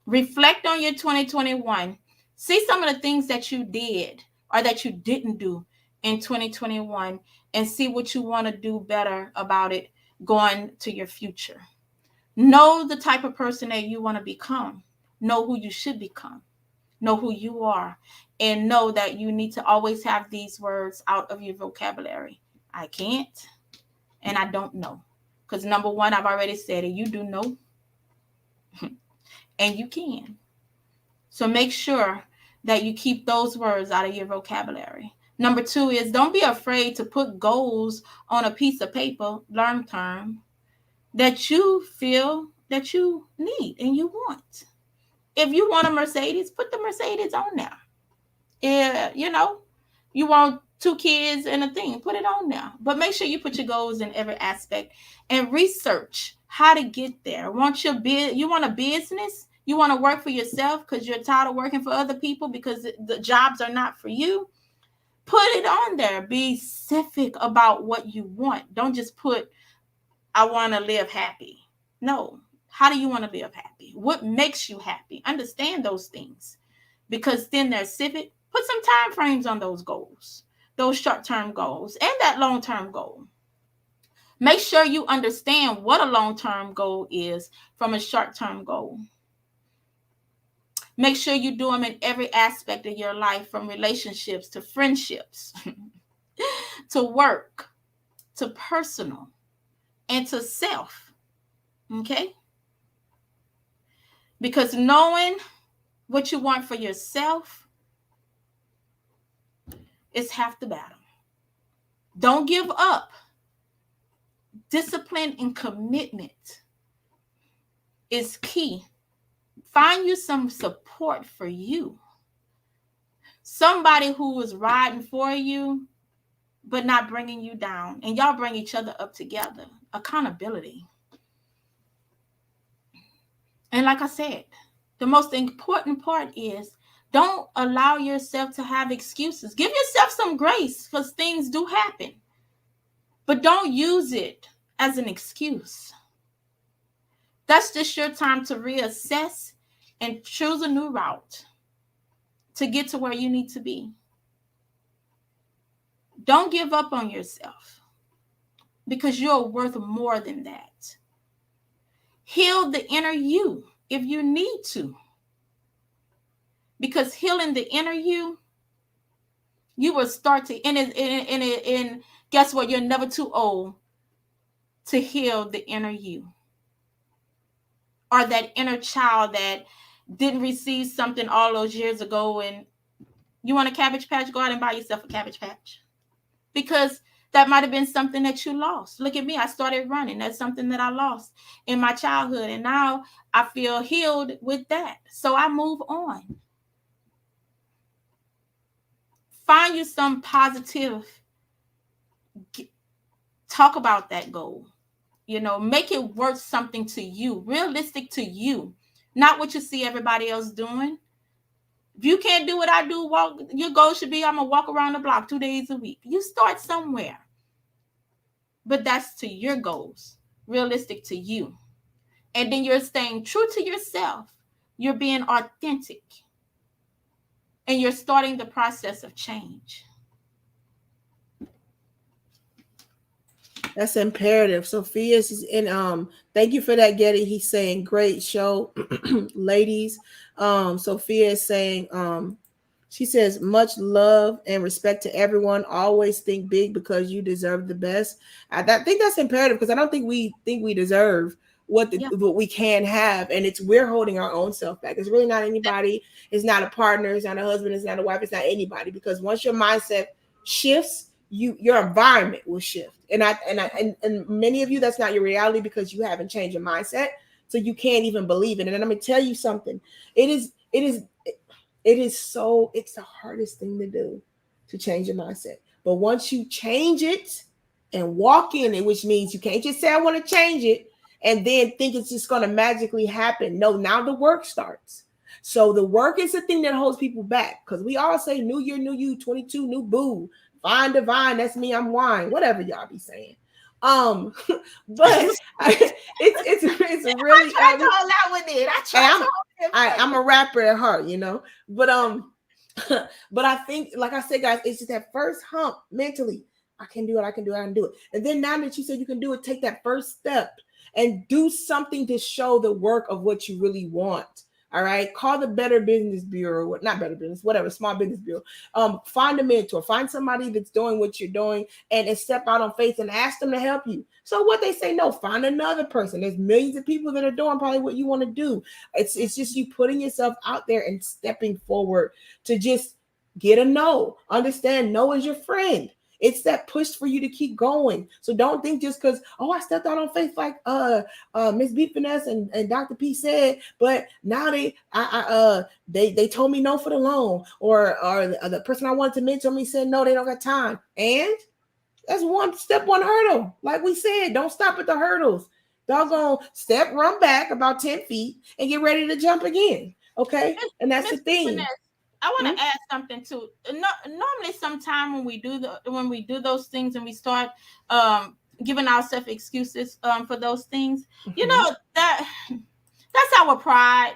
Reflect on your 2021. See some of the things that you did or that you didn't do in 2021 and see what you want to do better about it going to your future. Know the type of person that you want to become. Know who you should become. Know who you are. And know that you need to always have these words out of your vocabulary. I can't and I don't know. Because number one, I've already said it. You do know and you can. So make sure that you keep those words out of your vocabulary. Number two is don't be afraid to put goals on a piece of paper, long term, that you feel that you need and you want. If you want a Mercedes, put the Mercedes on there. Yeah, you want 2 kids and a thing, put it on there. But make sure you put your goals in every aspect and research how to get there. You want a business? You want to work for yourself because you're tired of working for other people because the jobs are not for you? Put it on there. Be specific about what you want. Don't just put, I want to live happy. No. How do you want to live happy? What makes you happy? Understand those things because then they're civic. Put some time frames on those goals, those short-term goals and that long-term goal. Make sure you understand what a long-term goal is from a short-term goal. Make sure you do them in every aspect of your life, from relationships to friendships, to work, to personal, and to self. Okay? Because knowing what you want for yourself is half the battle. Don't give up. Discipline and commitment is key. Find you some support for you. Somebody who is riding for you, but not bringing you down. And y'all bring each other up together. Accountability. And like I said, the most important part is don't allow yourself to have excuses. Give yourself some grace because things do happen. But don't use it as an excuse. That's just your time to reassess and choose a new route to get to where you need to be. Don't give up on yourself because you're worth more than that. Heal the inner you if you need to. Because healing the inner you will start to, and guess what? You're never too old to heal the inner you. Or that inner child that didn't receive something all those years ago, and you want a Cabbage Patch, go out and buy yourself a Cabbage Patch. Because that might have been something that you lost. Look at me. I started running. That's something that I lost in my childhood. And now I feel healed with that. So I move on. Find you some positive. Talk about that goal. Make it worth something to you. Realistic to you. Not what you see everybody else doing. If you can't do what I do, your goal should be, I'm going to walk around the block 2 days a week. You start somewhere. But that's to your goals, realistic to you. And then you're staying true to yourself. You're being authentic. And you're starting the process of change. That's imperative. Sophia's is in thank you for that, Getty. He's saying great show, ladies. Sophia is saying she says much love and respect to everyone. Always think big because you deserve the best. I think that's imperative because I don't think we deserve Yeah. what we can have, and it's we're holding our own self back. It's really not anybody. It's not a partner. It's not a husband. It's not a wife. It's not anybody. Because once your mindset shifts, your environment will shift. And many of you, that's not your reality because you haven't changed your mindset, so you can't even believe it. And I'm gonna tell you something. It's the hardest thing to do, to change your mindset. But once you change it and walk in it, which means you can't just say I want to change it and then think it's just going to magically happen. No, now the work starts. So the work is the thing that holds people back, because we all say new year, new you, 22, new boo, fine divine, that's me, I'm wine, whatever y'all be saying. But it's really I tried to hold out with it. I tried to hold it. I'm a rapper at heart, but but I think, like I said, guys, it's just that first hump mentally. I can do it. I can do it. I can do it. And then now that you said you can do it, take that first step and do something to show the work of what you really want. All right. Call the Better Business Bureau, not Better Business, whatever, Small Business Bureau. Find a mentor, find somebody that's doing what you're doing, and step out on faith and ask them to help you. So what they say, no, find another person. There's millions of people that are doing probably what you want to do. It's just you putting yourself out there and stepping forward to just get a no. Understand, no is your friend. It's that push for you to keep going. So don't think just because, oh, I stepped out on faith like Miss B Finesse and Dr. P said, but now they told me no for the loan, or the person I wanted to mentor me said no, they don't got time. And that's one step, one hurdle. Like we said, don't stop at the hurdles. Doggone step, run back about 10 feet and get ready to jump again. Okay. And that's the thing. Finesse, I want to add something too. Normally, sometime when we do those things and we start giving ourselves excuses for those things, you know, that's our pride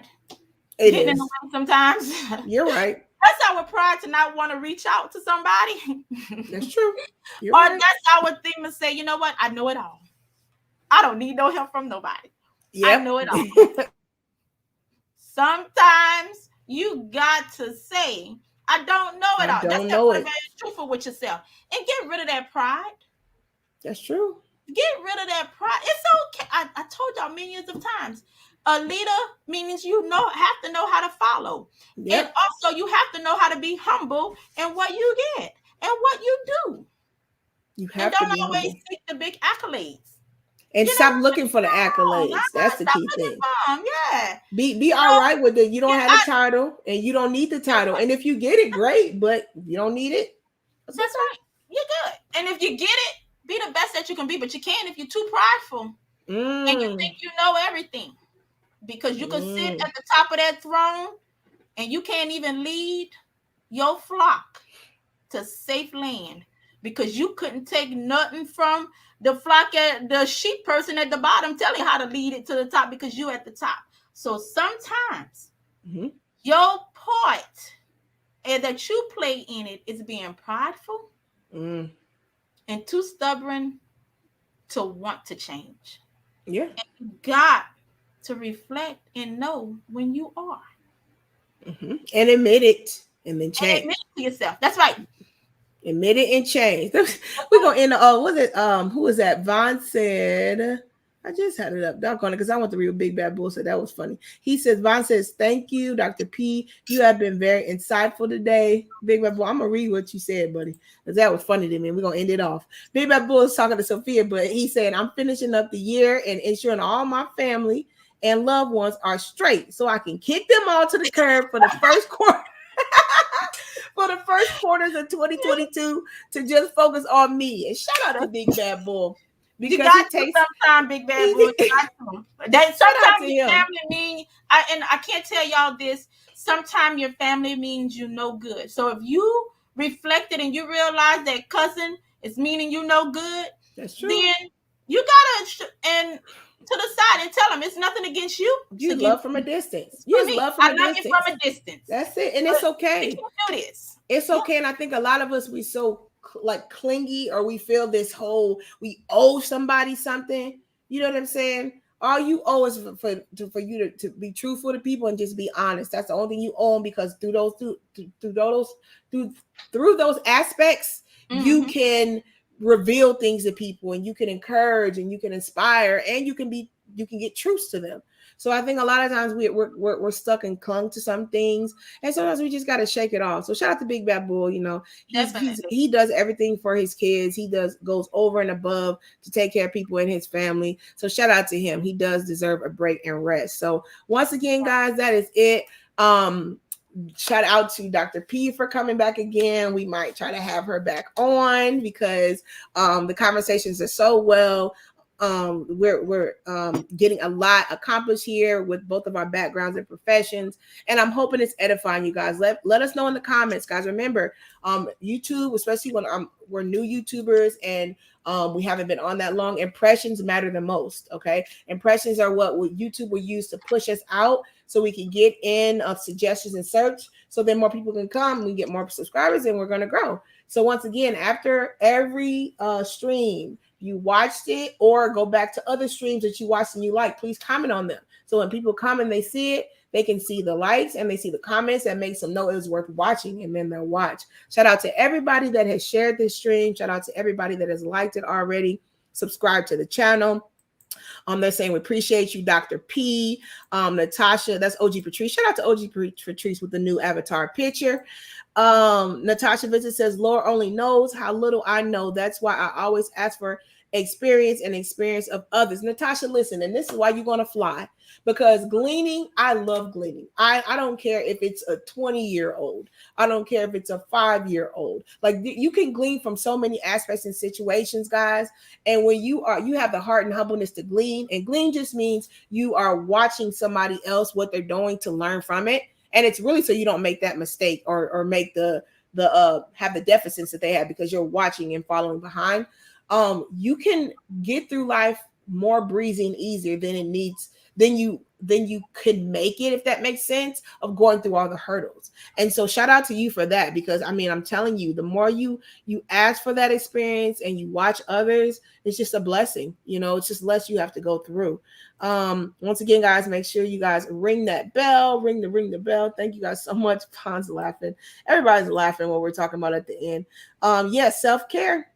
getting in the way sometimes. You're right. That's our pride to not want to reach out to somebody. That's true. Or right. That's our thing to say, you know what? I know it all. I don't need no help from nobody. Yep. I know it all. Sometimes you got to say, I don't know it all. That's very truthful with yourself. And get rid of that pride. That's true. Get rid of that pride. It's okay. I told y'all millions of times. A leader means you have to know how to follow. Yep. And also you have to know how to be humble in what you get and what you do. You have to be don't always humble. Seek the big accolades. And stop looking for the accolades. That's the key thing. Yeah. Be all right with it. You don't have the title, and you don't need the title. And if you get it, great. But you don't need it. That's right. You're good. And if you get it, be the best that you can be. But you can't if you're too prideful and you think you know everything. Because you can sit at the top of that throne and you can't even lead your flock to safe land because you couldn't take nothing from the flock, at the sheep person at the bottom telling you how to lead it to the top because you at the top. So sometimes your part that you play in it is being prideful and too stubborn to want to change. Yeah. And you got to reflect and know when you are. And admit it and then change. And admit it to yourself. That's right. Admit it and change. We're gonna end who was that? Vaughn said, I just had it up. Doggone it, because I want to read Big Bad Bull, so that was funny. He says, Vaughn says, thank you, Dr. P. You have been very insightful today. Big Bad Bull, I'm gonna read what you said, buddy, because that was funny to me. We're gonna end it off. Big Bad Bull is talking to Sophia, but he said, I'm finishing up the year and ensuring all my family and loved ones are straight, so I can kick them all to the curb for the first quarter. For the first quarters of 2022 to just focus on me. And shout out to Big Bad Bull. Because you got to sometimes, Big Bad Bull. That sometimes your family mean, I can't tell y'all this, sometimes your family means you no good. So if you reflected and you realize that cousin is meaning you no good, that's true. Then you gotta and to the side and tell them it's nothing against you. You love from a distance. You just love from a distance. I love you from a distance. That's it. And it's okay. You can do this. It's okay. And I think a lot of us, we so like clingy, or we feel this whole we owe somebody something. You know what I'm saying? All you owe is for you to be truthful to people and just be honest. That's the only thing you owe them, because through through those aspects, you Mm-hmm. can reveal things to people, and you can encourage, and you can inspire, and you can get truths to them. So I think a lot of times we're stuck and clung to some things, and sometimes we just got to shake it off. So shout out to Big Bad Bull. You know, Definitely. he does everything for his kids. He goes over and above to take care of people in his family. So shout out to him. He does deserve a break and rest. So once again, guys, that is it. Shout out to Dr. P for coming back again. We might try to have her back on, because the conversations are so well. We're getting a lot accomplished here with both of our backgrounds and professions, and I'm hoping it's edifying you guys. Let us know in the comments, guys. Remember, YouTube, especially when we're new YouTubers and we haven't been on that long, impressions matter the most. Okay, impressions are what YouTube will use to push us out, so we can get in suggestions and search, so then more people can come, we get more subscribers, and we're going to grow. So once again, after every stream you watched it, or go back to other streams that you watched and you like, please comment on them. So when people come and they see it, they can see the likes and they see the comments that makes them know it was worth watching, and then they'll watch. Shout out to everybody that has shared this stream. Shout out to everybody that has liked it already. Subscribe to the channel. They're saying we appreciate you, Dr. P. Natasha, that's OG Patrice. Shout out to OG Patrice with the new avatar picture. Natasha Vincent says, Lord only knows how little I know. That's why I always ask for experience and experience of others. Natasha, listen, and this is why you're going to fly, because gleaning, I love gleaning. I don't care if it's a 20-year-old. I don't care if it's a 5-year-old. Like, you can glean from so many aspects and situations, guys. And when you have the heart and humbleness to glean, and glean just means you are watching somebody else, what they're doing, to learn from it. And it's really so you don't make that mistake, or make the have the deficits that they have, because you're watching and following behind. You can get through life more breezy and easier than you could make it, if that makes sense, of going through all the hurdles. And so shout out to you for that, because I mean, I'm telling you, the more you ask for that experience and you watch others, it's just a blessing. You know, it's just less you have to go through. Once again, guys, make sure you guys ring that bell, ring the bell. Thank you guys so much. Pon's laughing. Everybody's laughing what we're talking about at the end. Self-care.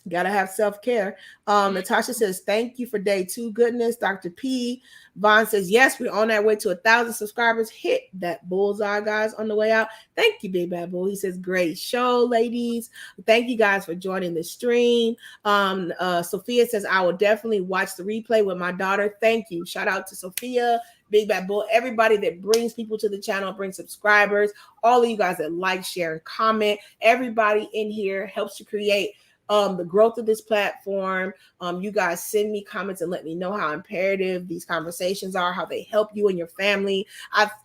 Gotta have self-care. Natasha says, thank you for day 2 goodness. Dr. P. Vaughn says, yes, we're on our way to 1,000 subscribers. Hit that bullseye, guys, on the way out. Thank you, Big Bad Bull. He says, great show, ladies. Thank you guys for joining the stream. Sophia says, I will definitely watch the replay with my daughter. Thank you. Shout out to Sophia, Big Bad Bull, everybody that brings people to the channel, brings subscribers, all of you guys that like, share, and comment. Everybody in here helps to create the growth of this platform. You guys send me comments and let me know how imperative these conversations are, how they help you and your family.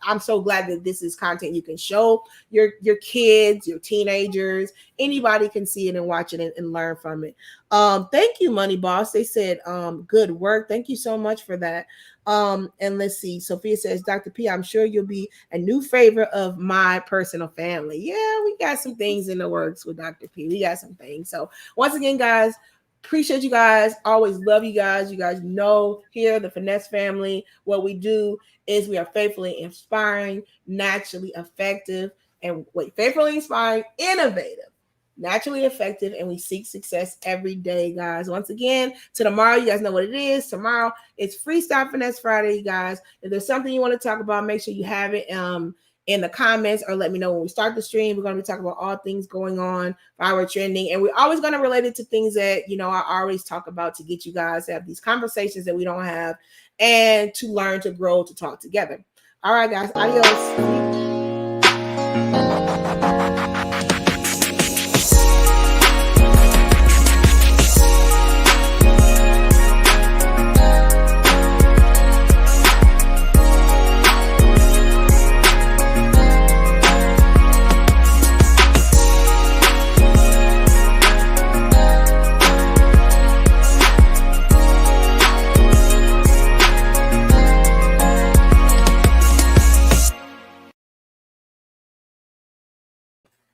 I'm so glad that this is content you can show your kids, your teenagers. Anybody can see it and watch it and learn from it. Thank you, Money Boss. They said good work. Thank you so much for that. And let's see. Sophia says, Dr. P, I'm sure you'll be a new favorite of my personal family. Yeah, we got some things in the works with Dr. P. We got some things. So once again, guys, appreciate you guys. Always love you guys. You guys know here, the Finesse family, what we do is we are faithfully inspiring, naturally effective, and faithfully inspiring, innovative, naturally effective, and we seek success every day, guys. Once again, to tomorrow, you guys know what it is. Tomorrow it's Freestyle Finesse Friday, you guys. If there's something you want to talk about, make sure you have it in the comments, or let me know when we start the stream. We're going to be talking about all things going on for our trending, and we're always going to relate it to things that, you know, I always talk about, to get you guys to have these conversations that we don't have, and to learn, to grow, to talk together. All right, guys, adios.